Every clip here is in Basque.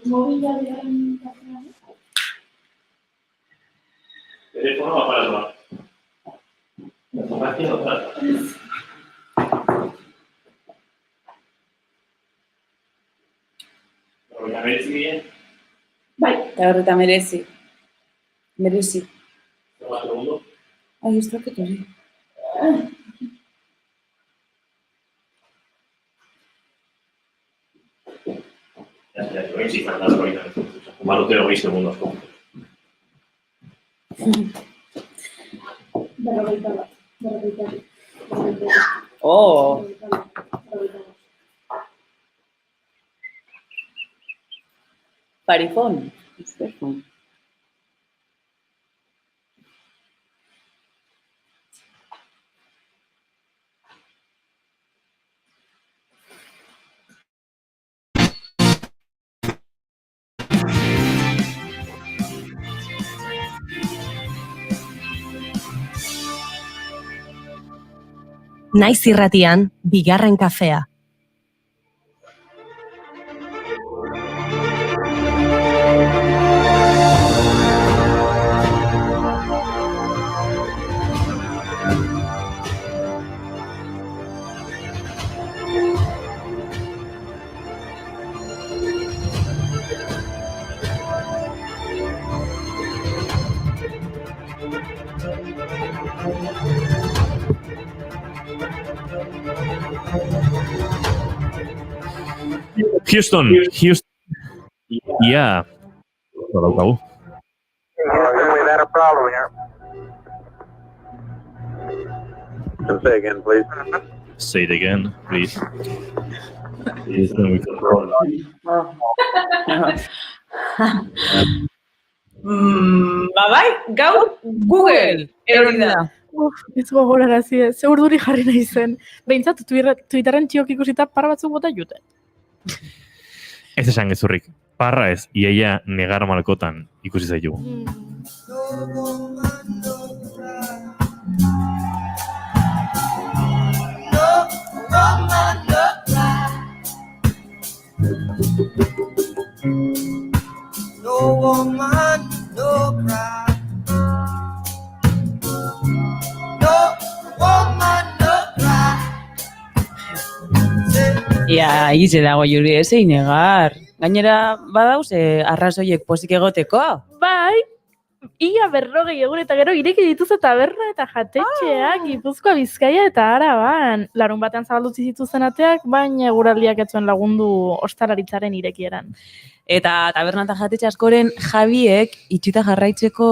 Mobila bigarren kafean. Telefono aparatua. Informazio da. Bai. Eta merezi. Merezi. Segundo. Ai, ez dakit hori. Ya, lo he hecho mandado ahorita. Malo te lo veis segundos. Oh. Parifón. Naiz irratian, bigarren kafea. Houston. Yeah. Hello. We had a problem here. Say again, please. Say it again, please. Then we can roll it. Bai, gaur Google erori da. Ez gogorarazi, ze urduri jarri nahi zen. Behintzat, Twitterren txiok ikusita para batzuk bota jute. Ez esan gezurrik. Parra ez, iaia negar malkotan ikusi zaitu. No woman, no cry. No woman, no cry. Ia, ize dago juri ezein negar. Gainera, badauz, arrazoiek pozik egoteko. Bai, ia 40 egun eta gero ireki dituzte taberna eta jatetxeak, Gipuzkoa, Bizkaia eta Araban. Larun batean zabaldutzi zituzten ateak, baina eguraldiak ez zuen lagundu ostalaritzaren irekieran. Eta taberna eta jatetxe askoren Javiek itxita jarraitzeko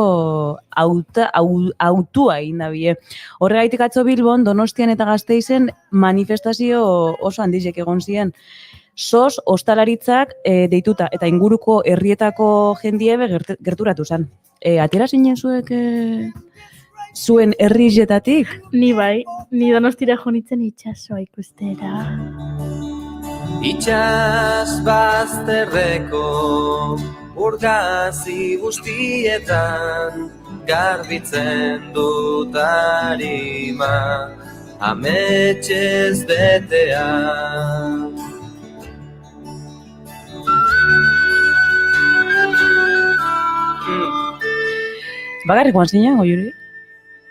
autua egin dabie. Horregaitik atzo Bilbon, Donostian eta Gasteizen manifestazio oso handizek egon ziren. SOS ostalaritzak deituta eta inguruko herrietako jendiebe gerturatu zen. Atera zinen zuek zuen herrietatik? Ni bai, ni Donostira jonitzen itxasoa ikustera. Itxas bazterreko urgazi guztietan garbitzen dut arima ametxez betean. Bakarrik guan zinen, goiuri?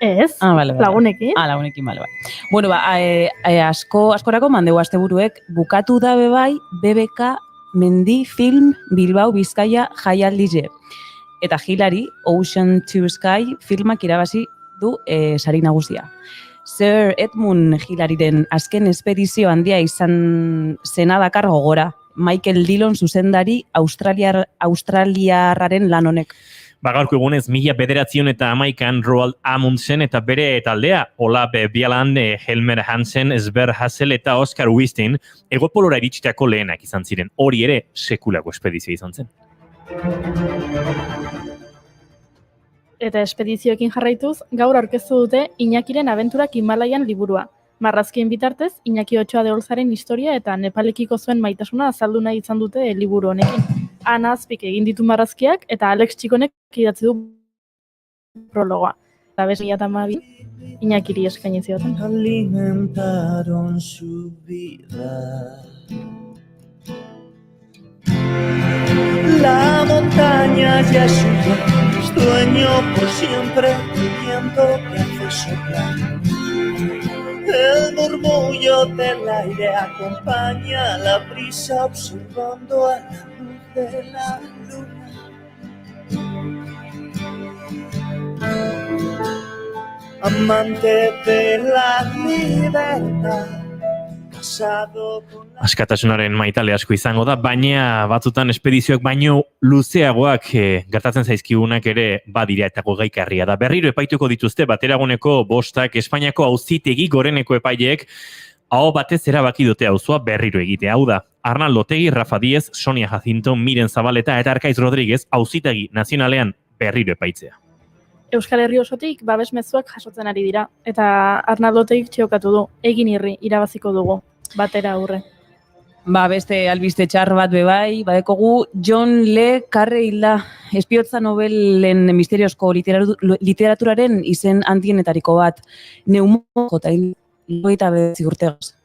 Ez, Vale. lagunekin. Lagunekin, bale. Bueno, askorako mandeu asteburuek bukatu da bebai BBK Mendi Film Bilbao Bizkaia jaialdize. Eta Hilari, Ocean to Sky filmak irabazi du sari nagusia. Sir Edmund Hilariren azken espedizio handia izan zena dakar gogora. Michael Dillon zuzendari australiarraren lan honek. Gaurko egunez, 1911 Roald Amundsen eta bere taldea, Olaf Bieland, Helmer Hansen, Sver Hassel eta Oscar Wisting, egopolora iritsitako lehenak izan ziren. Hori ere sekulako espedizio izan zen. Eta espedizioekin jarraituz, gaur aurkeztu dute Iñakiren abenturak Himalaian liburua. Marrazkien bitartez, Iñaki Otxoa de Olzaren historia eta Nepalekiko zuen maitasuna azaldu nahi izan dute liburu honekin. Ana Azpik egin ditu marrazkiak eta Alex Txikonek idatzi du prologoa. Eta 2012 Iñakiri eskaini zioten. alimentaron su vida. La montaña ya es su dueño por siempre, el viento que hace soplar. El murmullo del aire acompaña la brisa observando a la luz de la luna. Amante de la libertad, casado con la... Askatasunaren maitale asko izango da, baina batzutan espedizioak baino luzeagoak gertatzen zaizkigunak ere badira eta gogaikarria da. Berriro epaituko dituzte bateraguneko bostak Espainiako auzitegi goreneko epaileek aho batez erabaki dute auzoa berriro egitea. Hau da, Arnaldo Otegi, Rafa Diez, Sonia Jacinto, Miren Zabaleta eta Arkaiz Rodríguez auzitegi nazionalean berriro epaitzea. Euskal Herri osotik babes mezuak jasotzen ari dira, eta Arnaldo Otegik txokatu du, egin irri, irabaziko dugu, batera aurre. Beste albiste txar bat bebai, badekogu John Le Carre hilda, espiotza nobelen misteriozko literaturaren izen handienetariko bat, neumoko eta urtegaz.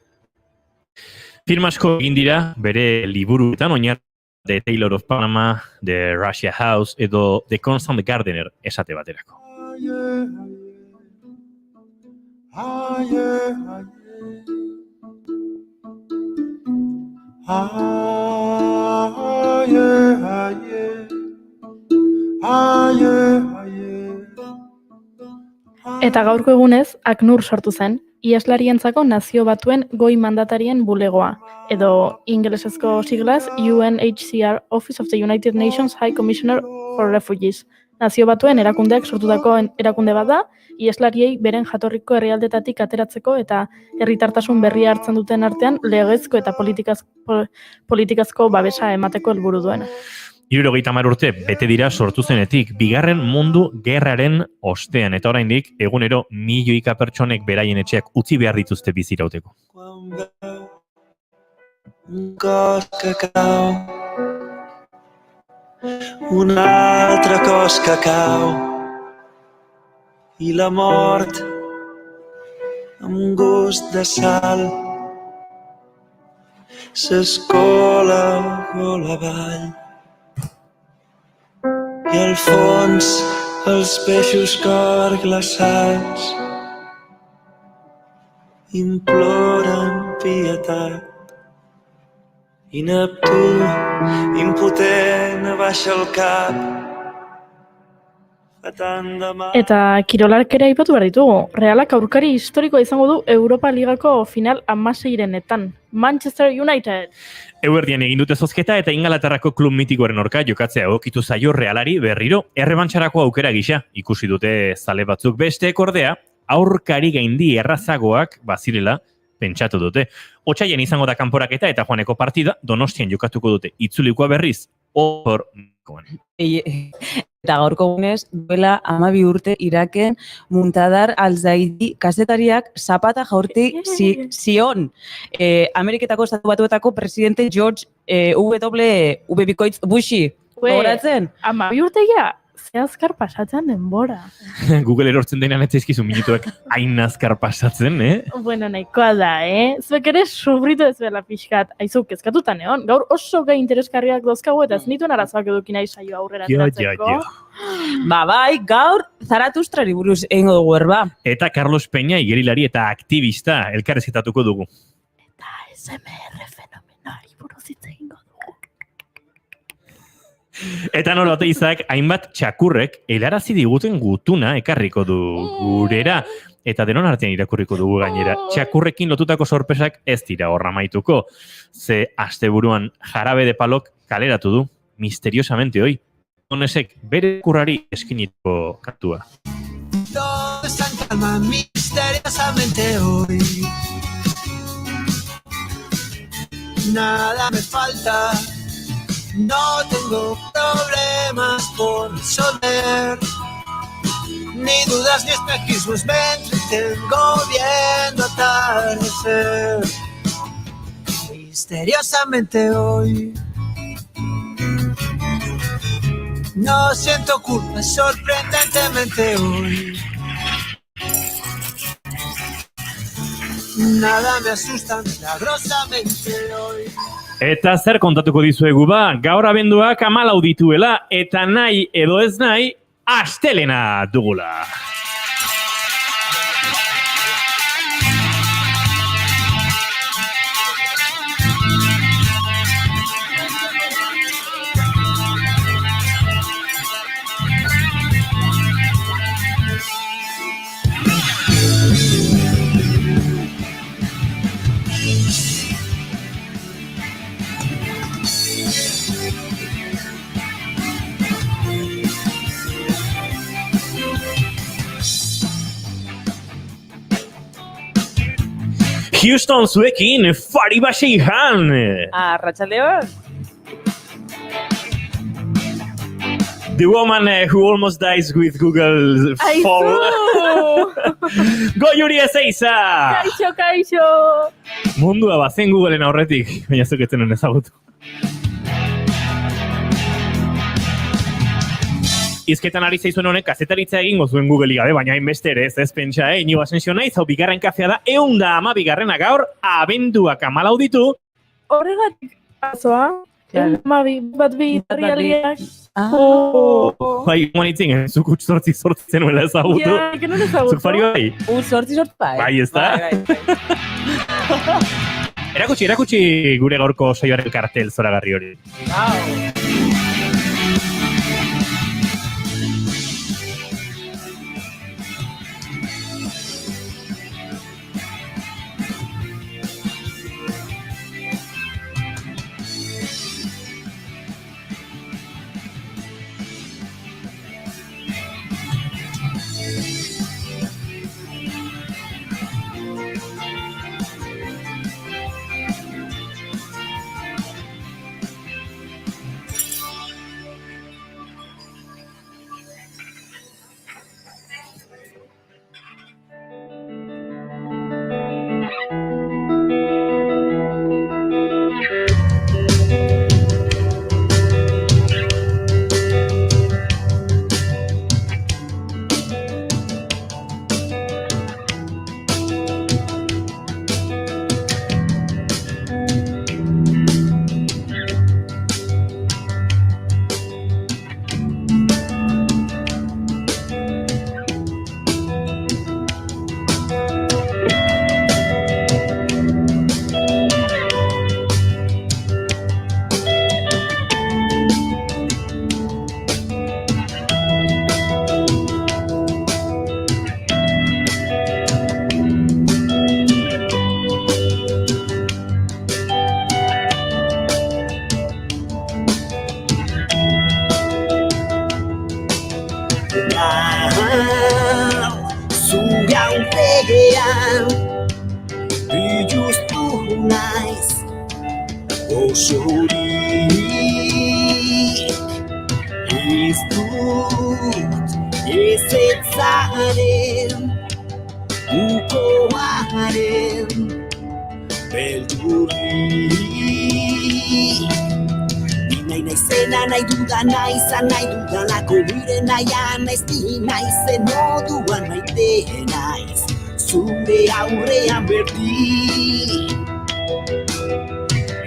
Film asko egin dira bere liburuetan oinar The Taylor of Panama, The Russia House edo The Constant Gardener esate baterako. Eta gaurko egunez, ACNUR sortu zen, Iheslarientzako Nazio Batuen goi mandatarien bulegoa, edo ingelesezko siglaz UNHCR, Office of the United Nations High Commissioner for Refugees. Nazio Batuen erakundeak sortutako erakunde bat da, iheslariei beren jatorriko herrialdetatik ateratzeko eta herritartasun berria hartzen duten artean legezko eta politikazko babesa emateko helburu duena. 70 urte bete dira sortu zenetik, Bigarren Mundu Gerraren ostean, eta oraindik egunero milioika pertsonek beraien etxeak utzi behar dituzte bizirauteko. Un cos que cau, un altre cos que cau, i la mort amb un gust de sal s'escola gol avall. I al fons els peixos cor glaçats imploren pietat. I Neptú, impotent, abaixa el cap. Fa tant de mal. Eta kirolark ere aipatu behar ditugu. Realak aurkari historikoa izango du Europa Ligako final 16-etan. Manchester United! Eguerdian egin dute zozketa eta Ingalaterrako klub mitikoaren aurka jokatzea egokitu zaio Realari berriro errebantxarako aukera gisa. Ikusi dute zale batzuk besteek ordea, aurkari gaindi errazagoak bazirela pentsatu dute. Otsailean izango da kanporaketa eta joaneko partida Donostian jokatuko dute itzulikoa berriz. Eta gaurko gunez, duela 12 urte Iraken Muntadar al-Zaidi kazetariak zapata jaurti zion. Ameriketako Estatu Batuetako presidente George W. Bikoitz Bushi. Goratzen? 12 urteia, ze azkar pasatzen denbora. Google erortzen denean ez zaizkizu minutuak hain azkar pasatzen, Bueno, nahikoa da, Zuek ere sufritu ez bela pixkat. Aizu, kezkatutan egon. Gaur oso gai interesgarriak dauzkagu eta ez nituen arazoak edukin nahi saio aurrera ateratzeko. Bai, gaur Zaratustrari buruz egingo dugu erba. Eta Carlos Peña igerilari eta aktivista elkarrezketatuko dugu. Eta SMR fenomenari buruz hitz egingo dugu. Eta nola Oteizak hainbat txakurrek helarazi diguten gutuna ekarriko du gurera. Eta denon artean irakurriko dugu gainera. Txakurrekin lotutako sorpresak ez dira horra maituko. Ze asteburuan Jarabe de Palok kaleratu du, misteriosamente hoy. Honesek bere kurrari eskinituko kantua. Todo se calma misteriosamente hoy. Nada me falta, no tengo problemas por resolver, ni dudas ni espejismos, me entretengo viendo atardecer. Misteriosamente hoy no siento culpa, sorprendentemente hoy Nada me asusta milagrosamente hoy. Eta zer kontatuko dizuegu ba, gaur abenduak 14 dituela, eta nahi edo ez nahi, astelena dugula. Houston zuekin, Fariba Seihan. Arratsaldeon. The woman who almost dies with Google phone. Goiuri Ezeiza! Kaixo! Mundua bazen Googleen aurretik, baina zuk etzen ezagutu. Izketan ari zaizuen honek, kazetaritza egingo zuen Google gabe, baina hainbeste ere ez pentsa, Inigo Asensio naiz, hau bigarren kafea da, 112 gaur, abenduak 14 ditu. Horregatik, azoa, 112 herrialdeak. Bai, guanitzen, zuk utz sortzi zenuela ezagutu. Ja, que non ezagutu. Zuk Fari bai? Sortzi bai. Bai, ez da? Erakutsi gure gaurko saioaren kartel zoragarri hori.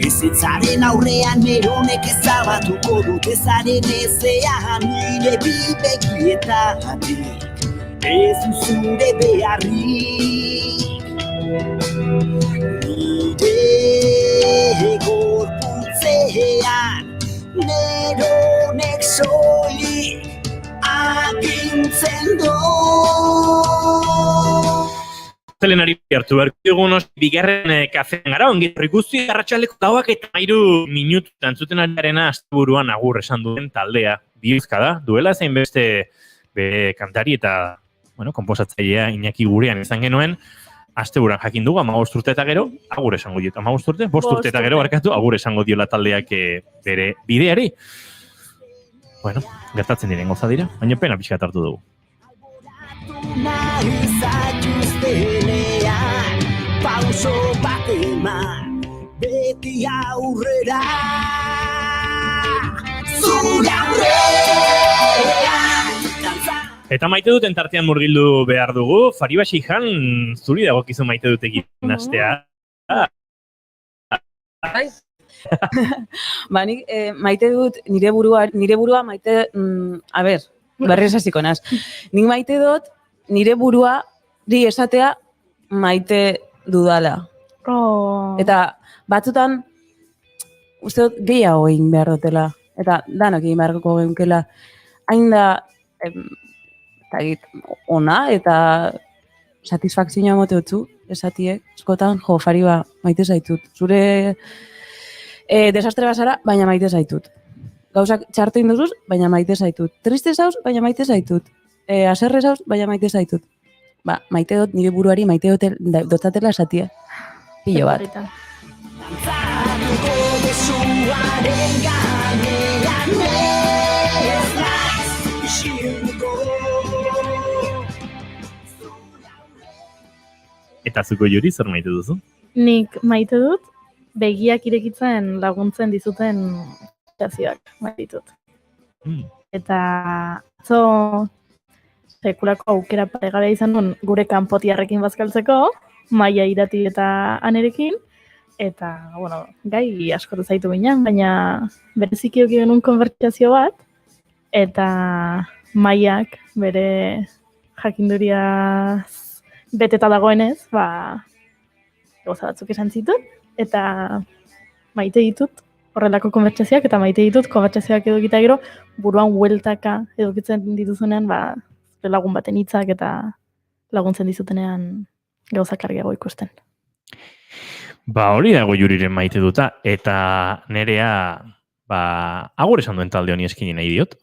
Ezitzaren aurrean neronek ezabatuko dute zaren ezean nire bibegietatik ez zure beharrik nire gorputzean neronek soilik agintzen do. Zelenari hartu beharko dugun bigarren kafean gara, ongi ikusi arratsaleko 4:03 minutu tantzuten ariarena asteburuan agur esan duen taldea bihuzka da, duela zein beste bere kantari eta konposatzailea Iñaki Gurean izan genuen, asteburuan jakin dugu 15 urte eta gero, agur esango dio, 15 urte, 5 urte eta gero barkatu, agur esango diola taldeak bere bideari. Gertatzen diren goza dira, baina pena pixka hartu dugu. Pauso bat eman, beti aurrera. Zure aurrera, Eta maite duten tartean murgildu behar dugu, Fariba Xihan zuri dagokizu maite dutekin astea. Ba, nik maite dut nire burua maite, berriz hasiko naz. Nik maite dut nire buruari esatea maite dudala. Oh. Eta batzutan, uste dut gehiago egin behar dutela. Eta danok egin beharko genkela. Hain da, ona eta satisfakzioa mote dutzu, esatiek. Eskotan, Fariba, maite zaitut. Zure desastre bazara, baina maite zaitut. Gauzak txartu induzuz, baina maite zaitut. Triste zauz, baina maite zaitut. Aserre zauz, baina maite zaitut. Ba, maite dut nire buruari, maite dotzatela esatia. Pilo bat. Eta zuko Juri, zer maite duzu? Nik maite dut, begiak irekitzen laguntzen dizuten kreazioak maite ditut. Eta atzo sekulako aukera paregara izan duen gure kanpotiarrekin bazkaltzeko, Maia Irati eta Anerekin, eta, bueno, gai askotu zaitu ginen, baina bereziki eduki genuen konbertsazio bat, eta Maiak bere jakinduria beteta dagoenez, gauza batzuk esan zituen, eta maite ditut horrelako konbertsazioak, eta maite ditut konbertsazioak edukita gero, buruan hueltaka edukitzen dituzunean, lagun baten hitzak eta laguntzen dizutenean gauzak argiago ikusten. Ba, hori dago Juriren maite duta, eta nerea, agur esan duen talde honi eskini nahi diot.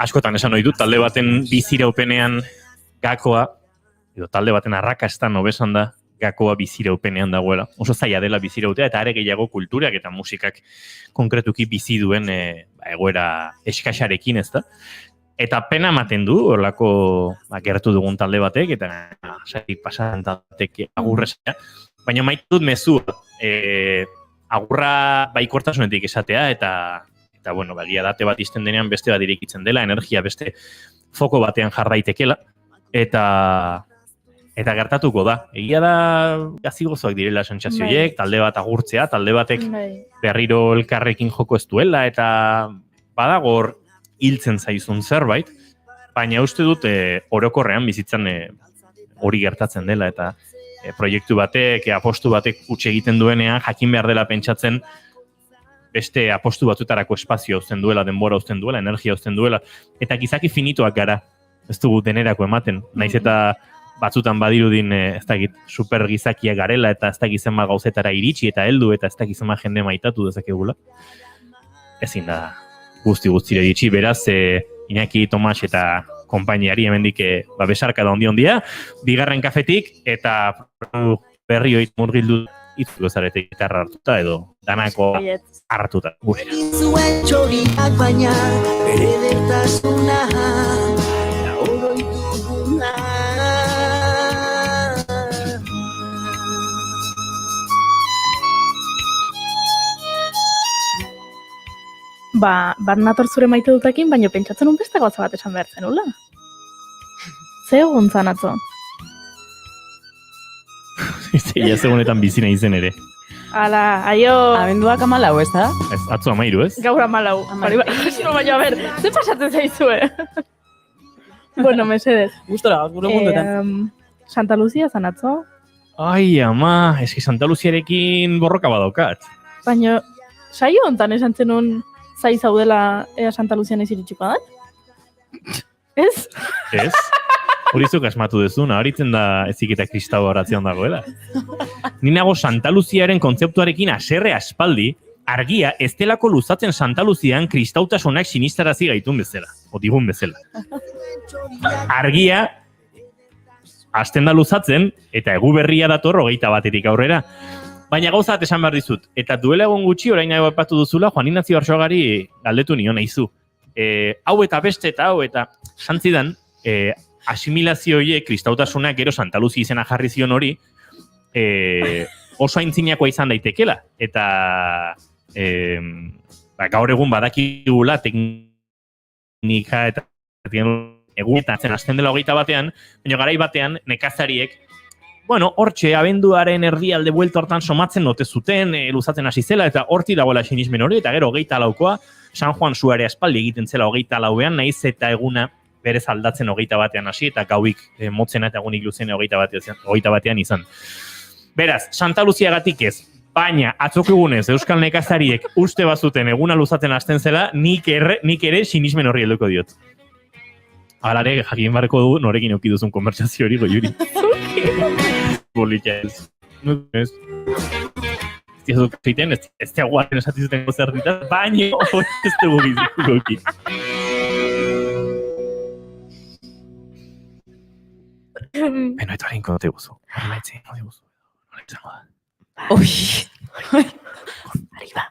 Askotan esan ohi dut, talde baten biziraupenean gakoa, edo talde baten arrakastan hobesan da, gakoa biziraupenean dagoela. Oso zaila dela bizirautea, eta are gehiago kulturak eta musikak konkretuki bizi duen egoera eskaxarekin, ez da? Eta pena ematen du, horlako gertu dugun talde batek, eta saitik pasan taldetek agurrezea. Baina maite dut mezua, agurra baikortasunetik esatea, eta bueno, egia date bat izten denean beste bat irekitzen dela, energia beste foko batean jardaitekela, eta gertatuko da. Egia da gazigozoak direla sentsazioiek, talde bat agurtzea, talde batek berriro elkarrekin joko ez duela, eta badagor hiltzen zaizun zerbait, baina uste dut orokorrean bizitzan hori gertatzen dela, eta proiektu batek, apostu batek utxe egiten duenean, jakin behar dela pentsatzen, beste apostu batzutarako espazio uzten duela, denbora uzten duela, energia uzten duela, eta gizaki finituak gara, ez dugu denerako ematen, naiz eta batzutan badirudin ez dakit super gizakia garela eta ez dakit zenba gauzetara iritsi eta heldu eta ez dakit zenba jende maitatu dezakegula. Ezin da guztire iritsi, beraz Iñaki, Tomas eta konpainiari hemendik besarka da ondia, bigarren kafetik eta berri hoit murgildu itzuko zarete gitarra hartuta edo danako hartuta. Zuen txoriak baina bere dertasuna oroitu duguna. Bat nator zure maite dutakin, baina pentsatzen un beste gauza bat esan behar zenula. Ze egun zan atzo? Ia segunetan bizina izen ere. Ala, aio... Abenduak 14, ez da? Ez, atzo 13, ez? Gaur 14. Baina, a ber, ze pasatzen zaizue? Bueno, mesedez. Gustora, gure munduetan. Santa Lucia zan atzo? Ai, ama, eski Santa Luciarekin borroka badaukat. Baina, saio hontan esan zenun zai zaudela ea Santa Lucian ez iritsiko da? Ez? Ez? Horizuk asmatu duzu, naharitzen da ezik eta kristau horatzean dagoela. Ni nago Santa Luciaren kontzeptuarekin aserre aspaldi, argia ez delako luzatzen Santa Lucian kristautasunak sinistarazi gaitun bezala, o digun bezala. Argia hasten da luzatzen, eta egu berria dator 21 aurrera. Baina gauza bat esan behar dizut, eta duela egon gutxi orain nahi bapatu duzula, Juan Ignacio Arxogari galdetu nion nahizu. Hau eta beste eta hau eta santzidan, asimilazio horiek, kristautasunak gero Santa Luzi izena jarri zion hori, oso aintzinakoa izan daitekela. Eta gaur egun badakigula teknika eta egunetan azten dela 21, baina garai batean nekazariek, hortxe abenduaren erdialde buelta hortan somatzen note zuten, luzatzen hasi zela, eta horti dagoela sinismen hori, eta gero 24koa, San Juan suarea espaldi egiten zela 24ean, naiz eta eguna berez aldatzen 21ean hasi, eta gauik motzena eta egunik luzen 21ean izan. Beraz, Santa Luziagatik ez, baina atzoko egunez Euskal nekazariek uste bazuten eguna luzatzen hasten zela, nik ere sinismen horri helduko diot. Alare, jakin barko du, norekin euki duzun konbertsazio hori, Goiuri. Bolilla ez. Ez diazuk zeiten, ez teaguaren esatizuten zer ditaz, baina ez dugu bizuko euki. Beno, eta harin konte guzu. Horrela itzen, hori guzu. Horrela itzen goda.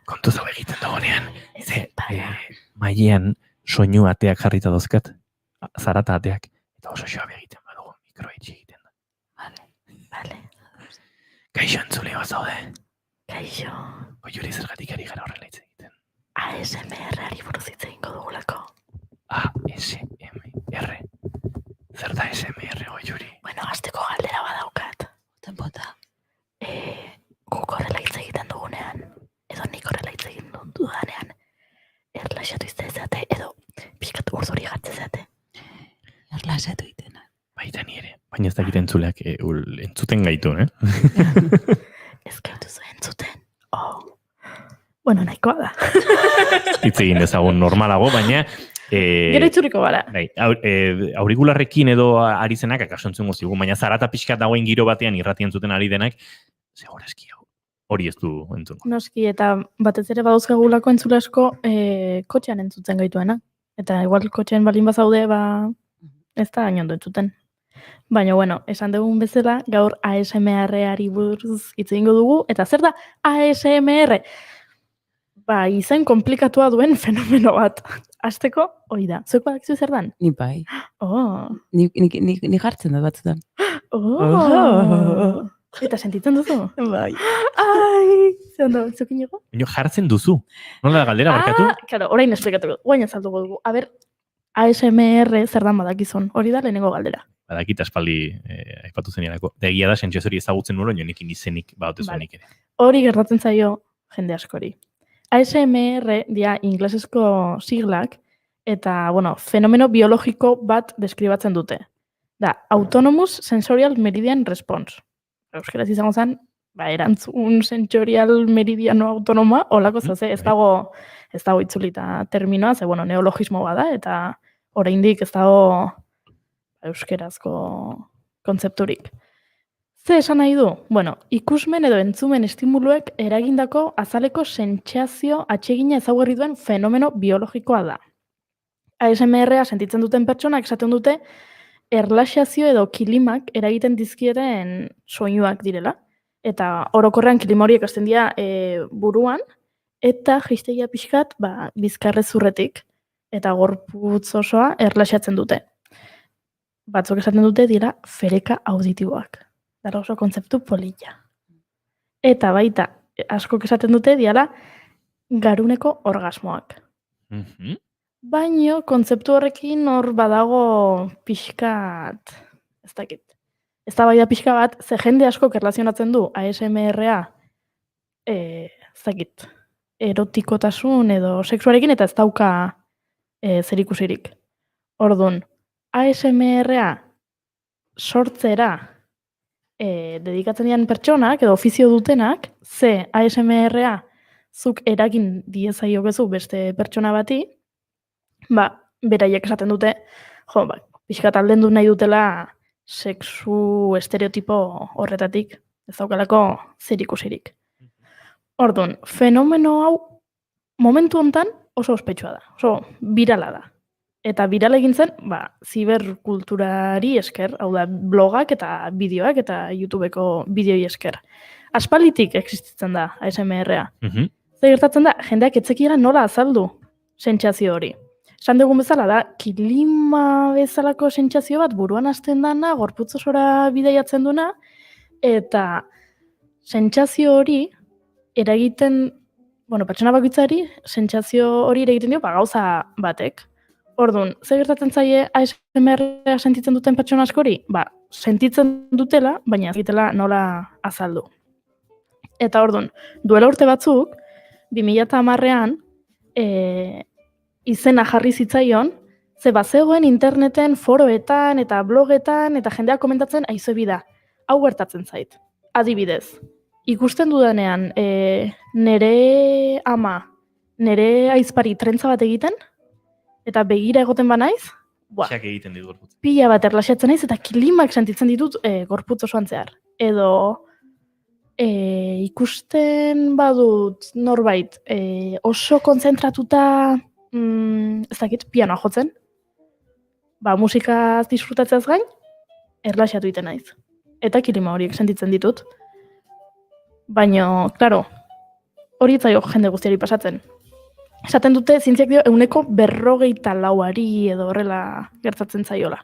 Kontu zau egiten dagoenean. Mailean soinu ateak jarrita dauzkat. Zarata ateak. Eta oso xoabe egiten badugu. Mikroetxe egiten da. Vale. Kaixo entzule bazaude. Kaixo. Goiuri zergatik ari gara horrela hitz egiten. ASMR-ari buruz hitz egingo dugulako. ASMR. Zer da ASMR, Goiuri? Bueno, hasteko galdera badaukat. Bota. Guk horrela hitz egiten dugunean, edo nik horrela hitz egiten dudanean, erlaxatu izate edo pixkat urduri gartzezate. Erlaxatu itena. Baita nire. Baina ez dakit entzuleak entzuten gaitu, Ez gaituzu entzuten. Bueno, nahikoa da. Hitz egin dezagun normalago, baina... Gero itzuriko gara. Aurikularrekin edo ari zenak akaso entzungo zigu, baina zarata pixkat dagoen giro batean irratien zuten ari denak, segurazki hori ez du entzungo. Noski, eta batez ere badauzkagulako entzule asko kotxean entzuten gaituena. Eta igual kotxean balin bazaude, ez da gainondo entzuten. Baina, bueno, esan dugun bezala, gaur ASMR-ari buruz hitz egingo dugu, eta zer da ASMR? Izen komplikatua duen fenomeno bat. Hasteko, hori da. Zuek badakizu zer dan? Ni bai. Ni jartzen da batzutan. Eta sentitzen duzu? Bai. Ai, ze ondo, zukin ego? Jartzen duzu. Nola da galdera barkatu? Claro, orain esplikatuko. Guain azalduko dugu. A ber, ASMR zer dan badakizun. Hori da lehenengo galdera. Badakit aspaldi aipatu zenianako. Egia da, sentxez hori ezagutzen nuen, jonekin izenik badotezuenik ere. Hori gertatzen zaio jende askori. ASMR dia inglesezko siglak eta, fenomeno biologiko bat deskribatzen dute. Da, Autonomous Sensorial Meridian Response. Euskeraz izango zen, erantzun sensorial meridiano autonoma, holako zaze, ez dago itzulita terminoa, ze, neologismo bada, eta oraindik ez dago euskerazko kontzepturik. Ze esan nahi du? Ikusmen edo entzumen estimuluek eragindako azaleko sentsazio atsegina ezaugarri duen fenomeno biologikoa da. ASMR-a sentitzen duten pertsonak esaten dute erlaxazio edo kilimak eragiten dizkieten soinuak direla. Eta orokorrean kilima horiek hasten dira buruan, eta jaistegia pixkat bizkarrezurretik eta gorputz osoa erlaxatzen dute. Batzuk esaten dute dira fereka auditiboak. Dara oso kontzeptu polilla. Eta baita, askok esaten dute diala garuneko orgasmoak. Baino, kontzeptu horrekin hor badago pixkat, ez dakit. Ez da baida pixka bat, ze jende askok erlazionatzen du ASMR-a, ez dakit, erotikotasun edo sexuarekin eta ez dauka zerikusirik. Orduan, ASMR-a sortzera dedikatzen dian pertsonak edo ofizio dutenak, ze ASMR-a zuk eragin diezaiokezu beste pertsona bati, beraiek esaten dute, pixkat aldendu nahi dutela sexu estereotipo horretatik, ez daukalako zerikusirik. Orduan, fenomeno hau momentu hontan oso ospetsua da, oso birala da. Eta viral egin zen, ziberkulturari esker, hau da, blogak eta bideoak eta YouTubeko bideoi esker. Aspalditik existitzen da ASMR-a. Zer gertatzen da, jendeak etzekiera nola azaldu sentsazio hori. Esan dugun bezala da, kilima bezalako sentsazio bat buruan hasten dana, gorputz osora bidaiatzen duna, eta sentsazio hori eragiten, pertsona bakoitzari sentsazio hori eragiten dio gauza batek. Orduan, ze gertatzen zaie ASMR sentitzen duten pertsona askori? Sentitzen dutela, baina ez egitela nola azaldu. Eta orduan, duela urte batzuk, 2010ean, izena jarri zitzaion, ze bazegoen interneten, foroetan eta blogetan eta jendeak komentatzen aizu da. Hau gertatzen zait. Adibidez, ikusten dudanean nere ama, nere aizpari trentza bat egiten, eta begira egoten banaiz, Xak egiten dit gorputz. pila bat erlaxatzen naiz eta kilimak sentitzen ditut gorputz osoan zehar. Edo ikusten badut norbait oso kontzentratuta ez dakit, pianoa jotzen, musikaz disfrutatzeaz gain, erlaxatu egiten naiz. Eta kilima horiek sentitzen ditut. Baina, klaro, hori etzaio jende guztiari pasatzen. Esaten dute, zientziak dio, 154 edo horrela gertatzen zaiola.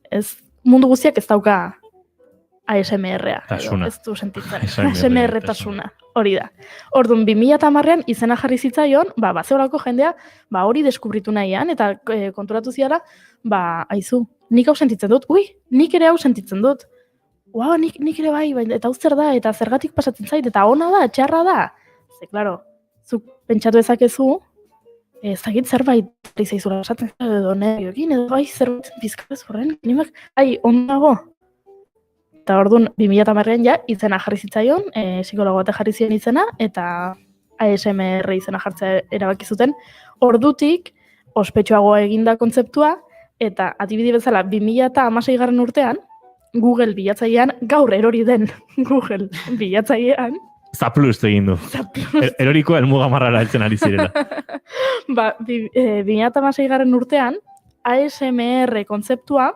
Ez, mundu guztiak ez dauka ASMR-a. Tasuna. Ez du sentitzen. ASMR ASMR-tasuna. Hori da. Orduan, 2010ean izena jarri zitzaion, bazeolako jendea, hori deskubritu nahian, eta konturatu ziala, aizu, nik hau sentitzen dut, nik ere hau sentitzen dut. Nik ere bai, eta hau zer da, eta zergatik pasatzen zait, eta ona da, txarra da. Ze, klaro, zuk pentsatu ezakezu, ezagit zerbait zaizula pasatzen, edo nervioekin, edo zerbait bizkaz horren, nimak, onago. Eta orduan, 2010ean ja, izena jarri zitzaion, psikologo batek jarri ziren izena, eta ASMR izena jartzea erabaki zuten. Ordutik, ospetsuagoa eginda kontzeptua, eta adibide bezala, 2016 urtean, Google bilatzailean, gaur erori den Google bilatzailean, Zapluztu egin du. Eroriko helmuga marrara heltzen ari zirela. 2016 urtean, ASMR kontzeptua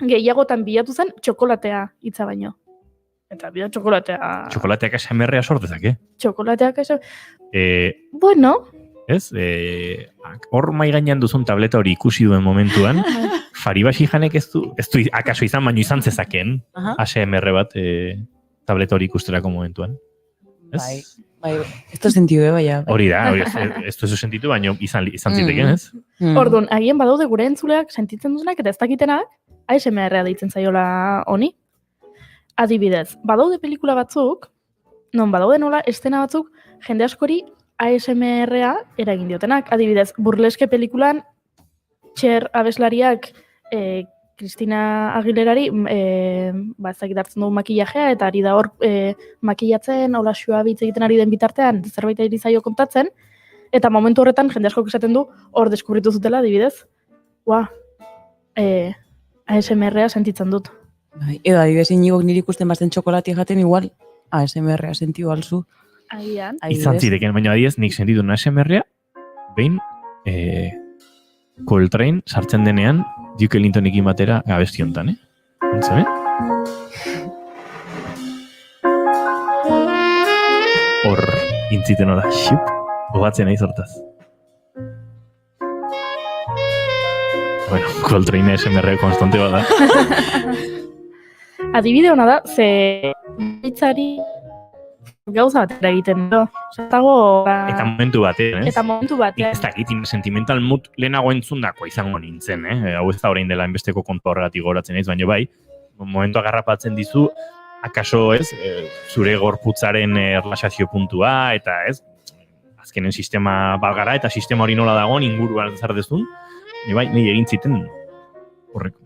gehiagotan bilatu zen txokolatea hitza baino. Eta bila txokolatea... Txokolateak ASMR-a sortezak, Txokolateak bueno... Ez? Hor mai gainean duzun tableta hori ikusi duen momentuan, Faribashi janek ez du akaso izan, baino izan zezaken ASMR bat tableta hori ikusterako momentuan. Bai, ez du sentidu, baina. Hori da, ez du sentitu, baino izan ziteken, ez? Orduan, agien badaude gure entzuleak sentitzen duzunak eta ez dakitenak ASMR-a deitzen zaiola honi. Adibidez, badaude pelikula batzuk, badaude nola estena batzuk jende askori ASMR-a eragin diotenak. Adibidez, burleske pelikulan Cher abeslariak Cristina Aguilerari ez dakit hartzen dugu makillajea eta ari da hor makillatzen, hola xuabitz egiten ari den bitartean, zerbait ari zaio kontatzen, eta momentu horretan jende askok esaten du hor deskubritu zutela, adibidez, ASMR-a sentitzen dut. Edo adibidez, inigok niri ikusten bazen txokolati jaten igual, ASMR-a sentiu alzu. Agian. Izan ziteken, baina adiez, nik sentitu ASMR-a, behin Coltrane sartzen denean, Duke Ellingtonekin batera abesti hontan, Entzame? Hor, intziten hola, xup, gogatzen nahi zortaz. Bueno, Coltrane ASMR konstante bada. Adibide hona da, ze hitzari gauza bat egiten du. Eta momentu batean, Eta momentu batean. Ez dakit, sentimental mood lehenago entzundakoa izango nintzen, Hau ez da orain dela enbesteko kontu horregatik goratzen naiz, baina bai, momentua garrapatzen dizu, akaso ez, zure gorputzaren erlaxazio puntua, eta ez, azkenen sistema balgara, eta sistema hori nola dagoen inguruan zer dezun, bai, nahi egin ziten horreko.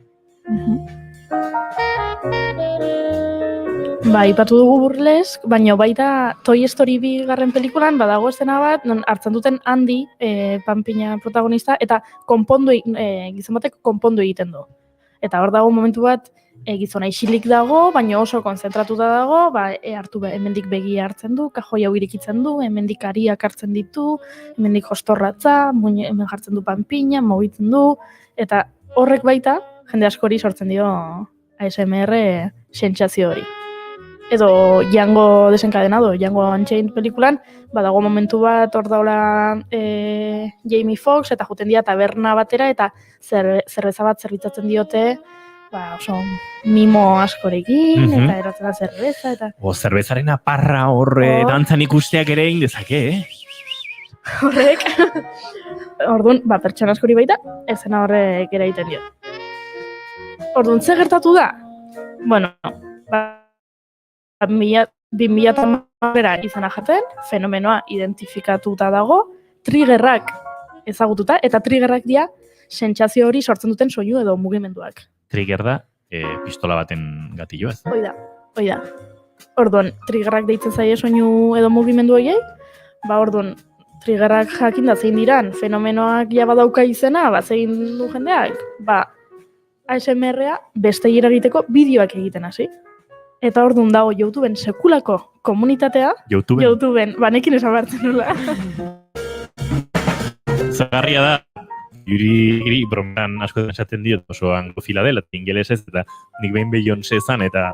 Ipatu dugu burlesk, baina baita Toy Story 2 pelikulan badago estena bat, non hartzen duten Andy, panpina protagonista, eta gizon batek konpondu egiten du. Eta hor dago momentu bat, gizona isilik dago, baina oso konzentratuta dago, hemendik begia hartzen du, kajoi hau irikitzen du, hemendik ariak hartzen ditu, hemendik jostorratza, hemen jartzen du panpina, mugitzen du, eta horrek baita, jende askori sortzen dio ASMR sentsazio hori. edo Django desencadenado, Django Unchained pelikulan, badago momentu bat hor daula Jamie Foxx eta juten dira taberna batera eta zerbeza bat zerbitzatzen diote, oso mimo askorekin, eta eratzen da zerbeza, eta... Zerbezaren aparra horre dantzan ikusteak ere egin dezake, Horrek, orduan, pertsona askori baita, ezena horrek ere egiten dio. Orduan, ze gertatu da? Bueno, 2010 izana jaten, fenomenoa identifikatuta dago, triggerrak ezagututa, eta triggerrak dira sentsazio hori sortzen duten soinu edo mugimenduak. Trigger da, pistola baten gatillo ez. Hoi da. Orduan, triggerrak deitzen zaie soinu edo mugimendu horiei, orduan, triggerrak jakin da zein diran, fenomenoak ja badauka izena, zein du jendeak, ASMR-a beste eragiteko bideoak egiten hasi. Eta orduan dago YouTubeen sekulako komunitatea. YouTubeen, nekin esan behartzen nula. Zagarria da, Yuri bromean asko esaten diot oso anglofila dela, ingelesez, eta nik behin Beyoncé esan, eta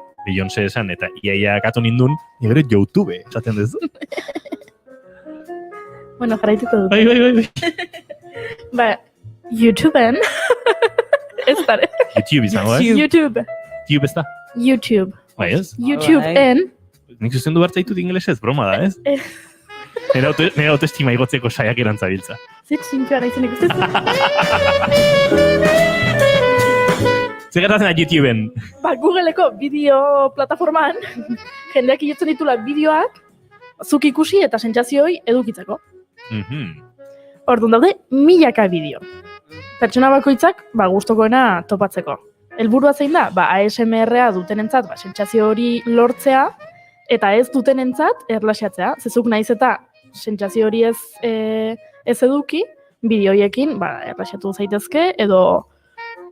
iaia katu nindun, nire YouTube esaten dezu. Bueno, jarraituko dut. Bai. YouTubeen, ez dara. YouTube izango, ez? YouTube ez da? YouTube. Bai, ez? YouTubeen. Nik zuzendu bartzaitut ingelesez, broma da, ez? Nire autoestima igotzeko saiak erantzabiltza. Zer txinkoa naizen ikusten. Zer gertatzen da YouTubeen? Googleko bideo plataformaan, jendeak iotzen ditula bideoak, zuk ikusi eta sentsazioei edukitzeko. Orduan daude, milaka bideo. Pertsona bakoitzak, gustokoena topatzeko. Helburua zein da? ASMR-a dutenentzat, sentsazio hori lortzea, eta ez dutenentzat erlaxatzea. Zezuk naiz eta sentsazio hori ez eduki, bideoiekin erlaxatu zaitezke, edo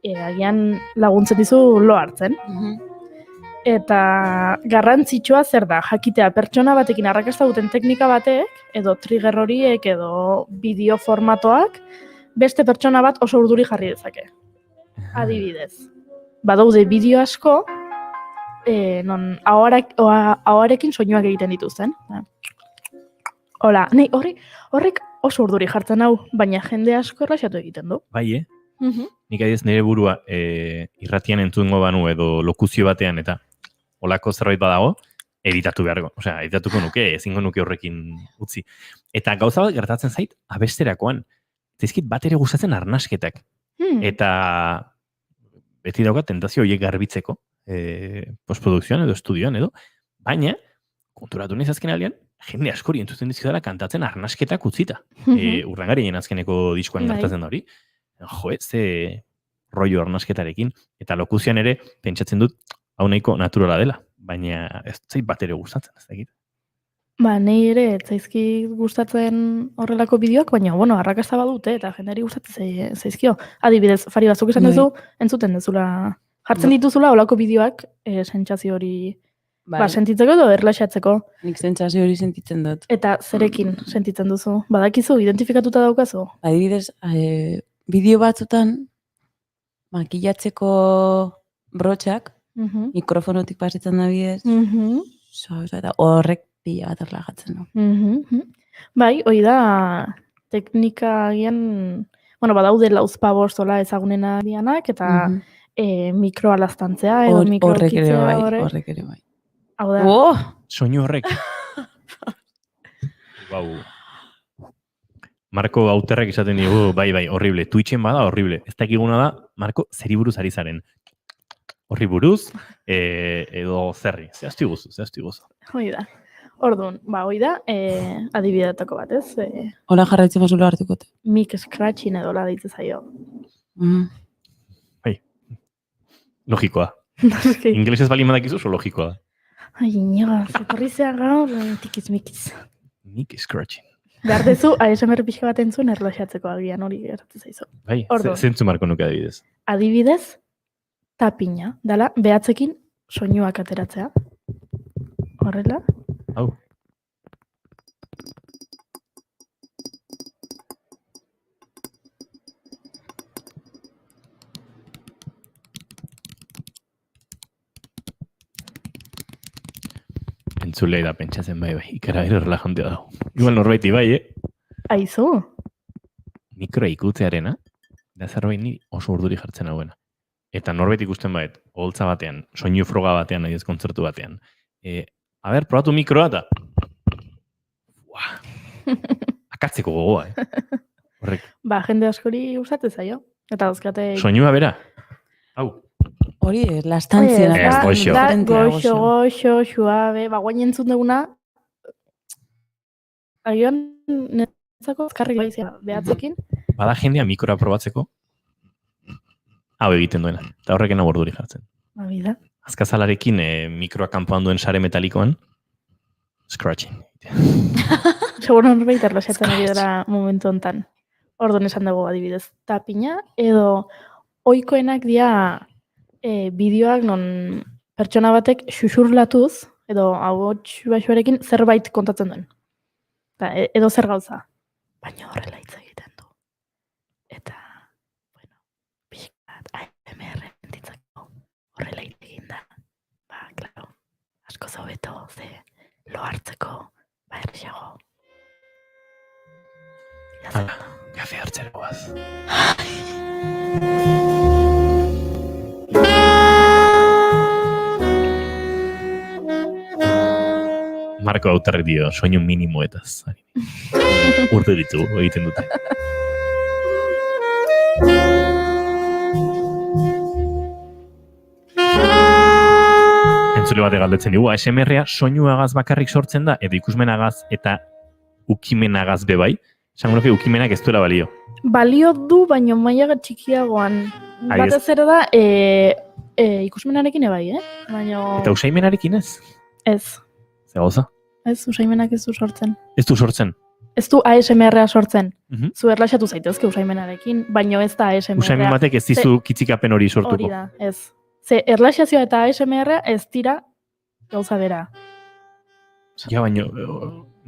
agian laguntzen dizu lo hartzen. Eta garrantzitsua zer da, jakitea pertsona batekin arrakasta duten teknika batek, edo trigger horiek, edo bideo formatoak, beste pertsona bat oso urduri jarri dezake. Adibidez. Badaude bideo asko, non ahoarekin soinuak egiten dituzten. Hola, horrek oso urduri jartzen hau, baina jende asko erlaxatu egiten du. Bai, Nik adiz nire burua irratian entzungo banu edo lokuzio batean eta olako zerbait badago, editatu beharko. Osea, editatuko nuke, ezingo nuke horrekin utzi. Eta gauza bat gertatzen zait, abesterakoan. Zaizkit bat ere gustatzen arnasketak. Eta beti daukat tentazio horiek garbitzeko, postprodukzioan edo estudioan edo, baina, konturatu nahiz azken aldean, jende askori entzuten dizkidala kantatzen arnasketak utzita. Urdangarien azkeneko diskoan gertatzen da hori. Jo, ze rollo arnasketarekin. Eta lokuzian ere, pentsatzen dut, hau nahiko naturala dela. Baina ez zait bat ere gustatzen, ez dakit. Nahi ere, ez zaizki gustatzen horrelako bideoak, baina, arrakasta badute, eta jendeari gustatzen zaizkio. Adibidez, Fari, bazuk esan duzu, entzuten dezula, jartzen dituzula horrelako bideoak, sentsazio hori, sentitzeko edo erlaxatzeko. Nik sentsazio hori sentitzen dut. Eta zerekin sentitzen duzu? Badakizu, identifikatuta daukazu? Adibidez, bideo batzutan, makillatzeko brotxak, mikrofonotik pasetzen da bidez, eta horrek pila bat erlajatzen du. Bai, hori da, teknika agian, badaude lauzpabostola ezagunena dianak, eta mikroalaztantzea, edo mikrokitzea horrek ere bai. Hau da. Soinu horrek. Marko Auterrek esaten digu, bai, horrible. Twitchen bada, horrible. Ez dakiguna da, Marko, zeri buruz ari zaren. Horri buruz, edo zerri. Zehaztu guzu. Hoi da. Orduan, hoi da, adibidetako bat, ez? Hola jarraitzen mazula hartukote. Mic scratching edo la ditzen zaio. Bai, logikoa. Ingelesez bali madakizu, oso logikoa. Ai, inoa, zekorri zean gaur, tikiz-mikiz. Mic scratching. Behar dezu, ASMR pixka bat entzun erlaxatzeko agian hori gertatzen zaizu. Bai, zentzu marko nuke adibidez. Adibidez, tapina. Dala, behatzekin soinuak ateratzea. Horrela. Hau. entzulei da pentsatzen bai, ikara ere relajantea dago. Igual norbaiti bai, Aizu. mikroa ikutzearena, da zerbait ni oso urduri jartzen hauena. Eta norbait ikusten bait, oholtza batean, soinu froga batean, nahi ez kontzertu batean. A ber, probatu mikroa eta... Akatzeko gogoa, Horrek. Ba, jende askori gustatzen zaio. Eta dauzkate... Soinua bera. Hau. Hori, lastantzia. Ez, goxo. Goxo, suabe. Ba, guain entzun duguna, agian netzako azkarrik baizia behatzekin. Bada jendea mikroa probatzeko, hau egiten duena. Eta horreken hau urduri jartzen. Ba, bida. Azkazalarekin mikroa kanpoan duen sare metalikoan, scratching. Segur norbait erlaxatzen ari dara momentu hontan. Orduan esan dugu adibidez. Tapina edo ohikoenak dira bideoak non pertsona batek xuxurlatuz edo ahots baxuarekin zerbait kontatzen duen. Edo zer gauza. Baina horrela hitz egiten du. Eta, bueno, pixkat ASMR entitzako horrela hitz egin da. Ba, klaro, asko hobeto ze lo hartzeko ba errexago. Hala, kafe hartzera goaz. Marko autarri dio, soinu minimoetaz. Urte ditu, egiten dute. Entzule bate galdetzen digu, ASMR-a soinuagaz bakarrik sortzen da, edo ikusmenagaz eta ukimenagaz bebai. Esango nuke ukimenak ez duela balio. Balio du, baino maila txikiagoan. Batez ere da, ikusmenarekin ebai, Baino... Eta usaimenarekin ez? Ez. Zer gauza? Ez, usaimenak ez du sortzen. Ez du sortzen? Ez du ASMR-a sortzen. Mhm. Zu erlaxatu zaitezke usaimenarekin, baino ez da ASMR-a. Usaimen batek ez dizu kitzikapen hori sortuko. Hori da, ez. Ze erlaxazioa eta ASMR-a ez dira gauza bera. Ja, baino,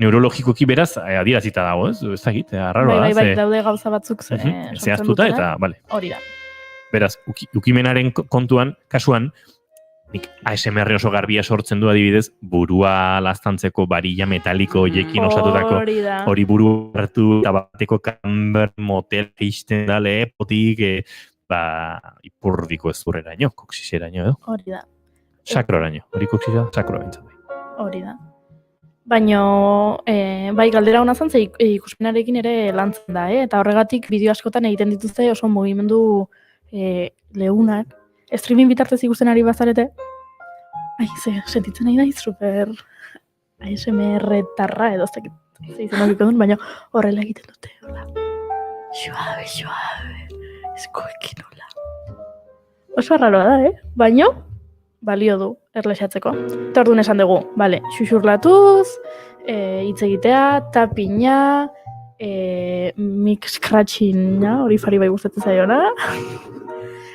neurologikoki beraz, adierazita dago, ez? Ez dakit, arraroa. Bai, daude gauza batzuk zehaztuta eta, bale. Hori da. Beraz, ukimenaren kontuan, kasuan, nik ASMR oso garbia sortzen du adibidez, burua lastantzeko barilla metaliko hoiekin osatutako, hori buru hartu, eta bateko kanber motel geisten dale, potik, ipurdiko ez durreraino, koksiseraino edo. Hori da. Sakroraino, hori koksisa, sakro bintzat. Hori da. Baina, bai, galdera hona zantzea ikusmenarekin ere lantzen da, eta horregatik bideo askotan egiten dituzte oso mugimendu lehunak. Streaming bitartez ikusten ari bazarete, sentitzen nahi naiz super ASMR-tarra edo ez dakit, baina horrela egiten dute, hola. Suave, eskoekin hola. Oso arraroa da, Baina, balio du erlexatzeko. Eta orduan esan dugu, bale, xuxurlatuz, hitz egitea, tapina, mix scratchina, hori fari bai gustatzen zaiona.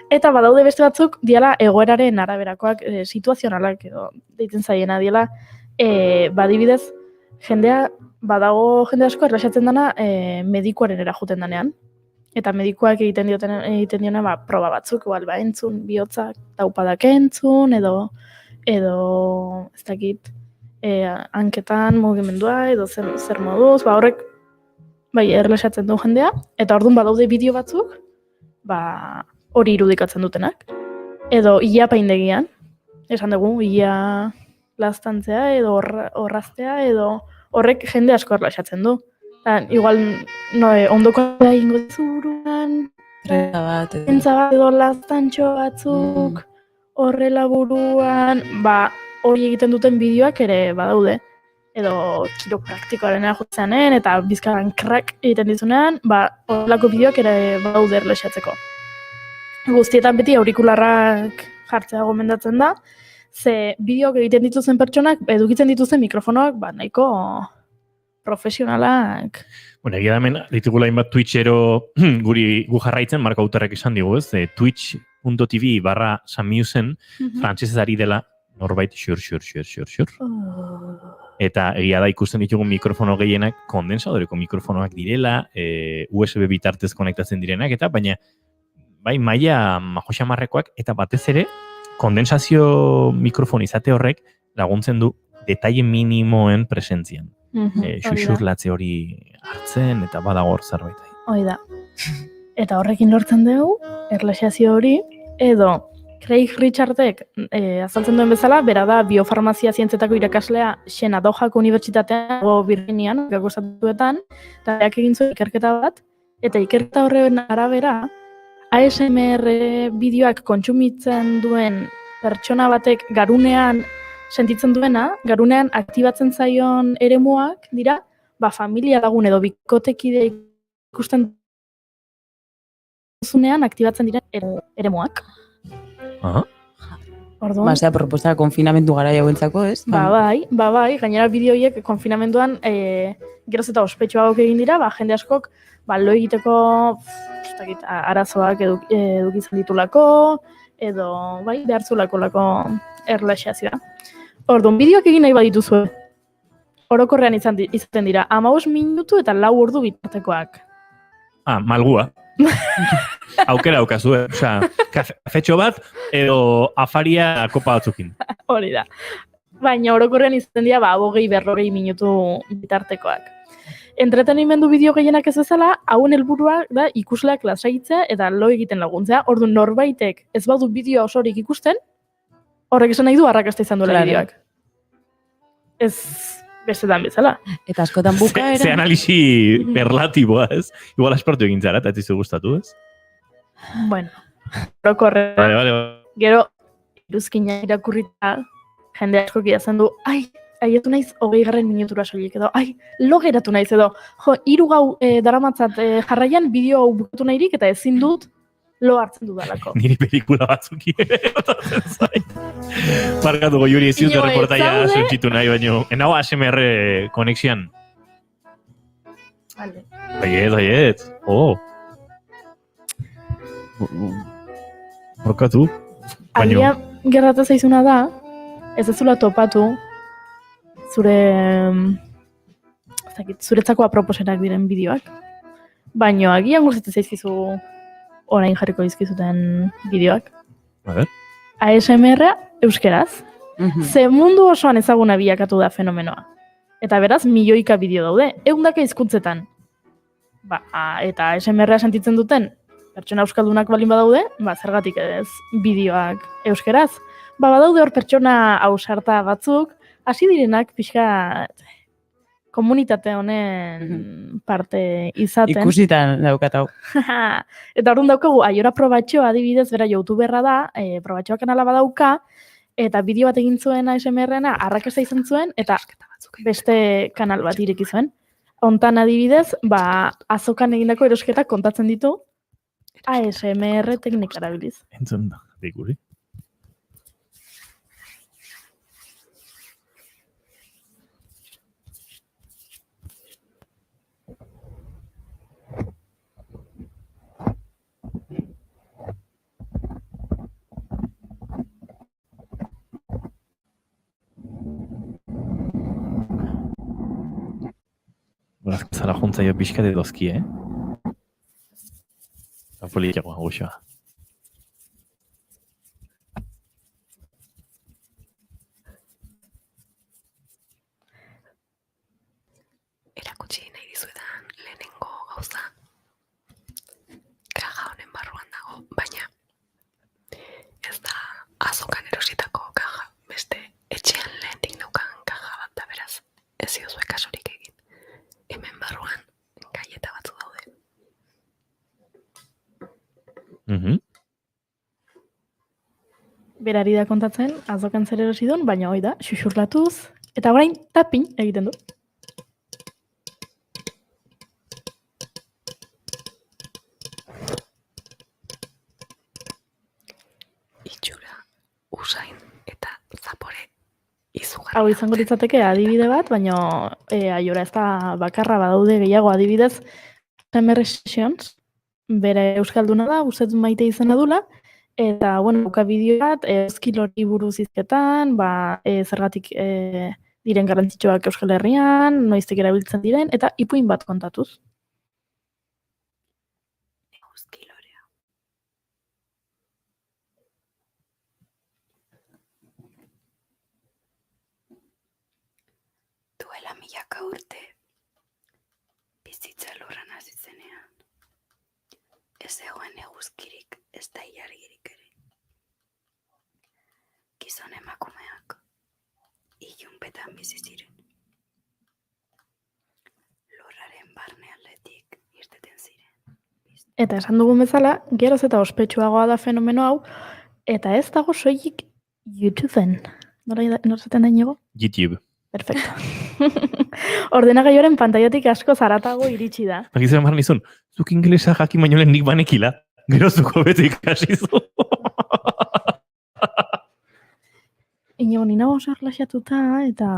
Eta badaude beste batzuk, diala egoeraren araberakoak, situazionalak edo deitzen zaiena, diala, badibidez, badago jende asko erlaxatzen dana medikuaren erajuten danean. Eta medikuak egiten diona proba batzuk, igual, entzun, bihotzak taupadak entzun, edo ez dakit, hanketan mugimendua, edo zer moduz, horrek, bai, erlaxatzen du jendea, eta orduan badaude bideo batzuk, hori irudikatzen dutenak. Edo ia paindegian, esan dugu, ia lastantzea, edo orraztea, edo horrek jende asko erlaxatzen du. Igual, ondoko da ingo zuruan, entza bat edo lastantxo batzuk, horrela buruan, hori egiten duten bideoak ere badaude. Edo kiropraktikoaren erajutzeanen, eta bizkaran krak egiten dizunean, horrelako bideoak ere badaude erlaxatzeko. Guztietan beti aurikularrak jartzea gomendatzen da, ze bideoak egiten dituzen pertsonak, edukitzen dituzen mikrofonoak, nahiko profesionalak. Bueno, egia da hemen, ditugula hainbat Twitchero gu jarraitzen, Marko Autarrek esan digu, ez? Twitch.tv/Samusen frantsesez ari dela norbait xur. Eta egia da ikusten ditugun mikrofono gehienak kondensadoreko mikrofonoak direla, USB bitartez konektatzen direnak, eta baina bai, maila majoxamarrekoak, eta batez ere, kondensazio mikrofon izate horrek laguntzen du detaile minimoen presentzian. Hori da. Xuxurlatze hori hartzen, eta badago hor zerbait. Hoi da. Eta horrekin lortzen dugu, erlaxazio hori, edo Craig Richardek azaltzen duen bezala, bera da biofarmazia zientzetako irakaslea Xena Dojako Unibertsitatean, Virginian, gakostatuetan, eta berak egin zuen ikerketa bat, eta ikerketa horren arabera, ASMR bideoak kontsumitzen duen pertsona batek garunean sentitzen duena, garunean aktibatzen zaion eremuak dira, familia lagun edo bikotekide ikusten zunean aktibatzen diren eremuak. Aha. Orduan, Basea proposta konfinamendu garaia hauentzako, ez? bai, gainera bideo horiek konfinamenduan geroz eta ospetsuagoak egin dira, jende askok lo egiteko arazoak edukizan ditulako, edo behar zulako erlaxazioa. Orduan, bideoak egin nahi badituzue. Orokorrean izaten dira, 15 minutu eta 4 ordu bitartekoak. Malgua. Aukera daukazu, osea, kafetxo bat edo afaria kopa batzukin. Hori da. Baina orokorrean izaten dira 20-40 minutu bitartekoak. Entretenimendu bideo gehienak ez bezala, hauen helburua da ikusleak lasaitzea eta lo egiten laguntzea. Orduan norbaitek ez badu bideo osorik ikusten, horrek esan nahi du arrakasta izan duela bideoak. Ez bestetan bezala. Eta askotan bukaera. Ze analisi perlatiboa, ez? Igual aspartu egin zara, eta ez dizu gustatu, ez? Bueno, orokorrean. Vale. Gero, iruzkina irakurrita, jende askok idazten du, aietu naiz 20 minutura soilik edo, lo geratu naiz edo, 3 gau daramatzat jarraian bideo hau bukatu nahirik eta ezin dut lo hartzen dudalako. Niri pelikula batzuki otatzen zait. Barkatu goiuri ez dute reportaia suntxitu nahi, baina enau ASMR konexian. Vale. Baiet. Barkatu. Agia gerratu zaizuna da, ez ezula topatu zuretzako aproposenak diren bideoak. Baina agian gustatzen zaizkizu orain jarriko dizkizuten bideoak. A ver. ASMR euskeraz. Ze mundu osoan ezaguna bilakatu da fenomenoa. Eta beraz, milioika bideo daude, 100 hizkuntzetan. Eta ASMR sentitzen duten pertsona euskaldunak balin badaude, zergatik ez bideoak euskeraz. Badaude hor pertsona ausarta batzuk, hasi direnak pixka komunitate honen parte izaten. Ikusitan daukat hau. Eta orduan daukagu, Aiora Probatxo adibidez, bera youtuberra da, Probatxoa kanala badauka, eta bideo bat egin zuen ASMR-ena, arrakasta izan zuen, eta beste kanal bat ireki zuen. Hontan adibidez, azokan egindako erosketak kontatzen ditu, ASMR teknika erabiliz. Entzun da, diguri. Zara juntzaio pixka dedozki, Apolitiagoa, goxoa. Erakutsi nahi dizuetan lehenengo gauza. Kaja honen barruan dago, baina ez da azokan erositako kaja, beste etxean lehentik naukan kaja bat da beraz. Ez ziozue kasurik egin. Hemen barruan gaieta batzu daude. Berari da kontatzen, azokan zer erosi duen, baina hoi da, xuxurlatuz, eta orain tapin egiten du. Itxura, usain eta zapore izugarria. Hau izango litzateke adibide bat, baina Aiora ez da bakarra badaude gehiago adibidez ASMR Sessions, bere euskalduna da, ustez maite izena dula, eta, buka bideo bat, euskilori buruz izketan, zergatik diren garrantzitsuak Euskal Herrian, noiztek erabiltzen diren, eta ipuin bat kontatuz. Euskilorea. milaka urte bizitza lurran hasi zenean. Ez zegoen eguzkirik, ez da ilargirik ere. Gizon emakumeak ilunpetan bizi ziren. Lurraren barne aldetik irteten ziren. Eta esan dugun bezala, geroz eta ospetsuagoa da fenomeno hau, eta ez dago soilik YouTubeen. Nola zaten da inigo? YouTube. Perfecto. Ordenagailuaren pantailatik asko zaratago iritsi da. Bakizera mar nizun, zuk ingelesa jakin baino lehen nik banekila, gero zuko beti ikasi zu. Inigo, nina oso erlaxatuta, eta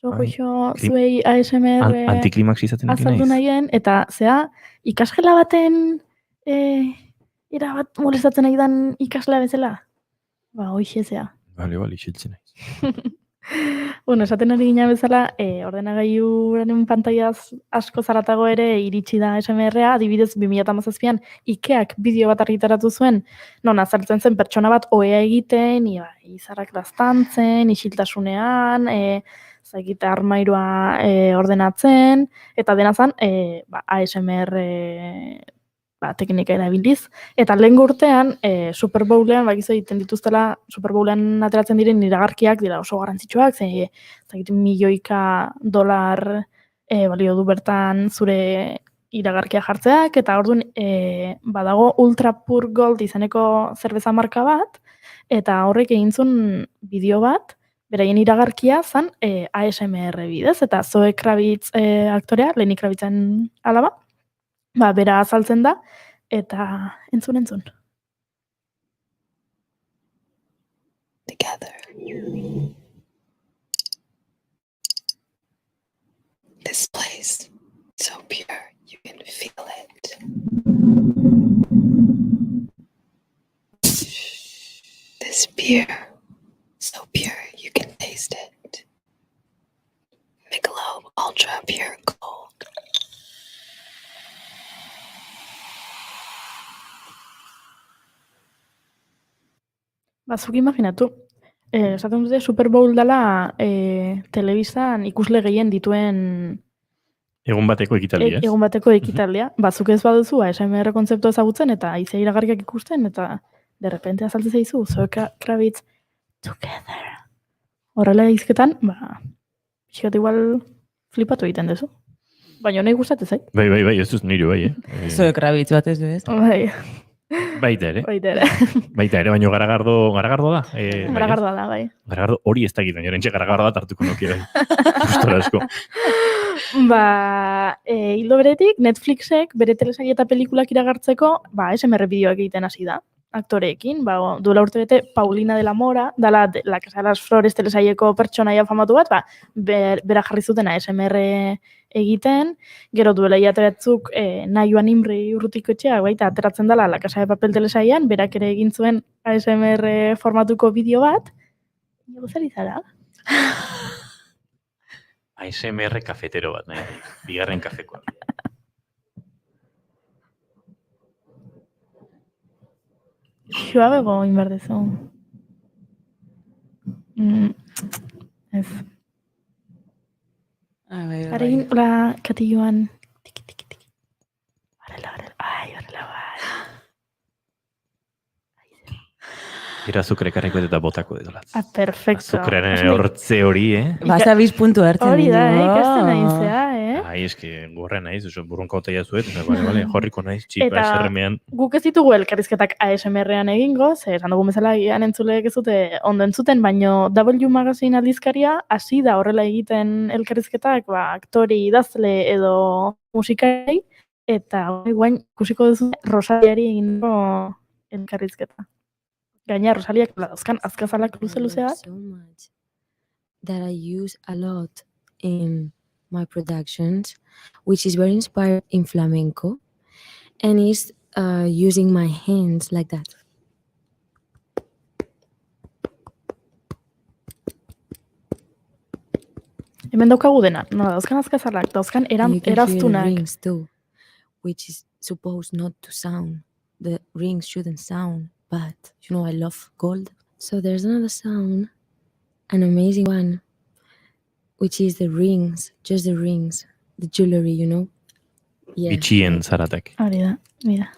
Bai. zuei ASMR Antiklimax izaten ari azaldu naiz. nahien, eta zea, ikasgela baten bat molestatzen nahi dan ikaslea bezala? Ba, hoxe zea. Bale, isiltzen naiz. Bueno, esaten ari gina bezala, ordenagailuaren pantailaz asko zaratago ere iritsi da ASMR-a, adibidez 2017an Ikeak bideo bat argitaratu zuen, non azaltzen zen pertsona bat ohea egiten, izarrak laztantzen, isiltasunean, zakite armairua ordenatzen, eta dena zen ASMR teknika erabiliz. Eta lehen urtean, Super Bowlean, bakizu egiten dituztela, Super Bowlean ateratzen diren iragarkiak dira oso garrantzitsuak, zakite milioika dolar balio du bertan zure iragarkia jartzeak, eta orduan badago Ultra Pure Gold izeneko zerbeza marka bat, eta horrek egin zuen bideo bat, beraien iragarkia zan ASMR bidez, eta Zoe Kravitz aktorea, Lenny Kravitzen alaba, bera azaltzen da, eta entzun. Together. This place, so pure, you can feel it. This beer, so pure, you can taste it. Michelob Ultra Pure Gold. Zuk imaginatu, esaten dute Super Bowl dela telebistan ikusle gehien dituen Egun bateko ekitaldia, ez? egun bateko ekitaldia. Zuk ez baduzu ASMR kontzeptu ezagutzen eta izea iragarriak ikusten, eta de repente azaltzen zaizu, Zoe Kravitz together. Horrela izketan, pixkat igual flipatu egiten duzu. Baina nahi gustatzen zait. Bai, ez duz nire bai, Zoe Kravitz bat ez du ez? Bai, Baita ere, baita ere. baino garagardo da? Garagardoa da, bai. Garagardo hori ez dakit, baina orentxe garagardoa tartuko nuke bai. Gustora asko. Hildo beretik, Netflixek bere telesail eta pelikulak iragartzeko, ASMR bideoak egiten hasi da, aktoreekin, duela urte bete, Paulina de la Mora, dala La Casa de las Flores telesaileko pertsonaia famatu bat, bera jarri zuten ASMR egiten, gero duela hilate batzuk Nahioan Imri Urrutiko etxea, baita ateratzen dela La Casa de Papel telesailean, berak ere egin zuen ASMR formatuko bideo bat, zer izara? ASMR kafetero bat, bigarren kafekoa. Suabego inberdezu. Ez. Harein, hola, katilloan. Tiki. Horrela. Ai, horrela, bai. Era azukre karriko eta botako dut. Perfecto. Azukrearen hortze hori, Bazabiz puntu hartzen. Hori da, ikasten nahizea, Ai, eski, gorre naiz, burrunka otaia zuet, bale, jorriko naiz, txipa eserremean. Guk ez ditugu elkarrizketak ASMR-ean egingo, esan dugu bezala gian entzuleek ez dute ondo entzuten, baino W Magazine aldizkaria hasi da horrela egiten elkarrizketak, aktori, idazle edo musikai, eta guain ikusiko duzu Rosaliari egingo elkarrizketa. Gaina Rosaliak dauzkan azkazalak luze bat. So much that I use a lot in my productions, which is very inspired in flamenco, and is using my hands like that. Hemen daukagu dena, dauzkan azkazalak, dauzkan eraztunak. Rings too, which is supposed not to sound. The rings shouldn't sound, but I love gold. So there's another sound, an amazing one, which is the rings, just the rings, the jewelry, you know? Yeah. Bitxien zaratek. Hori da, mira.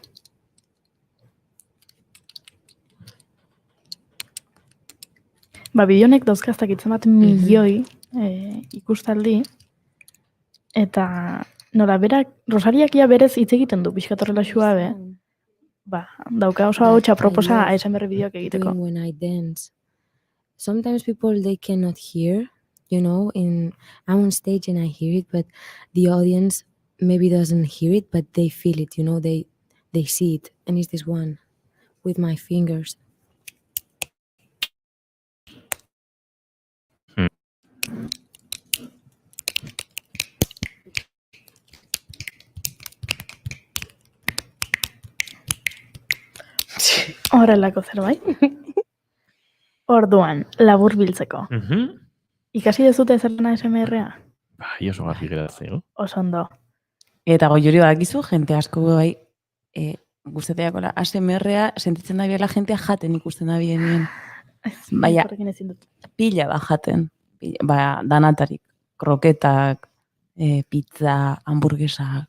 Ba, bideonek dauzkaztak itzen bat milioi ikustaldi, eta nola, berak, Rosariak ia berez hitz egiten du, pixkatorrela suabe, ba, dauka oso hau txaproposa ASMR bideoak egiteko. When I dance. Sometimes people, they cannot hear, you know, I'm on stage and I hear it, but the audience maybe doesn't hear it, but they feel it, you know, they see it. And it's this one with my fingers. Horrelako zerbait. Orduan, labur biltzeko. Ikasi dezute zerrena ASMR-a? Bai, oso garri geratzea. Oso ondo. Eta goiuri badakizu, jente asko bai, gustateakola ASMR-a sentitzen da biela jentea jaten ikusten da bienien. Baina, pila bat jaten. Ba, danatarik. Kroketak, pizza, hamburguesak,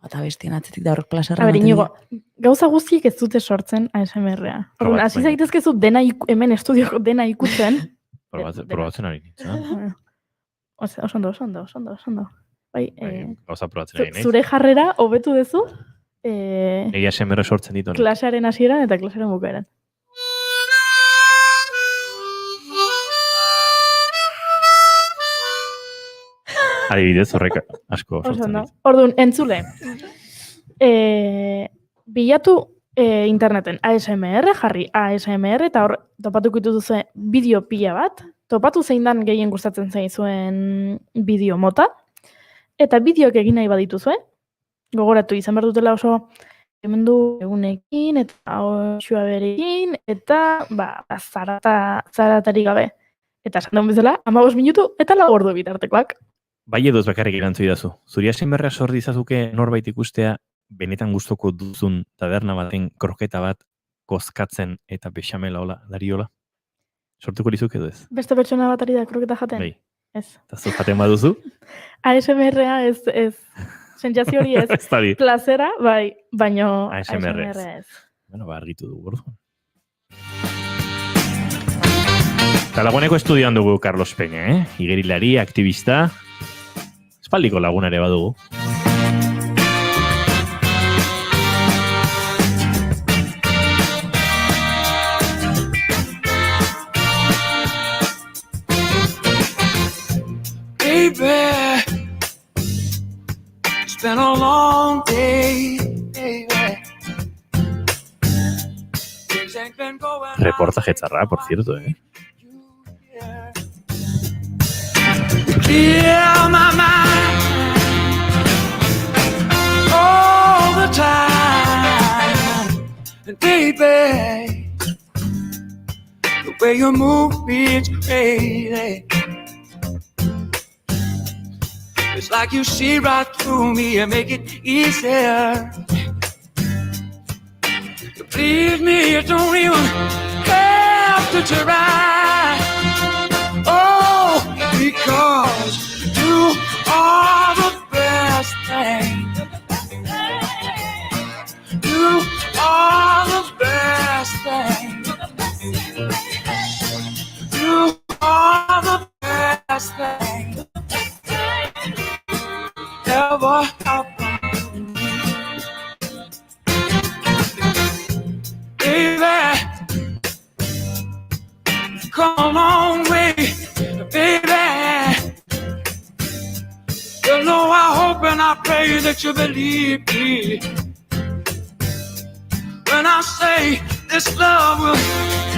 eta bestien atzetik da horrek plazerra. A ber, Inigo, gauza guztiek ez dute sortzen ASMR-a. Orduan, hasi zaitezkezu dena hemen estudioko dena ikutzen. Probatzen ari nintzen. Oso ondo. Bai, gauza probatzen ari nintzen. Zure jarrera hobetu dezu. Egia ASMR sortzen ditu. Klasearen hasieran eta klasearen bukaeran. Adibidez, horrek asko sortzen ditu. Orduan, entzule. Bilatu interneten ASMR, jarri ASMR, eta hor topatuko dituzu bideo pila bat. Topatu zein dan gehien gustatzen zaizuen bideo mota. Eta bideoak egin nahi badituzue. Gogoratu izan behar dutela oso hemendu egunekin, eta oxua berekin, eta zaratarik gabe. Eta esan daun bezala, 15 minutu eta 4 ordu bitartekoak. Bai edo ez bakarrik erantzu idazu. Zuri ASMR sor dizazuke norbait ikustea benetan gustoko duzun taberna baten kroketa bat kozkatzen eta bexamela hola, dariola? Sortuko lizuke edo ez? Beste pertsona bat ari da kroketa jaten? Bai. Ez. Eta zu jaten baduzu? ASMR-a ez. Sentsazio hori ez. Plazera, bai, baino ASMR ez. Bueno, argitu dugu, orduan. Eta laguneko estudioan dugu Carlos Peña, Igerilari, aktivista. Espaldiko laguna ere badugu. Baby, it's been a long day, baby. Reportaje txarra, por cierto, Clear my mind all the time, and baby, the way you move me is crazy. It's like you see right through me and make it easier. To please me, you don't even have to try. Oh, because you are the best thing. You are the best thing. You are the best thing ever happened to me. Baby, come a long way, baby. You know I hope and I pray that you believe me when I say this love will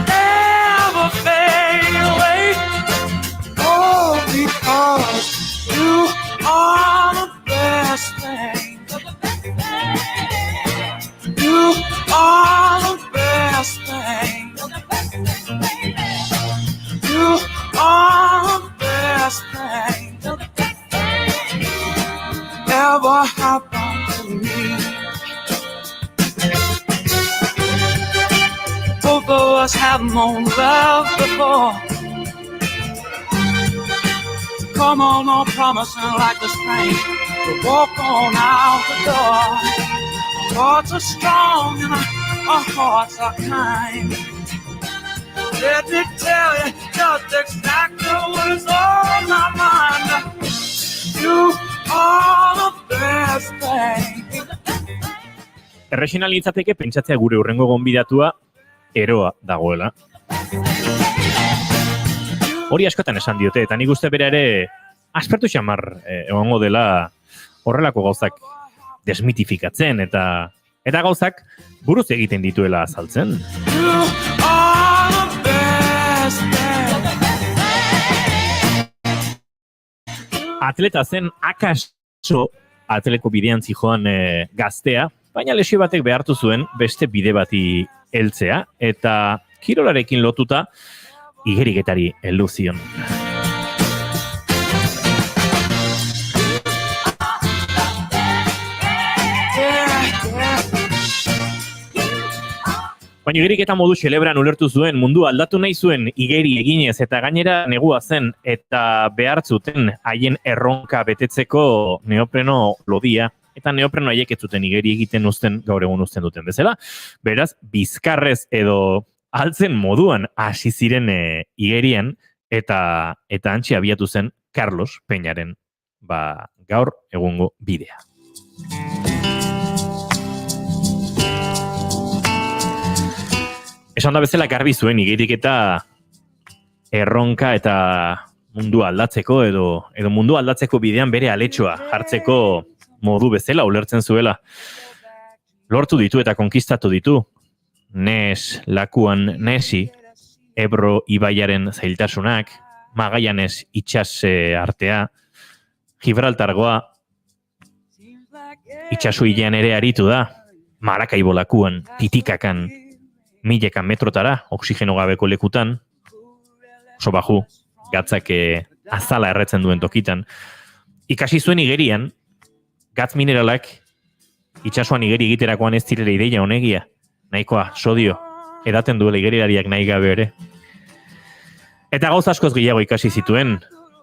never fade away. Oh, because you are the best thing. You are the best thing. You are the best thing ever happened to me. Both of us have known love before. come on, no promising like the spring to walk on out the door. Our hearts are strong and our hearts are kind. Let me tell you just exactly what's on my mind. You are the best thing. Errexina litzateke pentsatzea gure hurrengo gonbidatua eroa dagoela. Hori askotan esan diote, eta nik uste bere ere aspertu xamar egongo dela horrelako gauzak desmitifikatzen eta gauzak buruz egiten dituela azaltzen. Atleta zen akaso atleko bidean zijoan gaztea, baina lesio batek behartu zuen beste bide bati heltzea, eta kirolarekin lotuta igeriketari heldu zion. Baina igeriketa modu xelebran ulertu zuen, mundu aldatu nahi zuen igeri eginez eta gainera negua zen eta behar zuten haien erronka betetzeko neopreno lodia eta neopreno haiek ez zuten igeri egiten uzten gaur egun uzten duten bezala. Beraz, bizkarrez edo altzen moduan hasi ziren igerian eta hantxe abiatu zen Carlos Peñaren gaur egungo bidea. Esan da bezala garbi zuen igerik eta erronka eta mundu aldatzeko edo mundu aldatzeko bidean bere aletxoa jartzeko modu bezala ulertzen zuela. Lortu ditu eta konkistatu ditu. Nes lakuan nesi, Ebro ibaiaren zailtasunak, Magallanes itsas artea, Gibraltargoa, itsasu hilean ere aritu da, Maracaibo lakuan, Titikakan, milekan metrotara, oxigeno gabeko lekutan, oso baju, gatzak azala erretzen duen tokitan. Ikasi zuen igerian, gatz mineralak, itsasuan igeri egiterakoan ez direla ideia honegia, nahikoa, sodio, edaten duela igerilariak nahi gabe ere. Eta gauz askoz gehiago ikasi zituen,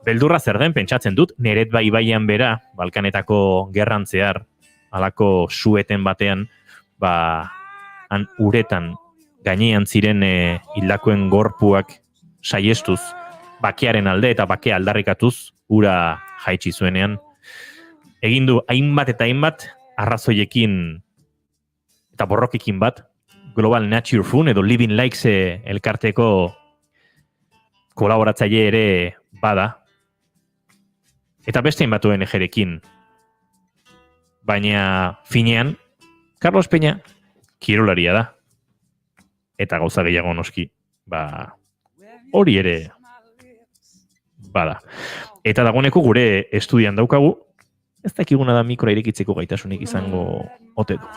beldurra zer den pentsatzen dut, Neretba ibaian bera, Balkanetako gerran zehar, halako sueten batean, han uretan, gainean ziren hildakoen gorpuak saiestuz, bakearen alde eta bakea aldarrikatuz, ura jaitsi zuenean. Egin du hainbat eta hainbat arrazoiekin eta borrokekin bat, Global Nature Fund edo Living Lakes elkarteko kolaboratzaile ere bada. Eta beste hainbat ONG-rekin. Baina finean, Carlos Peña kirolaria da. Eta gauza gehiago noski, hori ere bada. Eta dagoeneko gure estudian daukagu, ez dakiguna da mikroa irekitzeko gaitasunik izango ote du.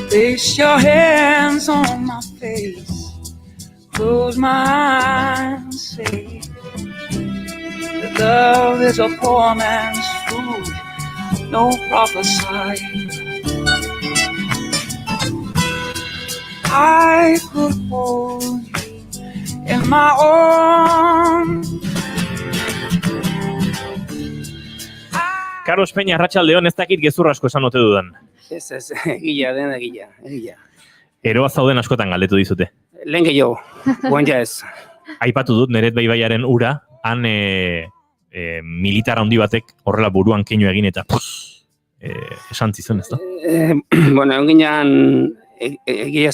Place your hands on my face, close my eyes, say that love is a poor man's food. No prophesy. I could hold you in my arms. Carlos Peña, arratsaldeon, ez dakit gezur asko esan ote dudan. Ez, egia, egia. Eroa zauden askotan galdetu dizute. Lehen gehiago, guen ja ez. Aipatu dut, Neretba ibaiaren ura, han militar handi batek horrela buruan keinu egin eta esan zizun, ez da? Bueno, egon ginean, egia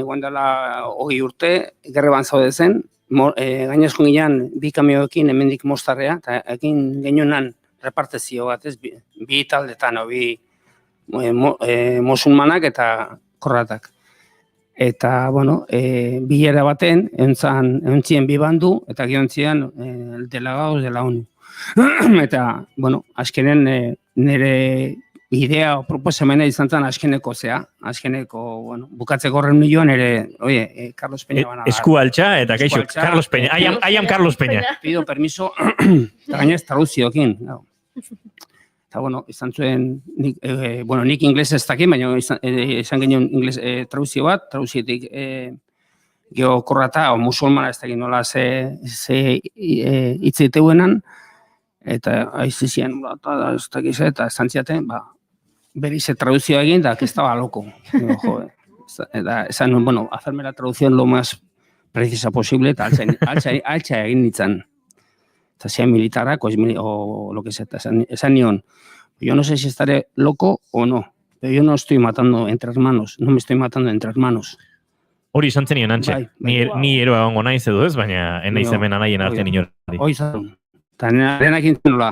guandala 20 urte, gerreban zaude zen, gainezko ginean bi kamioekin hemendik Mostarrea, eta egin genuenan repartezio bat, ez, bi taldetan, bi musulmanak eta korratak. Eta, bueno, bilera baten, eontzien bi bandu, eta giontzian delagauz dela ONU. Eta, bueno, azkenen nire idea o proposamena izan zen azkeneko bueno, bukatzeko horren milioan ere, oie, Carlos Peña bana. Esku altxa eta kaixo, Carlos Peña, I am Carlos Peña. Pido permiso, eta gainez traduzioekin. Eta, bueno, izan zuen, nik ingles ez dakit, baina izan genuen ingles trauzio bat, trauzietik geokorrata o musulmana ez dakit nola ze hitzeiteuenan, eta aizizien, ez dakit ze, eta esan ziaten, berize trauzioa egin, da, que estaba loco. Eta esan nuen, bueno, hacerme la traducción lo más precisa posible, eta altza egin nintzen. Eta sean militarak, o lo que sea, esan nion, yo no sé si estaré loco o no, pero yo no estoy matando entre hermanos, no me estoy matando entre hermanos. Hori izan zen nion, Antxe. Ni eroa egongo naiz edo ez, baina enaiz hemen anaien artean inorari. Hoi zan. Eta nenak intzen nola,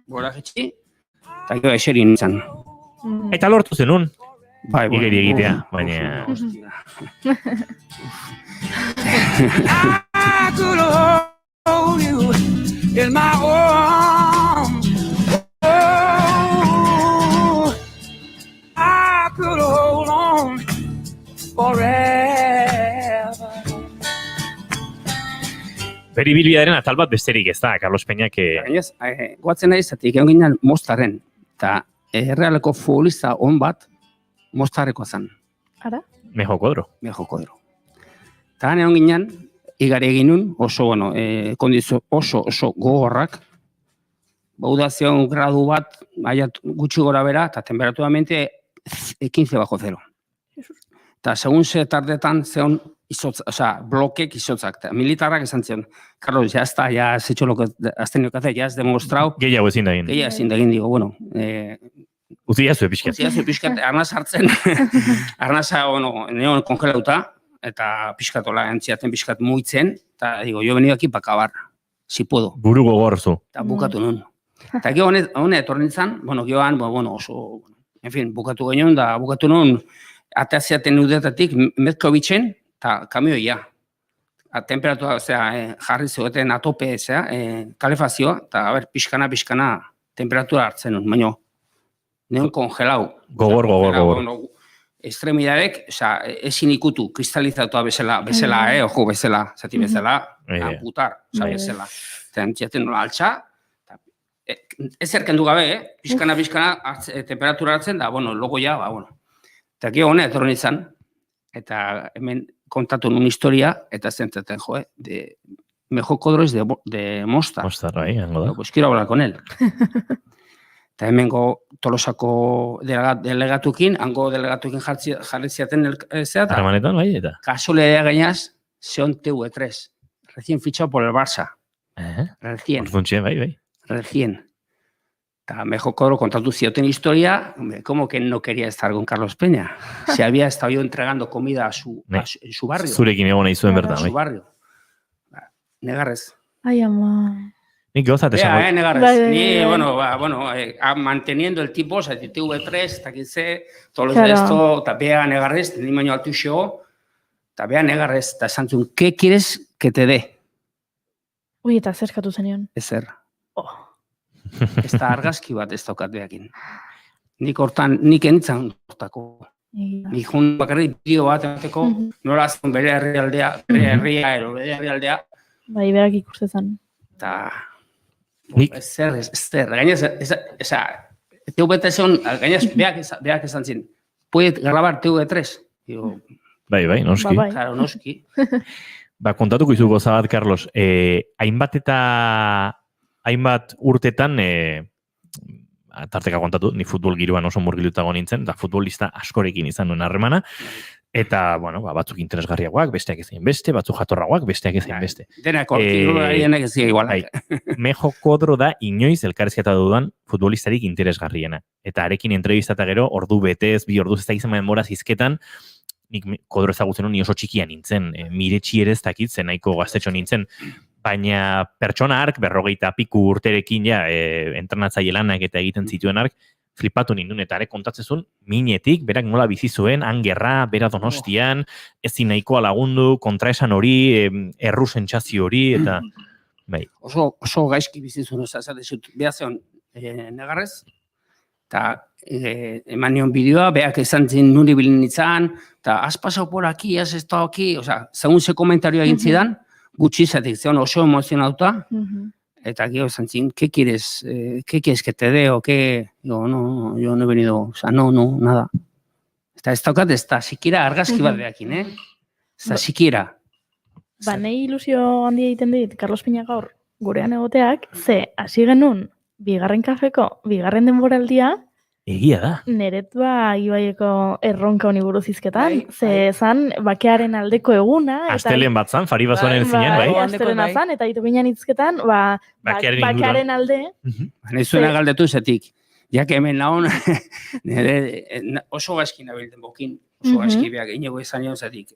gora jetxi, eta gero eseri nintzen. Eta lortu zenun. Bai, igeri egitea, baina... I could hold you in my arms. Oh, I could hold on forever. Beri bilbidearen atal bat besterik ez da, Carlos Peñak... Gainez, guatzen nahi zatik, egon ginen Mostaren, eta errealeko futbolista on bat Mostarrekoa zen. Ara? Mejo Kodro. Eta egon ginen, igari eginun, oso, bueno, kondizio oso gogorrak, baudazion gradu bat, gutxi gora bera, eta temperaturamente 15 bajo zero. Eta segun ze tardetan, zeon izotz, blokek izotzak. Militarrak esan zion, Carlos, ya está, ya has hecho lo que has tenido que hacer, ya has demostrado. Gehiago ezin da egin. Gehiago ezin da egin, digo, bueno. Uziazu epizkat. Arnaz hartzen, arnaza, bueno, neon kongelauta, eta pixkatola entziaten pixkat muitzen, eta digo, yo he venido aquí para acabar, si puedo. Buru gogorzu. Eta bukatu nun. Eta gero honet etorren izan, bueno, gehoan, bueno, oso, en fin, bukatu genuen, da bukatu nun, ateaziaten udetatik, Metkovitzen, eta kamioia. Temperatura, jarri zegoeten atope, kalefazioa, eta, pixkana, temperatura hartzen nun, baina, neon kongelau. Gogor. Estremidadek, ezin ikutu, kristalizatua bezala, ojo, bezala, zati bezala, amputar, bezala. Eta entziaten nola altxa, ez erkendu gabe, pixkana, temperatura hartzen, da, bueno, logo ja, bueno. Eta gero honet etorren izan, eta hemen kontatu nun historia, eta zentzaten, de Mejo Kodro es de Mostar. Mostar, bai, hango da. Pues quiero hablar con él. Eta hemengo Tolosako delegatukin, hango delegatukin jarri ziaten zeata. Harremanetan, bai, eta? Kasualidad gainaz, Seon TV3, recién fichado por el Barça. Recién. Orduntxe, bai. Recién. Eta Mejo Kodro kontatu zioten historia, como que no quería estar con Carlos Peña. Se había estado yo entregando comida a su barrio. Zurekin egon nahi zuen bertan, bai. A su barrio. Negarrez. Ai, ama... Nik gauzat esango. Negarrez. Ni, bueno, manteniendo el tipo, TV3, eta kitze, todo esto, eta bea negarrez, ni baino altu xo, eta bea negarrez, eta esan zuen, ¿qué quieres que te dé? Ui, eta zerskatu zenion. Ezer. Ez da argazki bat ez daukat behakin. Nik enitzan hortako. Nik jun bakarri bideo bat emateko, nola azten bere herrialdea, bere Bai, berak ikustezan. Eta... Ezer, gainez, TV3, gainez, beak esan zin, puede grabar TV3? Bai, noski. Claro, noski. Kontatuko izu goza bat, Carlos, hainbat urtetan, tarteka kontatu, ni futbol giroan oso murgilutago nintzen, eta futbolista askorekin izan nuen harremana, eta, bueno, batzuk interesgarriagoak, besteak ezin beste, batzuk jatorragoak, besteak ezin beste. Denak orkirularienak ez igual. Mejo Kodro da inoiz elkarrizketa dudan futbolistarik interesgarriena. Eta arekin entrevistata gero, ordu betez, 2 orduz ez da izan denbora zizketan, nik Kodro ezagutzen ni oso txikia nintzen, miretsi ere ez dakit, zen nahiko gaztetxo nintzen, baina pertsona ark, 40 piku urterekin entrenatzaile lanak eta egiten zituen ark, flipatu nindun eta ere kontatzezun, minetik, berak nola bizi zuen, hangerra, bera Donostian, ezin nahikoa lagundu, kontraesan hori, erru sentsazio hori, eta... Bai. Oso gaizki bizi zuen, esatezut, beha zeon negarrez, eta eman nion bideoa, beak esan zin nuri bilin nintzen, eta has pasau por aquí, has estado aquí, segun ze komentario egin zidan, gutxi izatik, zeon oso emozionauta, Eta gero esan zin, ¿qué quieres que te dé o qué? Digo, no, yo no he venido, o sea, no, nada. Eta ez daukat, ez da, sikiera argazki bat behakin, Ez da, sikiera. Ba, nahi ilusio handia egiten dit, Carlos Peña gaur gurean egoteak, ze hasi genuen bigarren kafeko, bigarren denboraldia, Egia da. Neretua Ibaieko erronka honi buruz hizketan, ze zan bakearen aldeko eguna. Astelen bat zan, Fari Basoaren zinen, bai? Astelena zan, eta Itopiñan hizketan, bakearen alde. Nezuena galdetu zetik. Jak hemen naon, oso gaizki nabilden bokin, oso gaizki behar inigo izan egon zetik.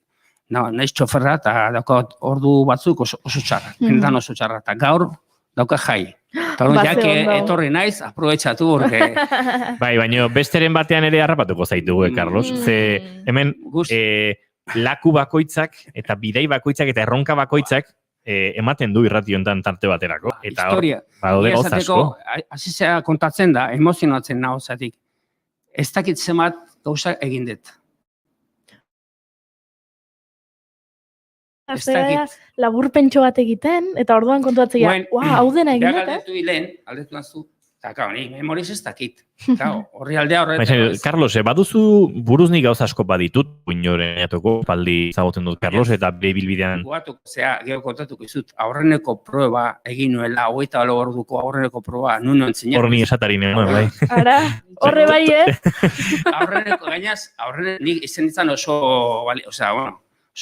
Naiz txoferra eta daukat ordu batzuk oso txarra, bentan oso txarra, eta gaur dauka jai. Eta jak etorri naiz, aprobetxatu, porque... Bai, baina besteren batean ere harrapatuko zaitugu, Carlos. Ze hemen laku bakoitzak, eta bidei bakoitzak, eta erronka bakoitzak, ematen du irrati hontan tarte baterako. Eta historia. Badaude gauza asko. Azizea kontatzen da, emozionatzen naho zatik. Ez dakit zemat gauza egin dut. Aztera laburpentxo bat egiten, eta orduan kontuatzea, hau dena egin dut, Galdetu hilen, aldetu nazu, eta gau, ni memoriz ez dakit. Horri aldea Carlos, baduzu buruz nik gauza asko baditut, inoren eatoko, paldi zagoten dut, Carlos, eta bilbidean. Gero kontatuko izut, aurreneko proba egin nuela, 24 orduko aurreneko proba, nuno entzinatu. Horni esatari neuen, bai. Ara, horre bai, Aurreneko gainaz, nik izen ditzan oso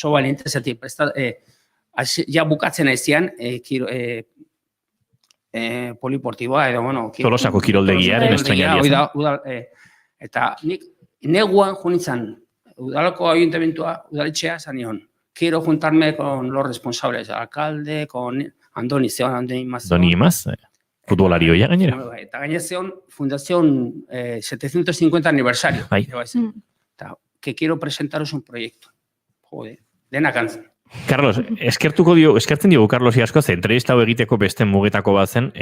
valiente zetik, ja bukatzen aizian, poliportiboa, edo, Tolosako kiroldegiaren estrenaria. Eta nik neguan junitzen, udalako ayuntamentua, udaletxea, zan nion, quiero juntarme con los responsables, alcalde, con Andoni Imaz. Andoni Imaz, futbolario ya gainera. Eta gainezeon, fundación 750 aniversario. Eta, que quiero presentaros un proyecto. Jode, denak antzen. Carlos, eskertzen diogu Carlos asko, ze entrevista hau egiteko beste mugetako bat zen,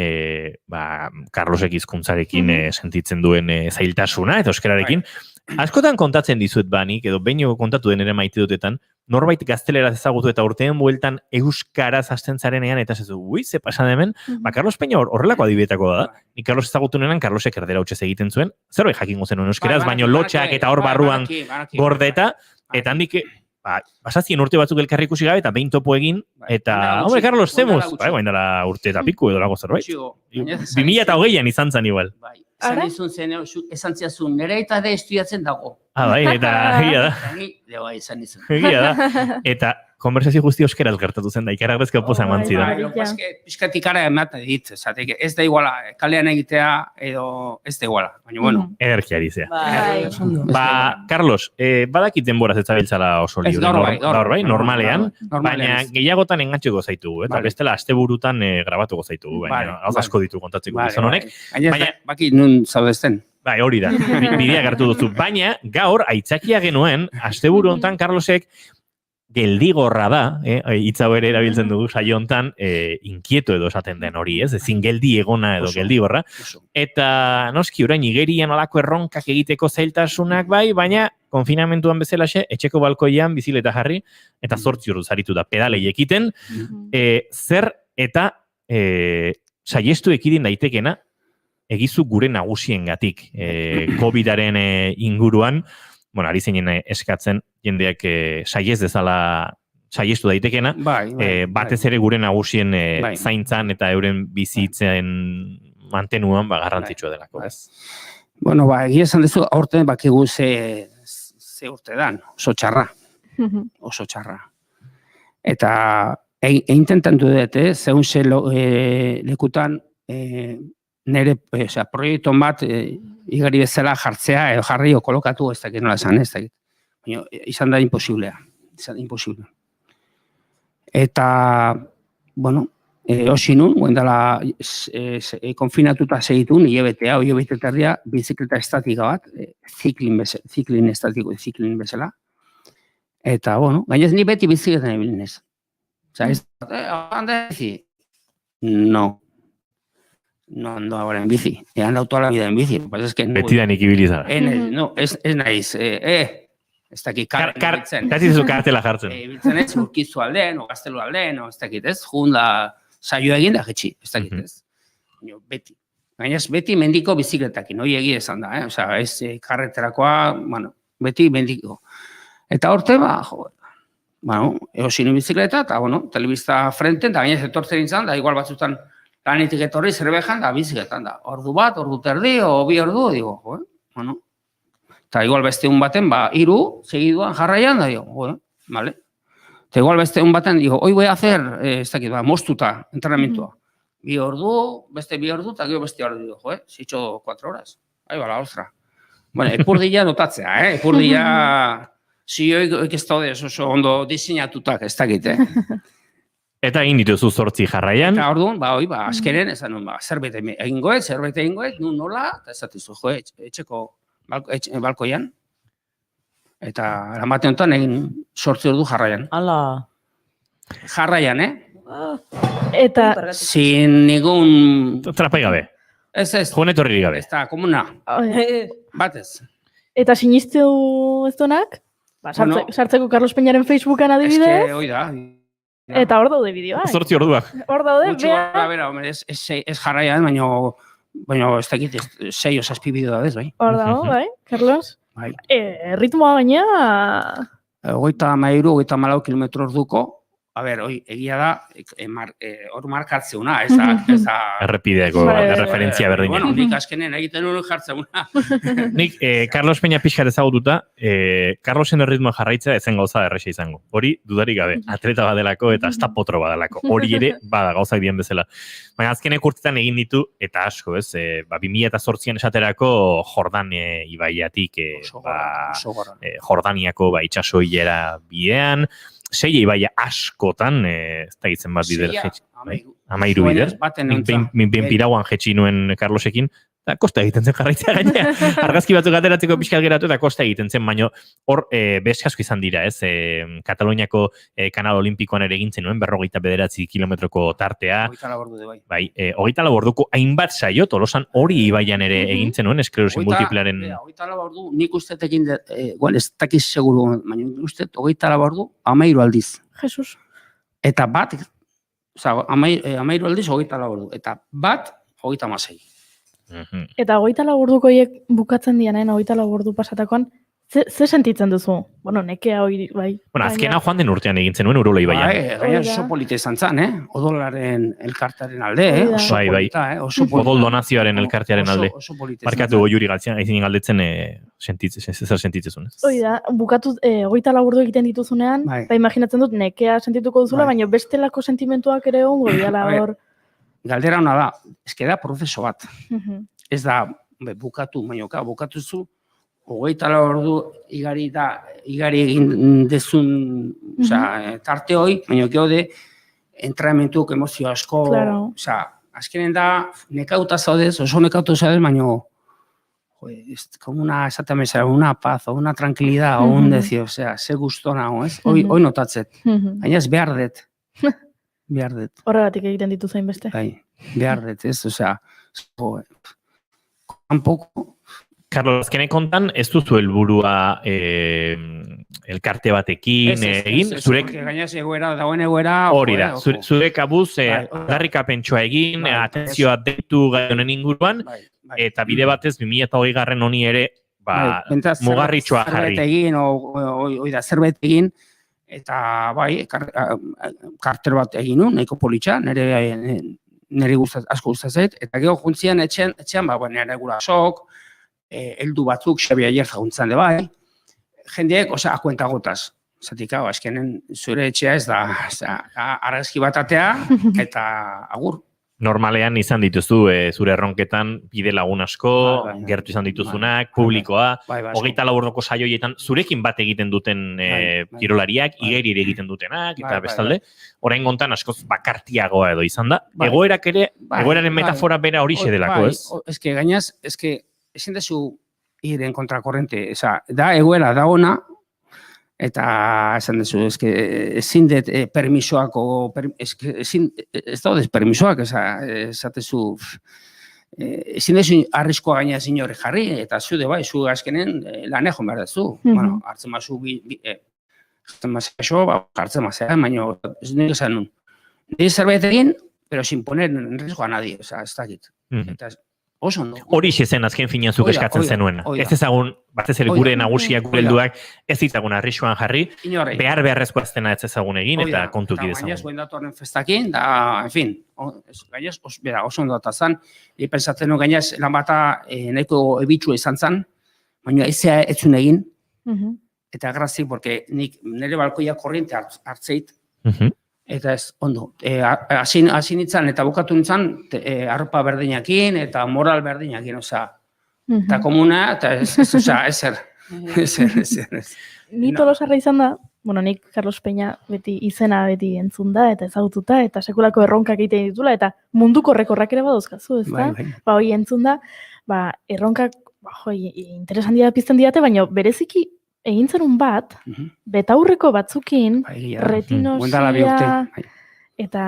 Carlosek hizkuntzarekin sentitzen duen zailtasuna, eta euskararekin. Askotan kontatzen dizuet banik, edo behin kontatu den ere maite dutetan, norbait gazteleraz ezagutu eta urteen bueltan euskaraz hasten zarenean, eta ez du, ze pasan hemen, Carlos Peña horrelako adibidetako da. Ni Carlos ezagutu nenan, Carlosek erdera hutsez egiten zuen, zerbait jakingo zen euskaraz, baino lotxak eta hor barruan gordeta, eta handik pasazien urte batzuk elkarri ikusi gabe, eta behin topo egin, eta, hombre, Carlos, zemuz, baina dela urte eta piku edo lago zerbait. 2008an izan zen igual. Esan ziazun, nire eta de estudiatzen dago. Bai, eta egia da. Egia da. Eta konversazio guzti euskeraz gertatu zen da, ikaragrezko poza eman zidan. Piskat ikara ematen dit, ez da iguala, kalean egitea edo ez da iguala, baina bueno. Energiari zea. Carlos, badakit denboraz ez zabiltzala oso libre. Gaur bai, normalean, baina gehiagotan engatxeko zaitugu, eta bestela asteburutan grabatuko zaitugu, baina hau asko ditu kontatzeko gizon honek. Baina, baki nun zaudezten. Bai, hori da, bidea gertu duzu. Baina, gaur, aitzakia genuen, asteburu hontan, Carlosek, geldigorra da, hitza ere erabiltzen dugu saio hontan, inkieto edo esaten den hori, ez? Ezin geldi egona edo geldigorra. Eta noski orain igerian olako erronkak egiteko zailtasunak bai, baina konfinamentuan bezalaxe, etxeko balkoian bizileta jarri, eta 8 ordu zaritu da pedalei ekiten, zer eta saiestu ekidin daitekena, egizu gure nagusiengatik COVID-aren inguruan, ari zeinen eskatzen jendeak saiez dezala saiestu daitekena, batez ere gure nagusien zaintzan eta euren bizitzen mantenuan garrantzitsua delako. Bueno, egia esan dezu, aurten bakigu ze urte dan, oso txarra. Oso txarra. Eta intentan dut, zeun ze lekutan nire proiektu bat igari bezala jartzea edo jarri o kolokatu ez dakit nola esan, ez dakit. Izan da imposiblea. Eta, bueno, hosi nun, guendala konfinatuta segitun, hilebetetarria, bizikleta estatika bat, ziklin bezala. Eta, bueno, gainez ni beti bizikletan ebilinez. Osa, ez da, no ando ahora en bici. He andado toda la vida en bici. Beti da nik ibilizara. No, ez naiz. Ez dakit karten. Kati zu kartela jartzen. Biltzen ez, urkizu aldean, o gaztelu aldean, ez dakit ez, junda saio egin da jetxi, ez dakit ez. Beti. Gainaz, beti mendiko bizikletakin, hori egia esan da, osea, ez karreterakoa, bueno, beti mendiko. Eta horte, eosin bizikleta, eta, telebista frenten, da gainaz etortzen izan, da igual batzutan lanetik etorri zerbejan, da bizikletan da. Ordu bat, ordu terdi, o 2 ordu, digo, eta igual beste un baten, 3 segiduan jarraian, da, digo, vale. Eta igual beste un baten, digo, hoy voy a hacer, ez dakit, mostuta, entrenamientua. 2 ordu, beste 2 ordu, eta gero beste ordu, digo, si hecho 4 horas. Ahí va la ostra. Bueno, epurdia notatzea, epurdia zioik ez daude oso ondo diseinatutak, ez dakit, Eta egin dituzu 8 jarraian. Eta orduan, azkenen, esan nun, zerbait egingoet, nun nola, eta ez datizu, etxeko balkoian. Eta eramaten honetan egin 8 ordu jarraian. Ala. Jarraian, Eta... Sin ningún... Trapai gabe. Ez. Joan etorri gabe. Ez da, komuna. Batez. Eta sinistu ez duenak? Sartzeko Carlos Peñaren Facebookan adibidez? Ez que, da. Eta hor daude bideoa. 8 orduak. Hor daude, bera, ez jarraian, baina ez dakit, 6 o 7 bideo da, bai. Hor dago, bai, Carlos? Bai. Ritmoa baina... 34 kilometro orduko, egia da, hor markatzeuna, ez da... Errepideako referentzia berdina. Bueno, nik azkenen egiten hori jartzeuna. Nik, Carlos Peña pixkat ezagututa, Carlosen erritmoa jarraitzea ezen gauza erresa izango. Hori, dudarik gabe, atleta badelako eta hasta potro badelako. Hori ere, bada, gauzak dien bezala. Baina azkenek urtetan egin ditu, eta asko, ez, 2008an esaterako Jordan ibaiatik, Jordaniako itxasoilera bidean, 6 ibaia askotan, ez da gitzen bat bider jetxi. 13 bider. Min pirauan jetxi nuen Carlosekin, eta kosta egiten zen jarraitzea gainea. Argazki batzuk ateratzeko pixkat geratu eta kosta egiten zen, baina hor beskasko izan dira, ez? Kataloniako kanal olimpikoan ere egintzen nuen, 49 kilometroko tartea. 24 ordu de bai. Bai, 24 orduko hainbat saio, Tolosan hori ibaian ere egintzen nuen, esklerosi multiplearen... 24 ordu, nik ustetekin, ez dakiz seguru, baina nik ustet, 24 ordu, 13 aldiz. Jesus. Eta bat, 13 aldiz, 24 ordu. Eta bat, 36. Eta 24 orduko hiek bukatzen dianen, 24 ordu pasatakoan, ze sentitzen duzu? Bueno, nekea hori, bai. Bueno, azkena joan den urtean egintzen nuen Urola ibaian. Gaina oso polita izan zen, Odolaren elkartearen alde, oso polita, oso polita. Odol donazioaren elkartearen alde. Oso polita izan zen. Markatu Juri galtzen, aizinen galdetzen zer sentitzezun. Hori da, bukatu 24 ordu egiten dituzunean, eta imaginatzen dut nekea sentituko duzula, baina bestelako sentimentuak ere ongo diala hor. Galdera hona da, ezke da prozeso bat. Ez da, bukatu, baina bukatuzu, 24 ordu igari egin dezun tarte hoi, baina geode, entrenamentuk, emozio asko, azkenen da, nekauta zaudez, oso nekauta zaudez, baina como una paz, o una tranquilidad, o un dezio, ze gustona, hoi notatzet, baina ez behar dut. Horregatik egiten ditu zain beste. Bai, behar dut, ez, kanpoko. Carlos, azkenek kontan, ez duzu helburua elkarte batekin egin? Gainaz egoera, dagoen egoera... Hori da, zure kabuz, darrikapentsua egin, atentzioa deitu gai honen inguruan, eta bide batez, 2020 honi ere, mugarritxoa jarri. Zerbait egin, eta bai, karter bat egin nun, nahiko politxa, nire asko gustatzait, eta gero juntzian etxean, nire gurasok, heldu batzuk, Xabi Aier jauntzan de bai, jendeek, akuenta gotaz. Zatik, azkenen zure etxea ez da, argazki bat atea, eta agur. Normalean izan dituzu zure erronketan bide lagun asko, gertu izan dituzunak, publikoa, 24 orduko saioietan zurekin bat egiten duten kirolariak, igeri egiten dutenak, eta bestalde, orain gontan askoz bakartiagoa edo izan da. Egoerak ere, egoeraren metafora bera horixe delako, ez? Ez que gainaz, ezin dezu iren kontrakorrente, da egoera da ona, eta esan dezu, ezin dut permisoako, ez daudez permisoak, esatezu, ezin dezu arriskoa gaina ezin hori jarri, eta zude bai, zu azkenen lanejon behar dezu. Hartzen mazu, hartzen mazea, baina ez nik esan nun. Nire zerbait egin, pero sin poner en riesgo a nadie, o sea, ez dakit. Eta oso ondo. Hori zen azken finean zuk eskatzen zenuen. Ez ezagun, batez ere gure nagusiak, gure helduak, ez ditzagun arriskuan jarri, beharrezkoa ez dena ez ezagun egin, eta kontuki dezagun. Gainez, guen datorren festakin, da, en fin, gainez, oso ondo eta zan, pensatzen no, gainez, lan bata nahiko ebitxua izan zan, baina ezea etzun egin, eta grazi, porque nire balkoia korriente hartzeit, eta ez, ondo, hasi nintzen eta bukatu nintzen arropa berdinakin eta moral berdinakin, oza, eta komuna, eta ezer. Ni tolosarra izan da, bueno, nik Carlos Peña izena beti entzun da, eta ezagututa, eta sekulako erronkak egiten ditula, eta munduko rekorrak ere badozkazu, ez da? Ba, hoi entzun da, erronkak, interesan dira pizten diate, baina bereziki egin zenun bat, betaurreko batzukin, retinosia, eta,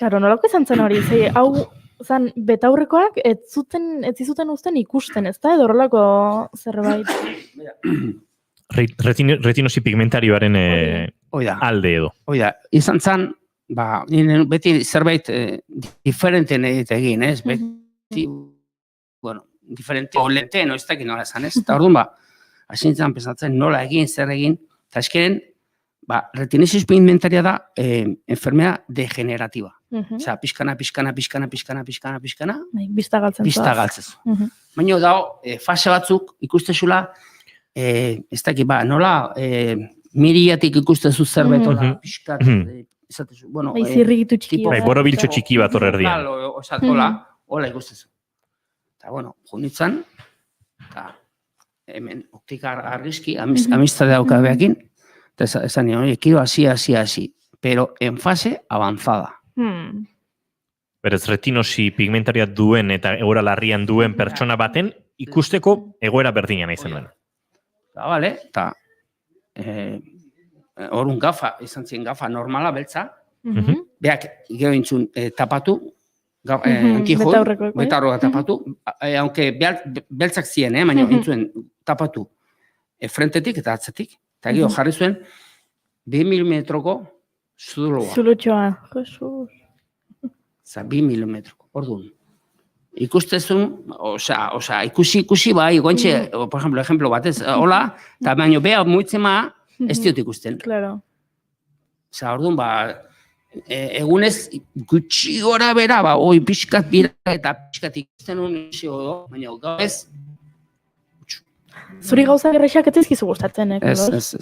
karo, nolako izan zen hori, hau, zan, betaurrekoak ez zizuten uzten ikusten, ez da, edo horrelako zerbait. Retinosi pigmentarioaren alde edo. Oida, izan zen, beti zerbait diferenten egin, ez? Beti, bueno, diferente, o lenten, ez dakit nola esan, ez? Eta orduan, hasintzen pensatzen nola egin, zer egin, eta eskeren, retinosis pigmentaria da enfermedad degenerativa. Osea, pixkana. Bista galtzez. Baina dago, fase batzuk ikustezula, ez dakit, nola, miriatik ikustezu zerbait, pixkat, izatezu, bueno, zirrigitu txiki. Borobiltxo txiki bat horre erdian. Hola ikustezu. Eta, bueno, junitzen, eta hemen optika argizki, amistade daukabeakin, eta esan nion, quiero así, pero en fase avanzada. Berez, retinosi pigmentaria duen eta egoera larrian duen pertsona baten ikusteko egoera berdina nahi zen duen. Eta, bale, eta horun gafa, izan zien gafa normala, beltza, beak, gero intzun tapatu, betaurroa tapatu, aunque beltzak zien, baina intzuen tapatu frentetik eta atzetik, eta gero jarri zuen 2 milimetroko zuloa. Zulutxoa, Jesus. 2 milimetroko, orduan. Ikustezun, osea, ikusi bai, gontxe, por ejemplo, batez, hola, eta baino beha muitzema ez diot ikusten. Claro. Osea, orduan, egunez gutxi gora bera, oi pixkat bira eta pixkat ikusten honi baina gauez. Zuri gauza gerrexak ez ezkizu gustatzen, Ez.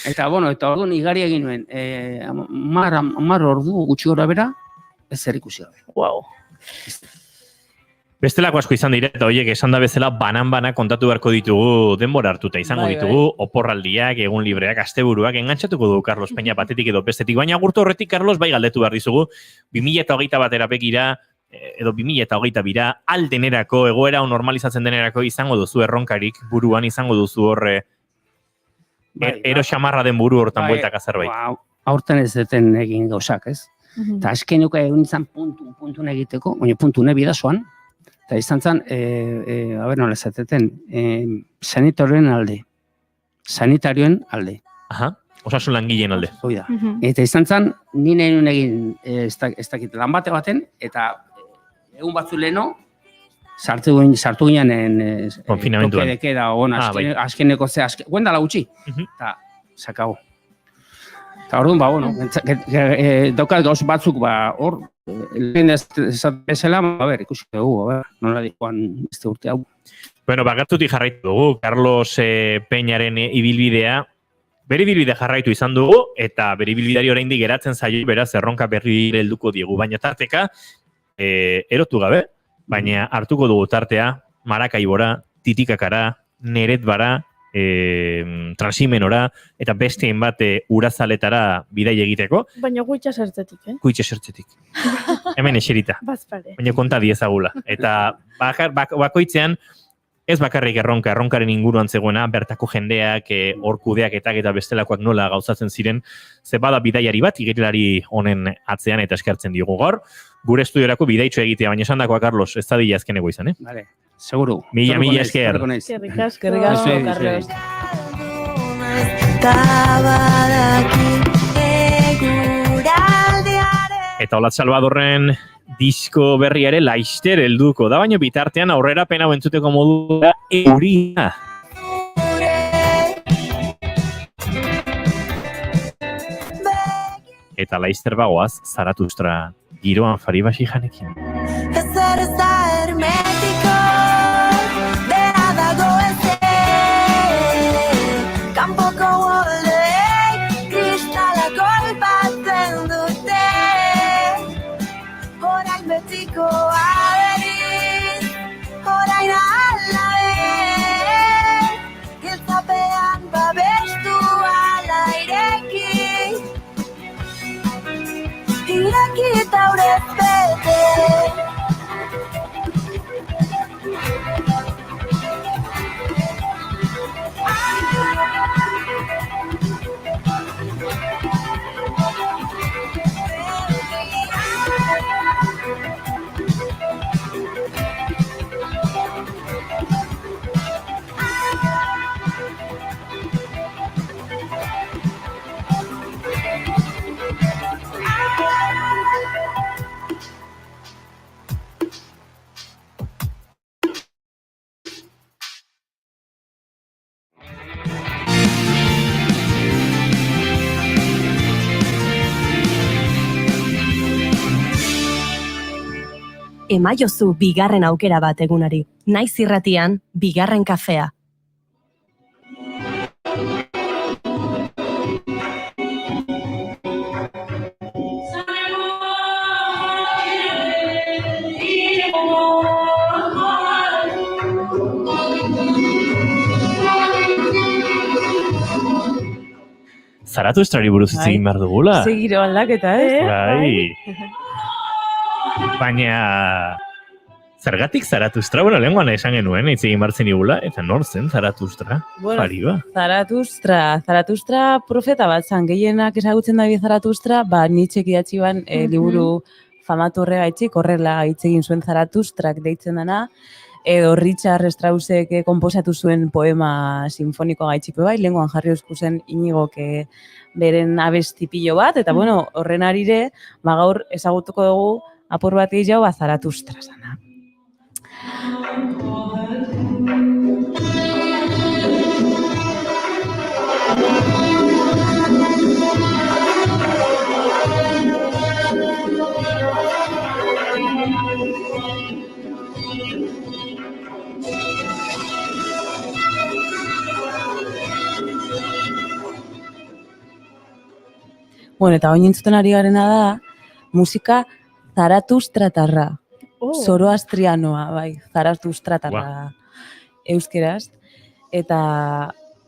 Eta, bueno, eta orduan igari egin nuen, 10 ordu gutxi gora bera, ez zer ikusi gabe. Wow. Bestelako asko izan dira, eta horiek esan da bezala banan-bana kontatu beharko ditugu denbora hartuta izango ditugu, oporraldiak, egun libreak, asteburuak, engantzatuko du Carlos Peña batetik edo bestetik, baina agurtu horretik, Carlos, bai galdetu behar dizugu, 2021 batera begira, edo 2022 aldenerako, egoera normalizatzen denerako izango duzu erronkarik, buruan izango duzu horre, ero xamarra den buru hortan bueltaka zerbait. Aurten ez deten egin gauzak, ez? Eta azkenuka egun izan puntun egiteko, baina puntun ebidazoan, eta izan zen, nola ezateten, sanitarioen alde. Aha, osasun langileen alde. Hoi da. Eta izan zen, nire egin ez dakit lan baten, eta egun batzu leheno, sartu ginen konfinamentuan. Toke dekeda, azkeneko guendala gutxi, eta sakau. Eta orduan, daukat gauz batzuk, hor, lehen ez bezala, ikusi dugu, nola dikoan beste urte hau. Bueno, bakartutik jarraitu dugu, Carlos Peñaren ibilbidea, bere ibilbidea jarraitu izan dugu, eta bere ibilbideari oraindik geratzen zaio, beraz, erronka berri helduko diegu, baina tarteka, erotu gabe, baina hartuko dugu tartea, Marakaibora, Titikakara, Neretbara, Transimenora, eta besteen bat urazaletara bidai egiteko. Baina gu itxasertzetik, Gu itxasertzetik. Hemen eserita. Bazpare. Baina konta diezagula. Eta bakoitzean, ez bakarrik erronkaren inguruan zegoena, bertako jendeak, orkudeak eta bestelakoak nola gauzatzen ziren, ze bada bidaiari bat, igerilari honen atzean eta eskertzen diogu gaur. Gure estudiorako bidaitxo egitea, baina esan dakoa, Carlos, ez da dila azkeneko izan, Vale, seguru. Mila esker. Eskerrik asko, Carlos. Eta Olat Salvadorren disko berria ere laister helduko da, baina bitartean aurrerapena hau entzuteko modua euria. Eta laister bagoaz, Zaratustra giroan Faribasi janekin. Ezer ez da hermetiko, bera dago kanpoko moldeek kristala kolpatzen dute. Orain betiko aberiz, orain alabe, giltzapean babestu ala ireki. Ireki eta urez bete. Emaiozu bigarren aukera bat egunari. Naiz irratian, bigarren kafea. Zaratustrari buruz hitz egin behar dugula. Zegiro aldaketa, Bai. Baina, zergatik Zaratustra? Bueno, lehenguan esan genuen, hitz egin behar zenigula, eta nor zen Zaratustra? Fariba. Zaratustra profeta bat zan, gehienak ezagutzen dabi Zaratustra, Nietzschek idatzi ban liburu famatu horregaitzik, horrela hitz egin zuen Zaratustrak deitzen dana, edo Richard Straussek konposatu zuen poema sinfoniko gaitxipe bai, lehenguan jarri eusku zen Inigok beren abesti pilo bat, eta bueno, horren arire, gaur ezagutuko dugu apur bat gehiago Zaratustra zana. Bueno, eta oin entzuten ari garena da, musika Zaratustratarra, Zoroastrianoa, bai, Zaratustratarra euskeraz, eta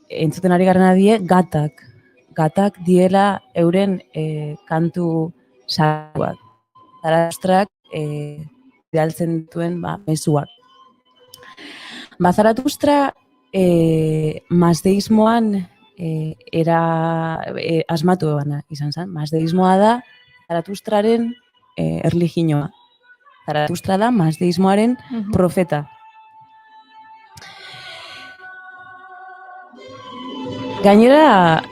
entzuten ari garena die gatak. Gatak diela euren kantu saruak. Zaratustrak bidaltzen dituen mezuak. Zaratustra mazdeismoan asmatu ebana izan zen. Mazdeismoa da Zaratustraren erligioa. Zaratustra da mazdeismoaren profeta. Gainera,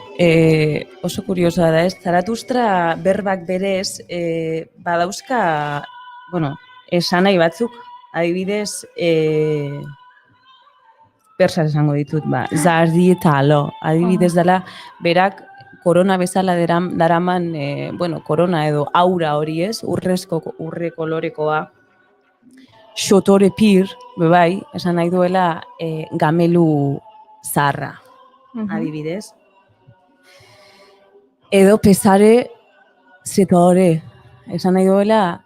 oso kuriosoa da ez, Zaratustra berbak berez badauzka, bueno, esanai batzuk, adibidez, persas esango ditut, zardi eta alo, adibidez dela, berak korona bezala daraman, korona edo aura hori ez, urre kolorekoa, xotore pir, bebai, esan nahi duela gamelu zarra, adibidez. Edo pesare zetore, esan nahi duela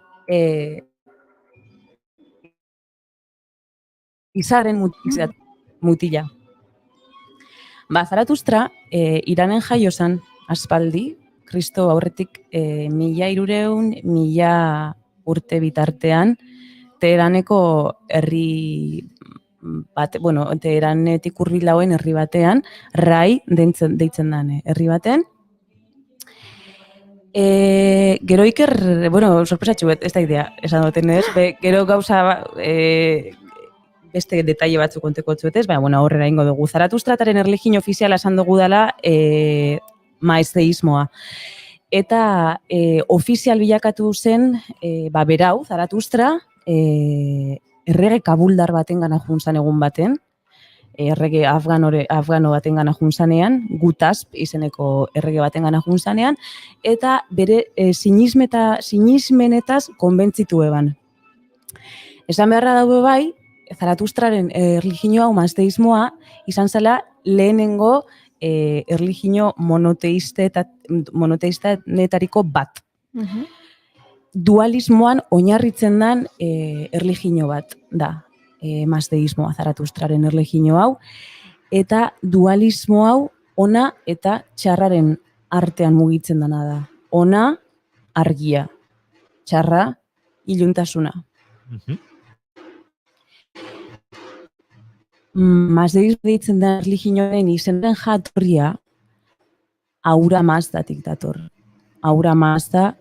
izarren mutila. Zaratustra, Iranen jaio zen aspaldi, Kristo aurretik 1300 urte bitartean, Teheraneko herri bat, Teheranetik hurbil dagoen herri batean, Rai deitzen den herri baten. Gero iker, sorpresatxu ez da idea, esan duten ez, gero gauza beste detaile batzuk konteko txuetez, horrela ingo dugu. Zaratustrataren erligio ofiziala esan dugu dela maezteismoa. eta ofizial bilakatu zen, berau, Zaratustra, errege kabuldar baten gana juntzan egun baten, errege afgano baten gana juntzanean, Gutasp izeneko errege baten gana juntzanean, eta bere sinismenetaz konbentzitu eban. Esan beharra daue bai, Zaratustraren erlijio hau mazdeismoa izan zela lehenengo erlijio monoteistanetariko bat. Dualismoan oinarritzen den erlijio bat da, mazdeismoa, Zaratustraren erlijio hau, eta dualismo hau ona eta txarraren artean mugitzen dena da. Ona, argia, txarra, iluntasuna. Mazdeismo deitzen da erlijioaren izenen jatorria Aura Mazdatik dator. Aura Mazda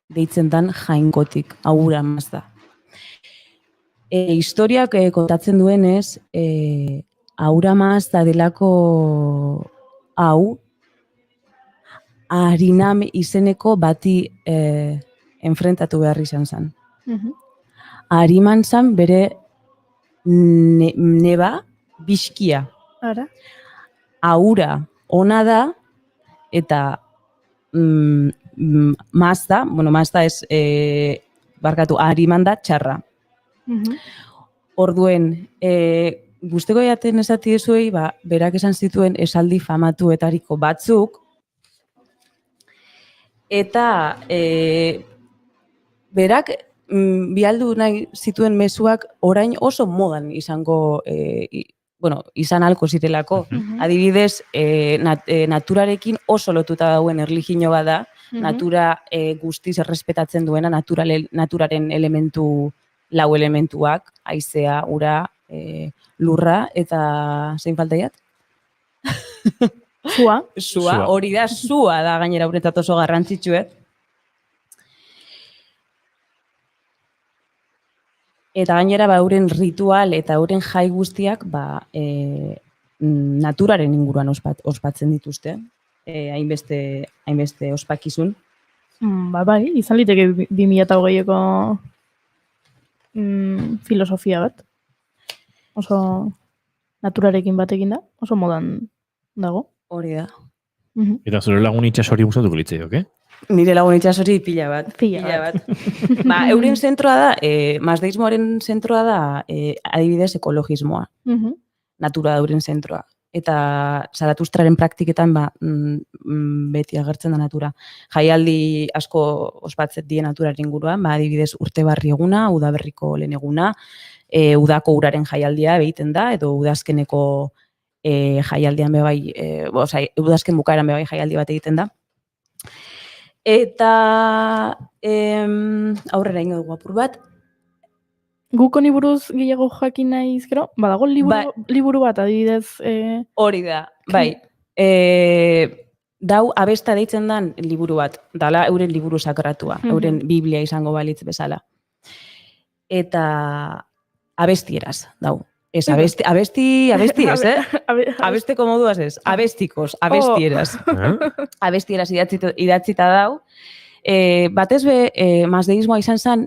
deitzen dan jainkotik, Aura Mazda. Historiak kontatzen duenez, Aura Mazda delako hau Harinam izeneko bati enfrentatu behar izan zen. Hariman zen bere neba bizkia. Ara? Aura ona da, eta Mazda, Mazda ez, Hariman da txarra. Orduen, guzteko jaten esati ezuei, berak esan zituen esaldi famatuetariko batzuk, eta berak bialdu nahi zituen mezuak orain oso modan izango, izan alko zirelako. Adibidez, naturarekin oso lotuta dauen erlijio bada, natura guztiz errespetatzen duena, naturaren lau elementuak, haizea, ura, lurra, eta zein faltaiat? Sua. Sua, hori da, sua da gainera uretat oso garrantzitsuet. Eta gainera euren ritual eta euren jai guztiak naturaren inguruan ospatzen dituzte, hainbeste ospakizun. Bai, izan liteke 2020ko filosofia bat. Oso naturarekin batekin da, oso modan dago. Hori da. Eta zure lagun itxasori gustatuko litzaiok, Nire lagun itxasori pila bat. Euren zentroa da, mazdeismoaren zentroa da, adibidez ekologismoa. Natura da euren zentroa. Eta Zaratustraren praktiketan beti agertzen da natura. Jaialdi asko ospatzen die naturaren inguruan, adibidez urtebarri eguna, udaberriko lehen eguna, udako uraren jaialdia egiten da, edo udazkeneko jaialdian bebai, udazken bukaeran bebai jaialdi bat egiten da. Eta aurrera ingo dugu apur bat. Guk honi buruz gehiago jakin naiz, gero? Badago liburu bat, adibidez? Hori da, bai. Dau abesta deitzen dan liburu bat, dala euren liburu sakratua, euren Biblia izango balitz bezala. Eta abestieraz, dau. Ez, abesti ez, Abesteko moduaz ez, abestikos, abestieraz. Abestieraz idatzita dau. Batez be, mazdeismoa izan zen,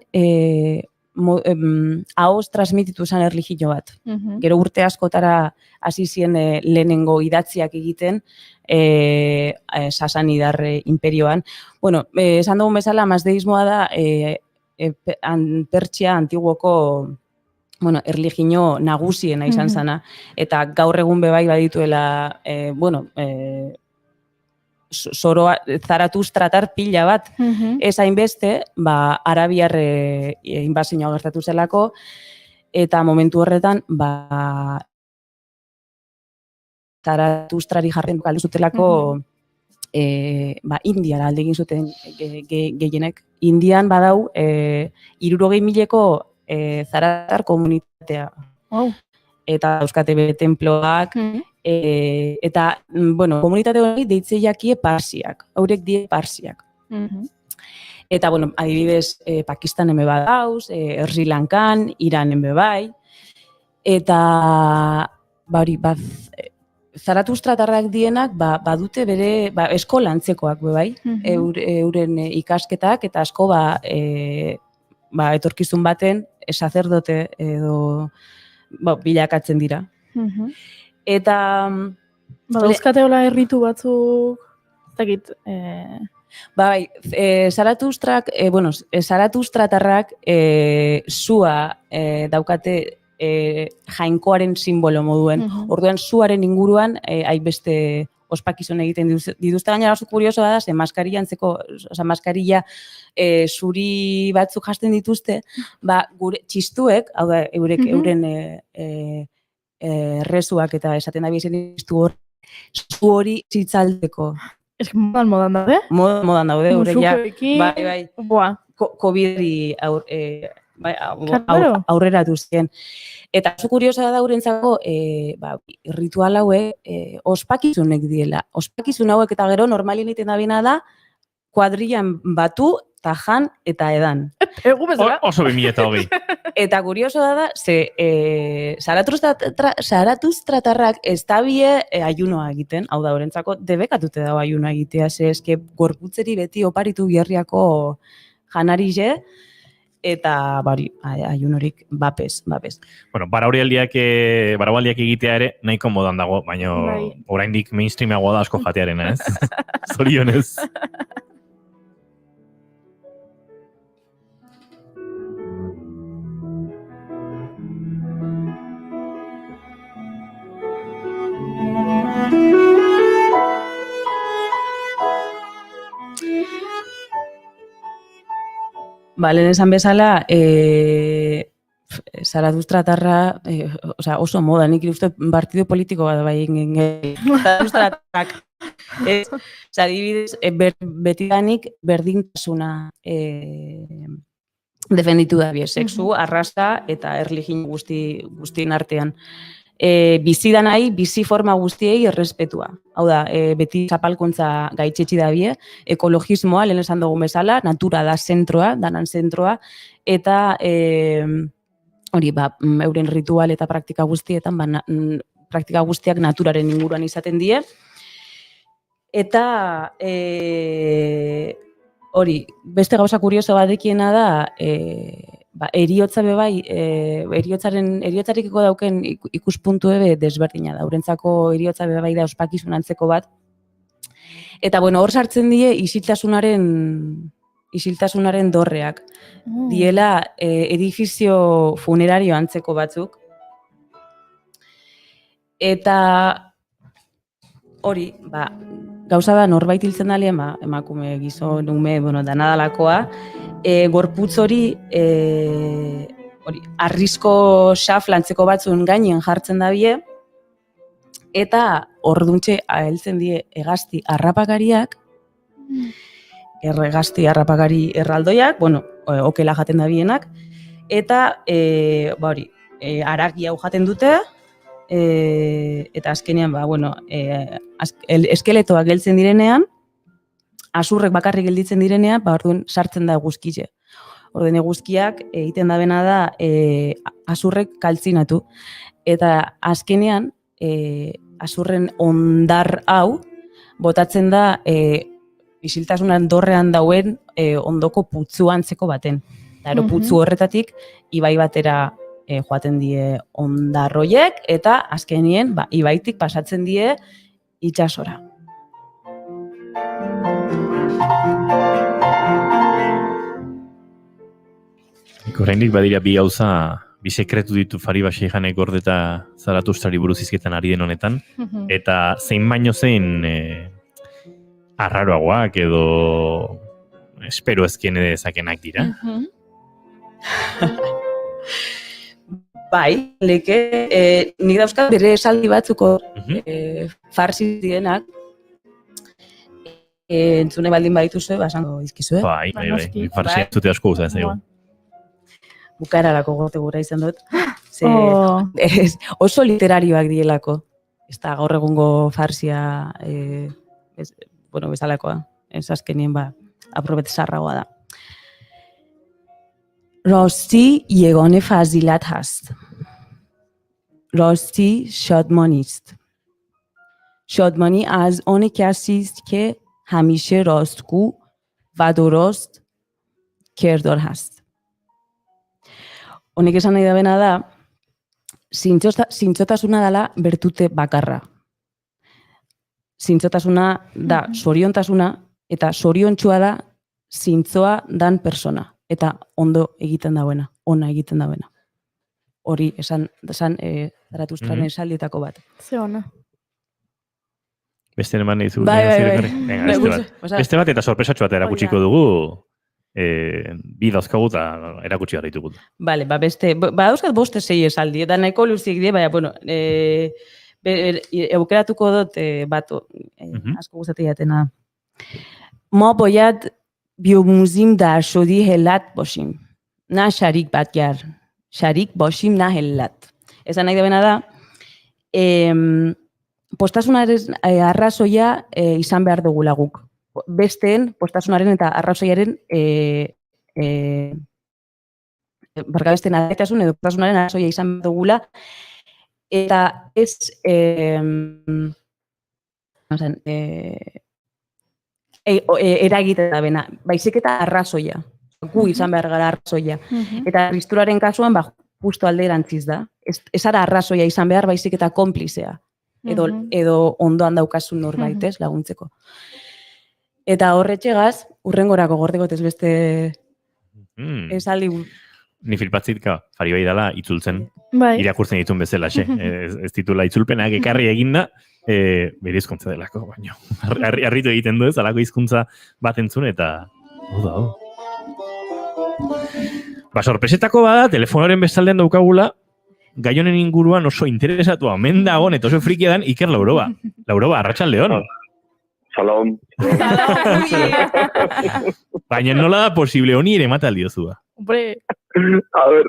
ahoz transmititu zen erlijio bat. Gero urte askotara hasi zien lehenengo idatziak egiten Sasanidar imperioan. Bueno, esan dugun bezala, mazdeismoa da Pertsia antiguoko erlijio nagusiena izan zana, eta gaur egun bebai badituela, Zaratustratar pila bat, ez hainbeste, arabiar inbazioa gertatu zelako, eta momentu horretan, Zaratustrari jarren galdu zutelako, Indiara alde egin zuten gehienek. Indian badau, 60.000ko Zaratar komunitatea. Eta euskate temploak, eta, komunitate hori deitze jakie parsiak, haurek die parsiak. Eta, adibidez, Pakistan eme badauz, Sri Lankan, Iran eme bai, eta, Zaratustratarrak dienak badute bere eskola antzekoak bai, euren ikasketak eta asko etorkizun baten sacerdote edo bilakatzen dira. Eta dauzkate hola erritu batzuk, ez dakit, Zaratustratarrak sua daukate jainkoaren simbolo moduen. Orduan suaren inguruan hainbeste ospakizun egiten dituzte. Gainera oso kuriosoa da, maskarilla zuri batzuk jasten dituzte, gure txistuek, hau da, euren errezuak eta esaten da bizen zu hori zitzaldeko. Ez que modan daude? Modan daude, Musukoekin, COVID-ri aurrera duzien. Eta oso kuriosa da urentzako ritual hauek ospakizunek diela. Ospakizun hauek eta gero normalien egiten da bina da kuadrillan batu, tajan eta edan. Oso 2020. Eta kuriosoa da, Zaratustratarrak ez dabie ayunoa egiten, hau da, orentzako debekatute dago ayunoa egitea, eske gorputzeri beti oparitu biherriako janarize, eta ayunorik bapez. Bueno, baraualdiak egitea ere nahiko modan dago, baina oraindik mainstreamagoa da asko jatearena, ez? Zorionez. Lehen esan bezala, Zaratustratarra, oso moda, nik uste partido politiko bat bai Zaratustratarrak. Adibidez, betidanik berdintasuna defenditu da bie, sexu, arrasta eta erlijin guztien artean. Bizi danai, bizi forma guztiei errespetua. Hau da, beti zapalkuntza gaitzetsi da bie, ekologismoa, lehen esan dugu bezala, natura da zentroa, danan zentroa, eta euren ritual eta praktika guztietan, praktika guztiak naturaren inguruan izaten die. Eta beste gauza kurioso badekiena da, eriotza bebai, eriotzarekiko dauken ikuspuntu desberdina da. Urentzako eriotza bebai da ospakizun antzeko bat. Eta hor sartzen die isiltasunaren dorreak. Diela edifizio funerario antzeko batzuk. Eta hori, gauza da norbait hiltzen dalien, emakume, gizon, ume, danadalakoa, gorputz hori arrisko xaf lantzeko batzuen gainen jartzen da bie, eta orduntxe heltzen die hegazti harrapakariak, hegazti harrapakari erraldoiak, okela jaten da bienak, eta aragi hau jaten dute, eta azkenean, eskeletoak geltzen direnean, azurrek bakarrik gelditzen direnean, orduan sartzen da eguzkize. Orduan eguzkiak egiten da bena da azurrek kaltzinatu. Eta azkenean, azurren ondar hau, botatzen da isiltasunan dorrean dauen ondoko putzu antzeko baten. Eta putzu horretatik, ibai batera joaten die ondarroiek, eta azkenien, ibaitik pasatzen die itsasora. Oraindik badira bi gauza, bi sekretu ditu Fariba Sheijanek gordeta Zaratustrari buruz hizketan ari den honetan, eta zein baino zein arraroagoak edo espero ezkien edezakenak dira. Leke, nik dauzkat bere esaldi batzuko farsi direnak, entzune baldin badituzue, basango dizkizue. Bai, farsi entzute asko guza ez ego. Bukaerarako gote gura izan dut. Oso literarioak dielako. Ez da gaur egungo farsia bezalakoa. Ez azkenien aprobet zarragoa da. راستی یگانه فضیلت هست. راستی شادمانی است. شادمانی از آن کسی است که همیشه راستگو و درست کردار هست. Honek esan nahi dabena da, zintzotasuna dela bertute bakarra. Zintzotasuna da zoriontasuna, eta zoriontsua da zintzoa dan persona. Eta ondo egiten dauena, ona egiten dauena. Hori esan Zaratustran esaldietako bat. Ze ona. Beste eman nahi zu. Bai. Beste bat eta sorpresatxo bat erakutsiko dugu. Bi dauzkagu eta erakutsi gara ditugu. Bale, beste, dauzkat boste sei esaldi, eta nahiko luzik die, baina, bueno, eukeratuko dut bat, asko gustatzen jatena. ما باید بیاموزیم در شدی علت باشیم نه شریک بدگر شریک باشیم نه علت esan nahi dena da postasunaren arrazoia izan behar dugula guk besteen postasunaren eta arrazoiaren besteen alaitasun edo postasunaren arrazoia izan behar dugula eta ez eragiten da bena, baizik eta arrazoia. Gu izan behar gara arrazoia. Eta tristuraren kasuan, justo alderantziz da. Ez ara arrazoia izan behar, baizik eta konplizea. Edo ondoan daukasun norbait, ez, laguntzeko. Eta horretxegaz, urrengorako gordeko ez beste esaldi. Ni filpatzitka, Fari bai dala, itzultzen. Bai. Irakurtzen ditun bezala, ez titula itzulpenak ekarri eginda, bere hizkuntza delako, baina harritu egiten du ez, alako hizkuntza bat entzun eta sorpresetako bada, telefonoren bestaldean daukagula, gai honen inguruan oso interesatu omen dagoen eta oso frikia dan Iker Lauroba. Lauroba, arratsaldeon. Salom. Baina nola da posible honi ere mata aldiozu da? Hombre. A ver,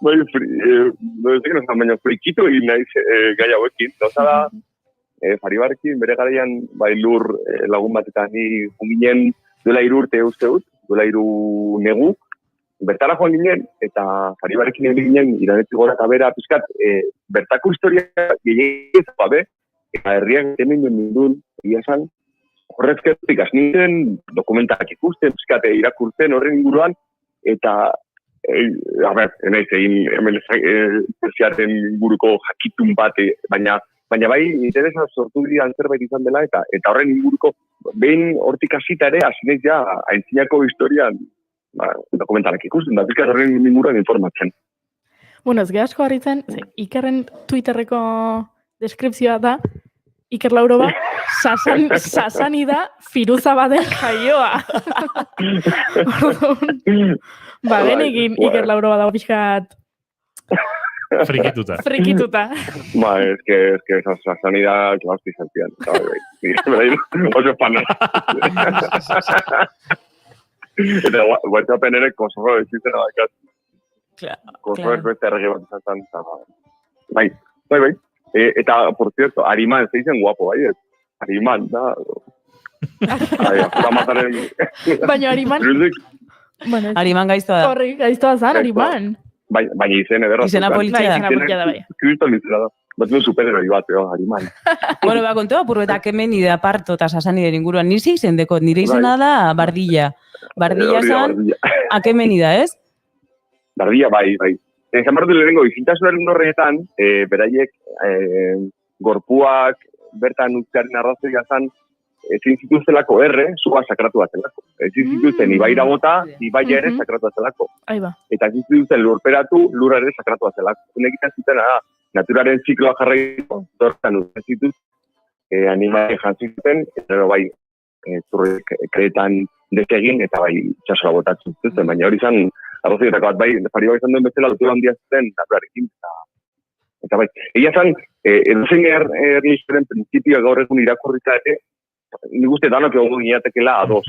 no es que nos han baino frikitu egin naiz gai hauekin. Gauza da, Faribarekin bere garaian bai lur lagun bat eta ni junginen duela 3 urte uste dut, duela 3 negu. Bertara joan ginen eta Faribarekin egin ginen iranetzi gora eta bera pizkat bertako historia gehiagiz gabe eta herriak temen duen egia esan horrezketik asniten dokumentak ikusten, pizkat irakurtzen horren inguruan eta a ber, enaiz egin hemen persiaren inguruko jakitun bat, baina bai interesa sortu dian zerbait izan dela eta horren inguruko behin hortik hasita ere hasinez ja aintzinako historian dokumentalak ikusten, da pizkat horren inguruan informatzen. Bueno, ez asko harritzen, Ikerren Twitterreko deskripzioa da, Iker Lauroba, sasani da Firuza baden jaioa. Ba, genegin Iker Lauroba dago pixkat... Frikituta. Ba, es que sasani da klauzti zentian. Oso espana. Eta WhatsAppen ere konsorro existena dakat. Konsorro ez beste errege bat izan. Bai. Eta, por cierto, Ariman, se dicen guapo, bai? Ariman, da... Baina Ariman... Ariman gaiztoa da. Horri, gaiztoa zan, Ariman. Baina izen ederra. Izena politia da, bai. Kriston izena da. Bat duen superheroi bat, Ariman. Bueno, kontua purbetak hemen nire aparto eta sasani den inguruan. Nire izen dekot, nire izena da Bardilla. Bardilla zan, akemen da, ez? Bardilla, bai. Ezan barru lehenengo, izintasunaren horretan, beraiek gorpuak bertan utzearen arrazoia zan, ezin zituztelako sua sakratu bat zelako. Ezin zituzten ibaira bota, ibaia ere sakratu bat zelako. Eta ezin zituzten lurperatu, lurra ere sakratu bat zelako. Egiten zuten, naturaren zikloa jarraitu, dortan utzen zituz, animalia jantzuten, eta bai, zurrek kreetan desegin, eta bai, txasola botatzen zuten, baina hori zan, arrazoietako bat, bai, Fari bai izan duen bezala, lotura handia zuten, naturarekin, eta bai. Egia zan, edozein erlijioaren prinsipioa gaur egun irakurritza ere, nik uste danok egon ginatekela ados.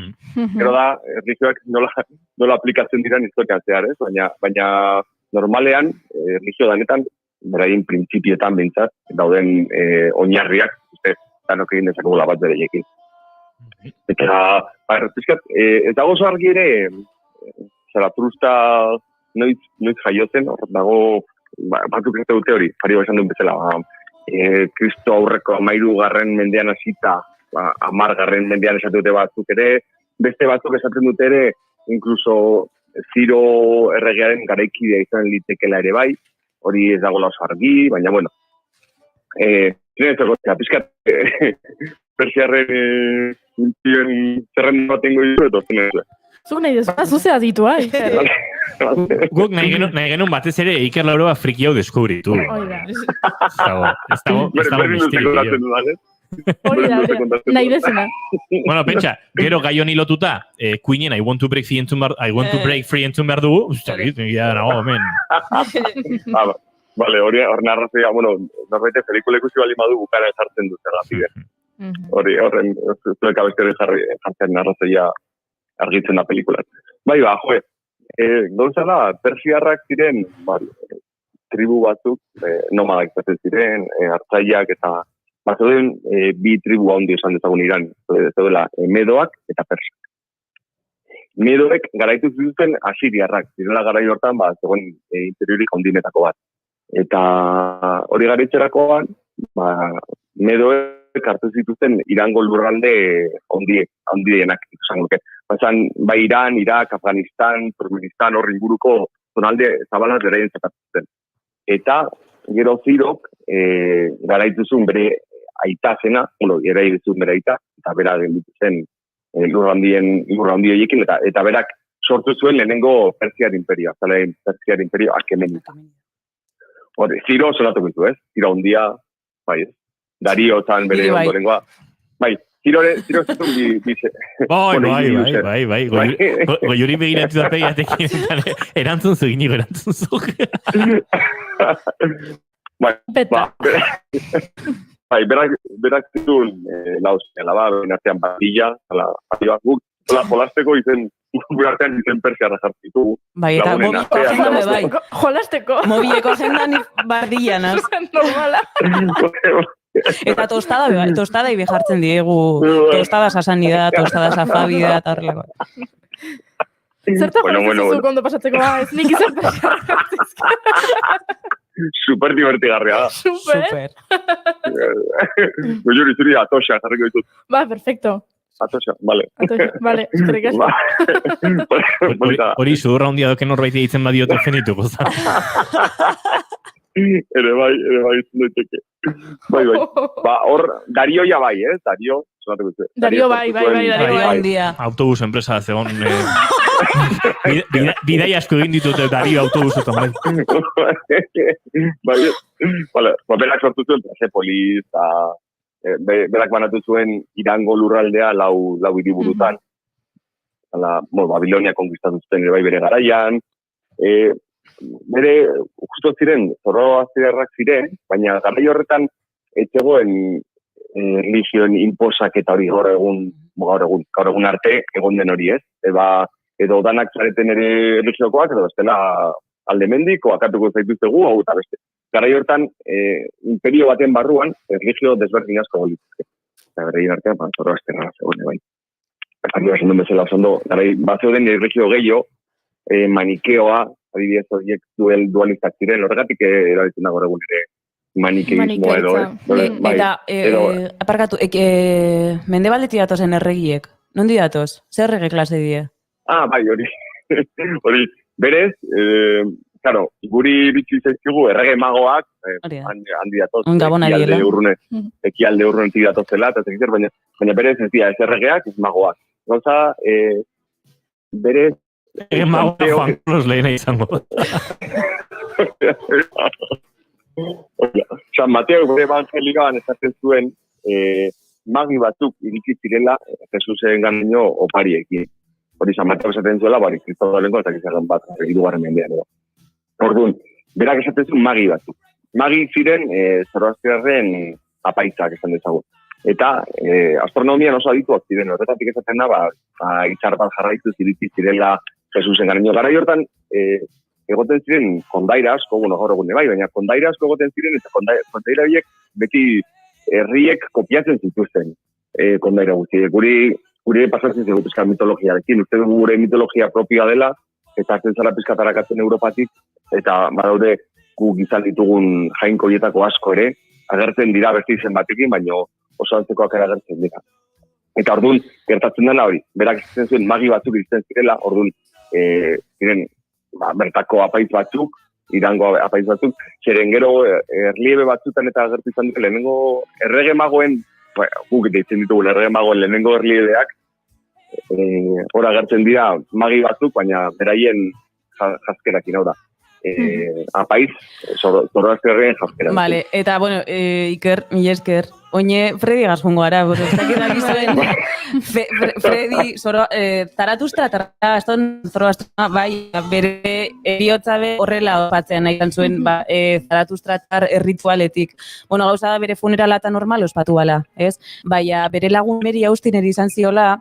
Gero da, erlijioak nola aplikatzen diran historian zehar, ez? Baina normalean, erlijio danetan, beraien printzipietan behintzat, dauden oinarriak, uste, danok egin dezakogula bat bereiekin. Eta, pizkat, ez dago oso argi ere, Zaratrusta noiz jaiotzen, dago, batzuk ez dute hori, Fari bai esan duen bezala, Kristo aurreko 13. mendean hasita, 10. mendean esatu dute batzuk ere, beste batzuk esaten dute ere, inkluso Ziro erregearen garaikidea izan litekela ere bai, hori ez dagoela oso argi, baina bueno, pizkat, persiarren zerren batengo ditu, eta zenez. Zuk nahi dezu, zuzea ditua, Guk nahi genuen batez ere Iker Lauro friki hau deskubritu. Oida. Ez dago misterio. Oida, nahi dezuna. Bueno, pentsa, gero gai honi lotuta, Queenen I want to break free entzun behar dugu, ya nago, men. Vale, hori narrazioa, bueno, norbete pelikula ikusi bali madu bukara esartzen dut errapide. Horren, zuek abesteri jartzen narrazioa argitzen da pelikulan. Bai, gauza da, persiarrak ziren, tribu batzuk, nomadak izaten ziren, hartzaileak eta bazeuden bi tribu handi esan dezagun Iran, zeudela medoak eta persak. Medoek garaitu zituzten asiriarrak, zirela garai hortan, zegoen interiorik handinetako bat. Eta hori garaitxerakoan, medoek hartu zituzten Irango lurralde handienak, izango luke. Bai Iran, Irak, Afganistan, Turkmenistan, horri inguruko zonalde zabalaz beraien zakatzen. Eta gero Zirok garaituzun bere aita zena, garaituzun bere aita, eta bera genditu zen lurrandi horiekin, eta berak sortu zuen lehenengo Persiar imperio, azalein Persiar imperio Akemenita. Ziro sonatu bitu, ez? Ziro handia, bai, ez? Dario zan bere ondorengoa. Bai, Ziro zitun bize. Bai. Goiuri begiratu da pegiatekin, erantzun zu, inigo erantzun zu. Bai, berak zituen lauzela, benartean batilla, guk, jolasteko izen, artean izen persiarra jartitu. Bai, eta mobieko agendan bai. Jolasteko. Mobieko agendan bardillanas. Normala. Eta tostada ibe jartzen diegu, tostada sasanida, tostada safabida, eta horrelako. Zerta jolasteko kondo pasatzeko, ez nik izan persiarra jartizka. Super divertigarria da. Super. Goiuri zuri atoxa jarriko ditut. Perfecto. Atoxa, vale. Eskerrik asko. Hori zurra hundia doken norbait egiten badiote zenituko za. Ere bai, izan daiteke. Bai. Hor, Dario ya bai, ez? Dario bai. Autobus enpresa zegoen. Bidai asko egin ditute Dario autobusetan. Bai, berak sortu zuen Persepolis, berak banatu zuen Irango lurraldea lau hiriburutan. Babilonia konkistatu zuten ere bai bere garaian. Bere, justo ziren, zoroastriarrak ziren, baina garai horretan etzegoen religioen inposak eta hori gaur egun arte egon den hori ez. Edo danak zareten ere religiokoak, edo bestela aldemendik, akatuko zaituztegu, hau eta beste. Garai horretan, imperio baten barruan, religio desberdin asko golitzke. Eta beraien artean, zoroastriarrak zegoen, bai. Ari esan duen bezala, oso garai bat zeuden religio gehiago, manikeoa, adibidez horiek dualistak ziren, horregatik erabiltzen dago egun ere manikeismo edo. Eta, aparkatu, mendebaldetik datozen erregiek, nondi datoz? Zer errege klase die? Bai, hori. Berez, guri bitxu zaizkigu errege magoak, handi datoz, ekialde urrunetik datozela, baina berez ez dira, ez erregeak, ez magoak. Gauza, berez, Mago Juan Carlos lehena izango. San Mateo bere evangelioan esaten zuen magi batzuk iritsi zirela Jesusen ganaino opariekin. Hori San Mateo esaten zuela, Kristodolengo eta gizaren bat, 3. mendean. Orduan, berak esaten zuen magi batzuk. Magi ziren zoroastriarren apaitzak esan dezagun. Eta astronomian oso adituak ziren, horretatik esaten da, itxar bat jarraitu iritsi zirela Jesusen garaino. Garai hortan, egoten ziren kondaira asko, gaur egun bai, baina kondaira asko egoten ziren, eta kondaira horiek beti herriek kopiatzen zituzten kondaira guzti. Guri pasatzen zegu pizkat mitologiarekin, uste dugu gure mitologia propioa dela, eta hartzen zara pizkatarakatzen Europatik, eta badaude gu gizan ditugun jainko hietako asko ere, agertzen dira beste izen batekin, baina oso antzekoak ere agertzen dira. Eta orduan, gertatzen dela hori, berak izten zuen magi batzuk izten zirela, orduan, ziren, bertako apaiz batzuk, Irango apaiz batzuk, zeren gero erliebe batzutan eta agertu izan dira, lehenengo errege magoen, guk deitzen ditugu errege magoen lehenengo erliebeak, hor agertzen dira magi batzuk, baina beraien jazkerakin hau da. Apaiz, zoroasterren jazkerakin. Vale, eta, bueno, Iker, mila esker, oine Fredi gazungo gara, ez dakit dakizuen, Fredi, taratuztra, zoroastra, bai, bere eriotza horrela opatzen nahi zuen, zaratustratar erritualetik. Bueno, gauza da bere funerala eta normal ospatu bala, ez? Baina, bere lagun Meri Austin izan ziola,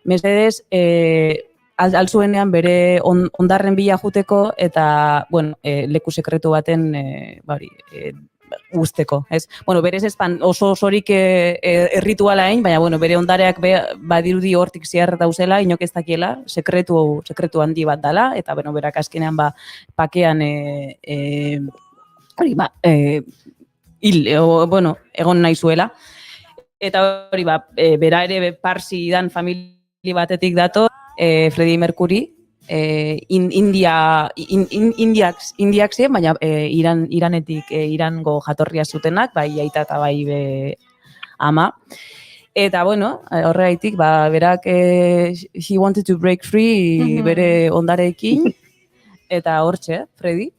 mesedez, altzuenean bere ondarren bila juteko eta, bueno, leku sekretu baten, guzteko, ez? Bueno, berez ezpan oso osorik errituala hain, baina, bueno, bere ondareak badirudi hortik ziar dauzela, inok ez dakiela, sekretu handi bat dala, eta, bueno, berak azkenean, pakean, egon nahi zuela. Eta hori, bera ere parsi dan famili batetik dato, Freddie Mercury, indiak ziren, baina Iranetik, Irango jatorria zutenak, bai aita eta bai ama. Eta, bueno, horregaitik, berak he wanted to break free bere ondarekin, eta hortxe, Freddy?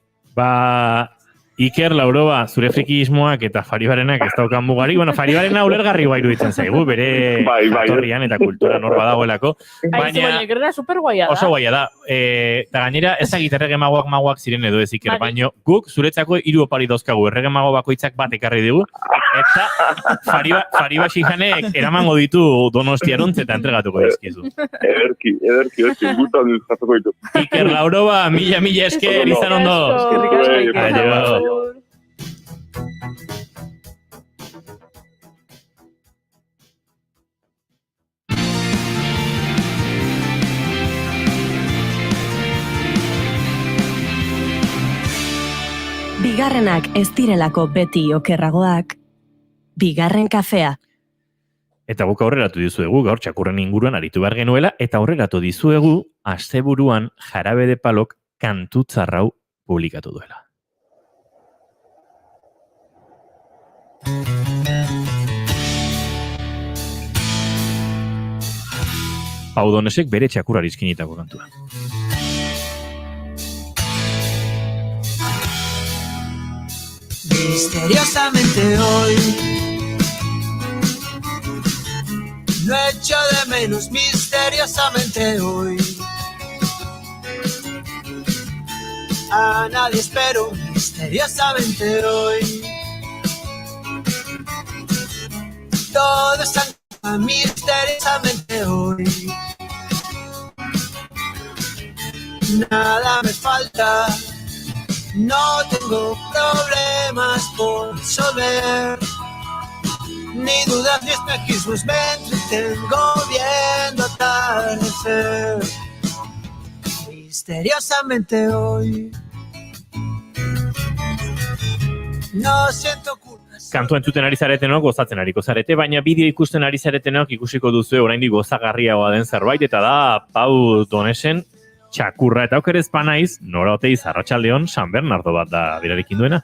Iker, Lauroba, zure frikismoak eta Faribarenak ez daukan mugari. Bueno, Faribarena ulergarri bai iruditzen zaigu, bere jatorrian eta kultura norba dagoelako. Baina Ikerrera super guaia da. Oso guaia da. Eta gainera, ezagit errege magoak ziren edo ez Iker, baino guk zuretzako 3 opari dauzkagu, errege mago bakoitzak bat ekarri digu, eta Fariba Xijanek eramango ditu Donostiarontz eta entregatuko dizkizu. Ederki, gutan duzkatuko ditu. Iker, Lauroba, mila esker, izan ondo. Adio. Bigarrenak ez direlako beti okerragoak, bigarren kafea. Eta guk aurreratu dizuegu, gaur txakurren inguruan aritu behar genuela, eta aurreratu dizuegu, asteburuan Jarabe de Palok kantu tzarrau publikatu duela. Pau Donnesek bere txakurrari izkinitako kantua. Misteriosamente hoy lo echo de menos, misteriosamente hoy a nadie espero, misteriosamente hoy todo está misteriosamente hoy nada me falta. No tengo problemas por resolver, ni dudas ni espejismos, me entretengo viendo atardecer. Misteriosamente hoy no siento culpas. Kantua entzuten ari zaretenok gozatzen ariko zarete, baina bideo ikusten ari zaretenok ikusiko duzu oraindik gozagarriagoa den zerbait, eta da Pau Donnesen txakurra, eta okerez panaiz, nora oteiz arratsaldeon San Bernardo bat da berarekin duena.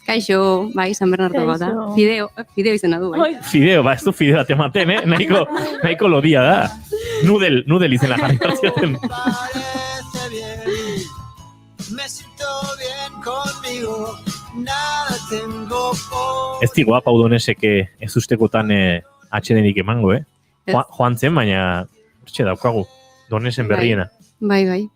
Kaixo, bai, San Bernardo bat da. Fideo izena du, bai. Fideo, ez du fideo bat ematen, nahiko lodia da. Nudel izena jarri hartziaten. Me siento bien conmigo, nada tengo por... Ez digoa Pau Donnesek ez ustekotan atxedenik emango, Joan zen, baina hortxe daukagu, Donnesen berriena. Bai.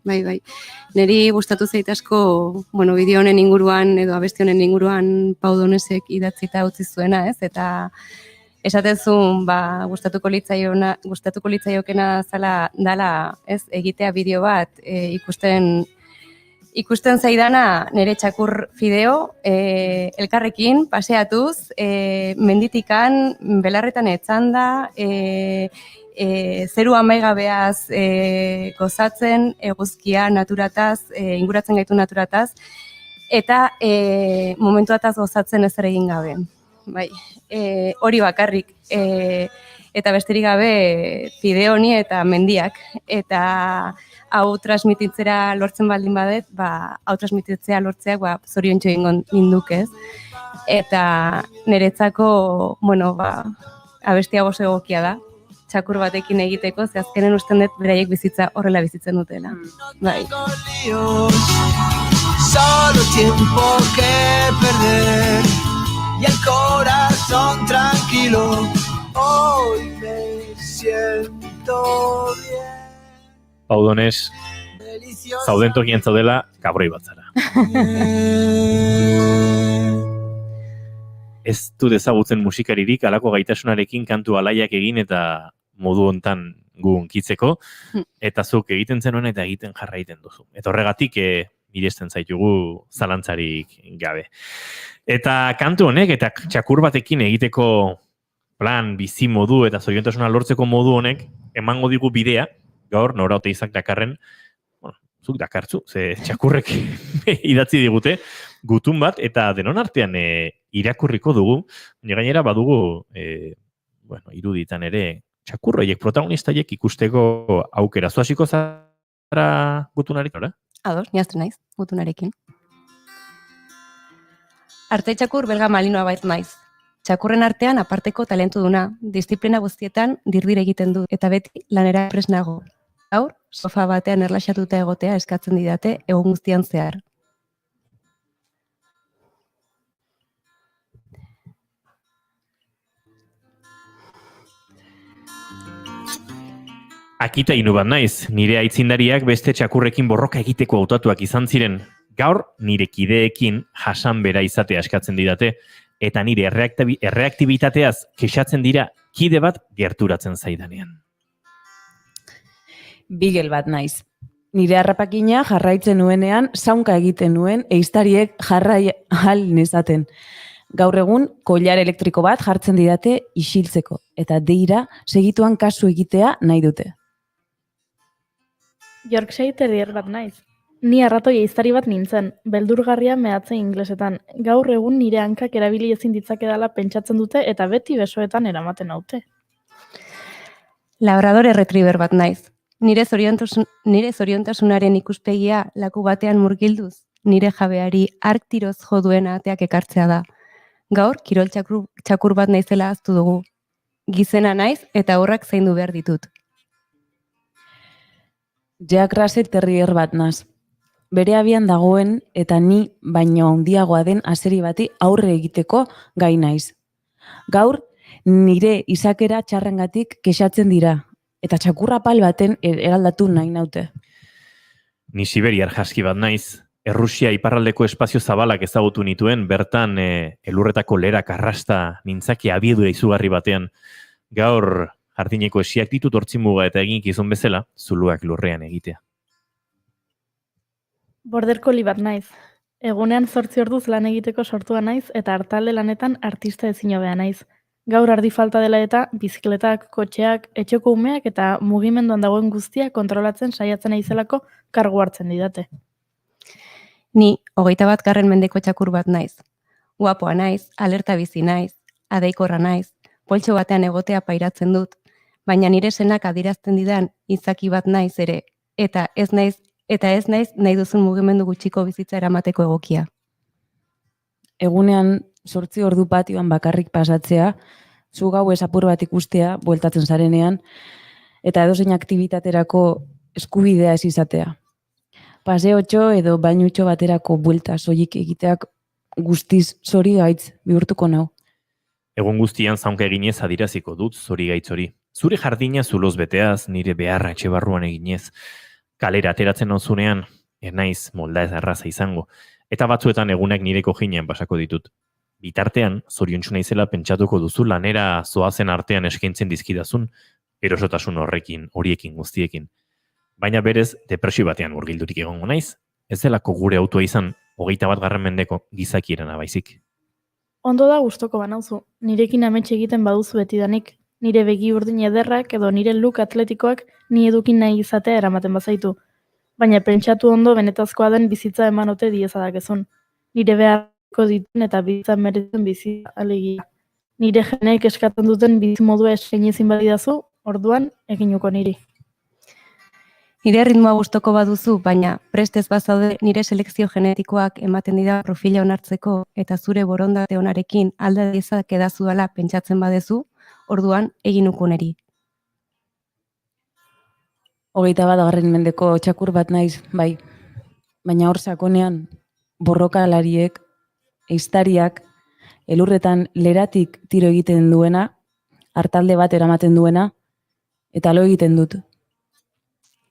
Neri gustatu zait asko, bideo honen inguruan edo abesti honen inguruan Pau Donnesek idatzita utzi zuena, ez? Eta esatezun, gustatuko litzaiokena dala, ez? Egitea bideo bat, ikusten zaidana nire txakur fideo, elkarrekin paseatuz, menditikan, belarretan etzanda, zeru amaigabeaz gozatzen, eguzkia naturataz, inguratzen gaitu naturataz, eta momentuataz gozatzen ez ere egin gabe. bai. Hori bakarrik. Eta besterik gabe fideo honi eta mendiak. Eta hau transmititzera lortzen baldin badet, hau transmititzea lortzeak zoriontxo induk ez. Eta niretzako, abestia gozo egokia da. Txakur batekin egiteko, ze azkenen usten dut beraiek bizitza horrela bizitzen dutela. Bai. Solo tiempo que perder y el corazón tranquilo. Hoy me siento bien. Paudones, zauden tokian zaudela, kabroi bat zara. Ez du dezagutzen musikaririk alako gaitasunarekin kantu alaiak egin eta modu hontan gu hunkitzeko, eta zuk egiten zenuen eta egiten jarraiten duzu. Eta horregatik miresten zaitugu zalantzarik gabe. Eta kantu honek eta txakur batekin egiteko plan, bizi modu eta zoriontasuna lortzeko modu honek emango digu bidea, gaur Nora Oteizak dakarren, zuk dakartzu, ze txakurrek idatzi digute, gutun bat, eta denon artean irakurriko dugu, gainera badugu, iruditan ere, txakurroiek, protagonistaiek ikusteko aukera. Zuaziko zara gutunarik, ora? Ados, niaztu naiz, gutunarekin. Arte txakur belga malinoa bait naiz. Txakurren artean aparteko talentu duna, disiplina guztietan dirdir egiten du, eta beti lanera presnago. Gaur, sofa batean erlaxatuta egotea eskatzen didate egun guztian zehar. Akita inu bat naiz, nire aitzindariak beste txakurrekin borroka egiteko hautatuak izan ziren. Gaur, nire kideekin jasan bera izatea eskatzen didate, eta nire erreaktibitateaz kexatzen dira kide bat gerturatzen zaidanean. Bigel bat naiz. Nire harrapakina jarraitzen nuenean, zaunka egiten nuen, eiztariek jarrai hal nezaten. Gaur egun, kollar elektriko bat jartzen didate isiltzeko, eta deira segituan kasu egitea nahi dute. Yorkshire Terrier bat naiz. Ni arratoi eiztari bat nintzen, beldurgarria mehatze inglesetan. Gaur egun nire hankak erabili ezin ditzakedala pentsatzen dute eta beti besoetan eramaten haute. Labrador Retriever bat naiz. Nire zoriontasunaren ikuspegia laku batean murgilduz, nire jabeari ark tiroz jo duen ateak ekartzea da. Gaur, kirol txakur bat naizela ahaztu dugu. Gizena naiz eta horrak zaindu behar ditut. Jack Russell Terrier bat naz. Bere abian dagoen eta ni baino handiagoa den azeri bati aurre egiteko gai naiz. Gaur, nire izakera txarrengatik kexatzen dira, eta txakurra pal baten eraldatu nahi naute. Ni siberiar jaski bat naiz, Errusia iparraldeko espazio zabalak ezagutu nituen, bertan elurretako lerak arrasta nintzaki abiedura izugarri batean. Gaur, jardineko esiak ditut hortzimuga eta egin izun bezala, zuluak lurrean egitea. Border Collie bat naiz. Egunean 8 orduz lan egiteko sortua naiz eta hartalde lanetan artista ezinobea naiz. Gaur ardi falta dela eta bizikletak, kotxeak, etxeko umeak eta mugimenduan dagoen guztia kontrolatzen saiatzen naizelako kargu hartzen didate. Ni 21. mendeko txakur bat naiz. Guapoa naiz, alerta bizi naiz, adeikorra naiz, poltxo batean egotea pairatzen dut, baina nire senak adirazten didan izaki bat naiz ere, eta ez naiz nahi duzun mugimendu gutxiko bizitza eramateko egokia. Egunean 8 ordu patioan bakarrik pasatzea, zu gauez apur bat ikustea, bueltatzen zarenean, eta edozein aktibitaterako eskubidea ez izatea. Paseotxo edo bainutxo baterako buelta soilik egiteak guztiz zori gaitz bihurtuko nau. Egun guztian zaunka eginez adiraziko dut zori gaitz hori. Zure jardina zuloz beteaz, nire beharra etxe barruan eginez. Kalera ateratzen nauzunean, naiz molda ez arraza izango, eta batzuetan egunak nire kojinean pasako ditut. Bitartean, zoriontsu naizela pentsatuko duzu lanera zoazen artean eskaintzen dizkidazun, erosotasun horiekin guztiekin. Baina berez, depresio batean murgildurik egongo naiz, ez delako gure autua izan 21. mendeko gizakierena baizik. Ondo da gustoko banauzu, nirekin amets egiten baduzu betidanik. Nire begi urdin ederrak edo nire look atletikoak ni edukin nahi izatea eramaten bazaitu. Baina pentsatu ondo benetazkoa den bizitza eman ote diezadakezun. Nire beharko dituen eta bizitza meretzen bizitza alegia. Nire geneek eskatzen duten bizimodua eskaini ezin badidazu, orduan eginuko niri. Nire ritmoa gustoko baduzu, baina prestez bazaude nire selekzio genetikoak ematen dira profila onartzeko eta zure borondate onarekin alda dezakedazudala pentsatzen badezu, orduan eginuko niri. 21. mendeko txakur bat naiz, bai. Baina hor sakonean, borrokalariek, ehiztariak, elurretan leratik tiro egiten duena, hartalde bat eramaten duena, eta lo egiten dut.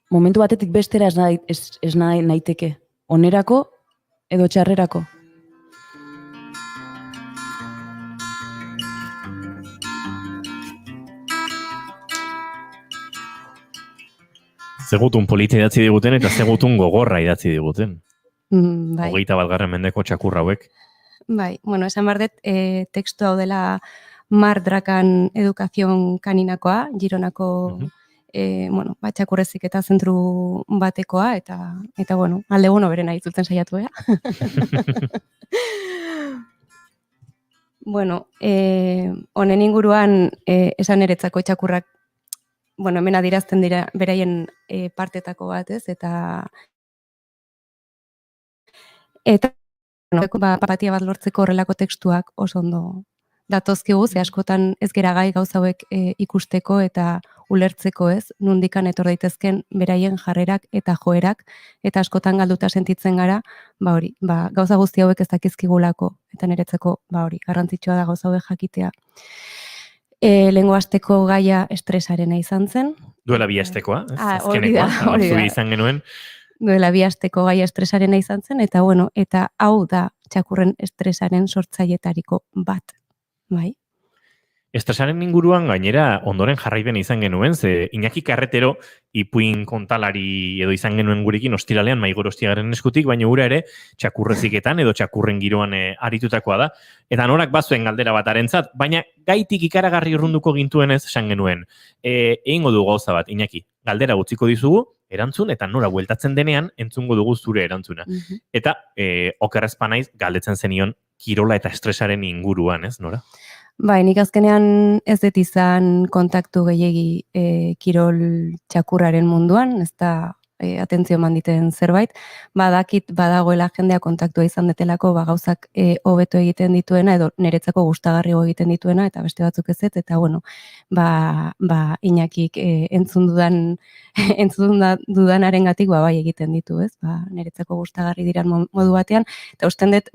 Momentu batetik bestera ez naiteke. Onerako edo txarrerako. Zegutun polita idatzi diguten eta zegutun gogorra idatzi diguten. Bai. 21. mendeko txakur hauek. Bai, bueno, esan behar dut, tekstu hau dela Mar Drakan edukazion kaninakoa, Gironako txakurrezik eta zentru batekoa, eta bueno, alde bueno berena itzultzen saiatu, Bueno, honen inguruan esan eretzako txakurrak, bueno, hemen adirazten dira beraien partetako bat, ez? Eta papatia bat lortzeko horrelako tekstuak oso ondo datozkigu, ze askotan ez gera gai gauza hauek ikusteko eta ulertzeko, ez? Nundikan etor daitezken beraien jarrerak eta joerak, eta askotan galduta sentitzen gara, gauza guzti hauek ez dakizkigulako, eta niretzako, garrantzitsua da gauza hauek jakitea. Lehengo asteko gaia estresarena izan zen. Duela 2 astekoa, ez? Hori da. Zuri izan genuen. Duela 2 asteko gaia estresarena izan zen, eta eta hau da txakurren estresaren sortzailetariko bat. Bai. Estresaren inguruan gainera ondoren jarraipen izan genuen, ze Iñaki Carretero ipuin kontalari edo izan genuen gurekin ostiralean Maigorostiagaren eskutik, baina gura ere txakurreziketan edo txakurren giroan aritutakoa da. Eta norak bazuen galdera bat arentzat, baina gaitik ikaragarri urrunduko gintuenez esan genuen. Egingo du gauza bat, Iñaki, galdera utziko dizugu, erantzun, eta nora bueltatzen denean entzungo dugu zure erantzuna. Eta okerrezpa naiz galdetzen zenion kirola eta estresaren inguruan, ez, Nora? Bai, nik azkenean ez dut izan kontaktu gehiegi kirol txakurraren munduan, ez da atentzio manditen zerbait, badakit badagoela jendea kontaktua izan detelako gauzak hobeto egiten dituena edo niretzako gustagarriago egiten dituena eta beste batzuk ez, eta bueno, Iñakik entzun dudanarengatik bai egiten ditu, ez? Niretzako gustagarri diran modu batean, eta usten dut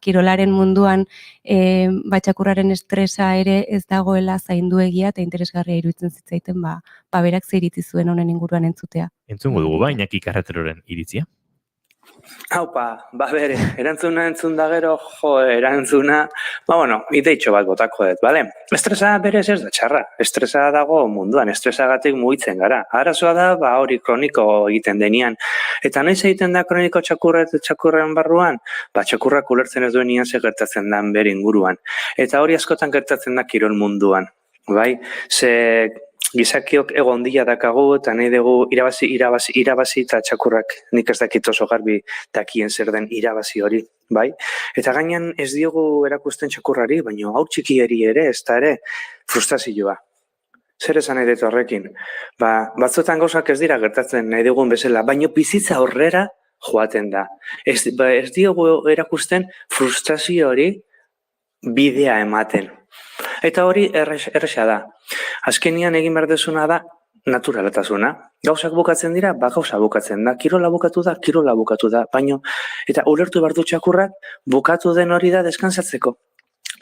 kirolaren munduan txakurraren estresa ere ez dagoela zainduegia eta interesgarria iruditzen zitzaiten berak ze iritzi zuen honen inguruan entzutea. Entzungo dugu Iñaki Carreteroren iritzia. Haupa, bere, erantzuna entzun da gero, erantzuna, ideitxo bat botako dut, bale? Estresa berez ez da txarra, estresa dago munduan, estresagatik mugitzen gara. Arazoa da, hori kroniko egiten denian. Eta noiz egiten da kroniko txakurren barruan? Txakurrak ulertzen ez duen nian ze gertatzen da bere inguruan. Eta hori askotan gertatzen da kirol munduan, bai? Ze gizakiok egon dila dakagu eta nahi dugu irabazi eta txakurrak nik ez dakit oso garbi dakien zer den irabazi hori, bai? Eta gainean ez diogu erakusten txakurrari, baina hau txikieri ere, ez da ere, frustrazioa. Zer esan nahi dut horrekin? Batzuetan gauzak ez dira gertatzen nahi dugun bezala, baina bizitza horrera joaten da. Ez diogu erakusten frustrazio hori bidea ematen. Eta hori erresa da. Azkenian egin behar dezuna da naturalatasuna. Gauzak bukatzen dira, gauza bukatzen da. Kirola bukatu da, baino. Eta ulertu behar du txakurrak, bukatu den hori da deskansatzeko.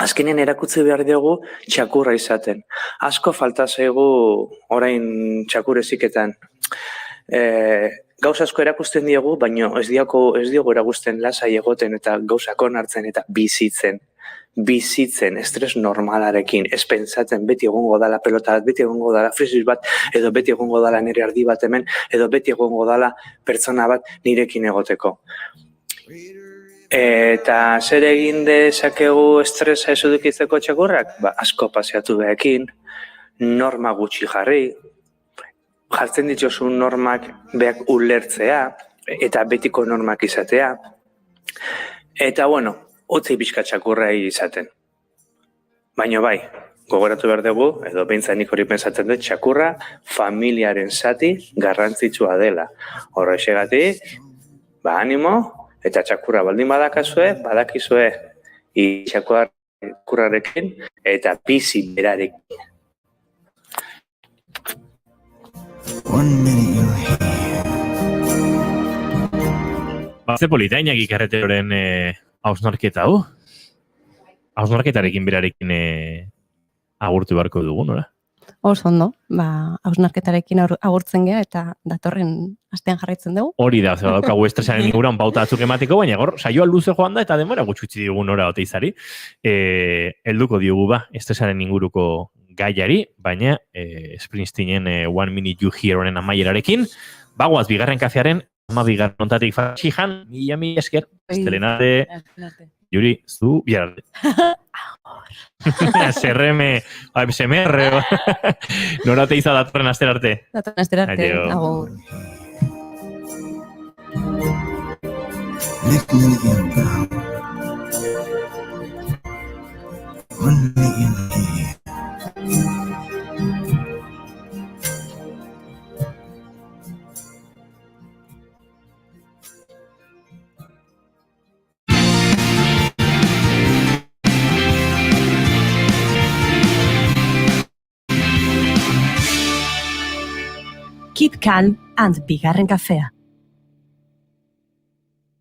Azkenean erakutsi behar dugu txakurra izaten. Asko falta zaigu orain txakureziketan. Gauza asko erakusten diogu, baino ez diogu erakusten lasai egoten eta gauzak onartzen eta bizitzen, estres normalarekin, ez pentsatzen beti egongo dala pelota bat, beti egongo dala frisbee bat, edo beti egongo dala nire ardi bat hemen, edo beti egongo dala pertsona bat nirekin egoteko. Eta zer egin dezakegu estresa ez edukitzeko txakurrak? Asko paseatu behekin, norma gutxi jartzen dituzu normak beak ulertzea, eta betiko normak izatea. Eta, utzi pixka txakurra izaten. Baina bai, gogoratu behar dugu, edo behintzat nik hori pensatzen dut, txakurra familiaren zati garrantzitsua dela. Horrexegatik, animo, eta txakurra baldin badakizue, txakurrarekin eta bizi berarekin. Ze polita, Iñaki Carreteroren hausnarketa hau? Hausnarketarekin berarekin agurtu beharko dugu, nola? Oso ondo, hausnarketarekin agurtzen gea eta datorren astean jarraitzen dugu. Hori da, zeba daukagu estresaren inguruan pauta batzuk emateko, baina gor, saioa luze joan da eta denbora gutxutzi digu nora oteizari. Helduko diogu estresaren inguruko gaiari, baina Springsteenen One Minute You Hereoren amaierarekin, bagoaz bigarren kafearen, bigarren ontatik fatxijan, mila esker, estelenate, Juri, zu, biararte. SMR, nora te iza datorren asterarte. Datorren asterarte, agur. Lift me in down. 1 million here. Keep calm and bigarren kafea.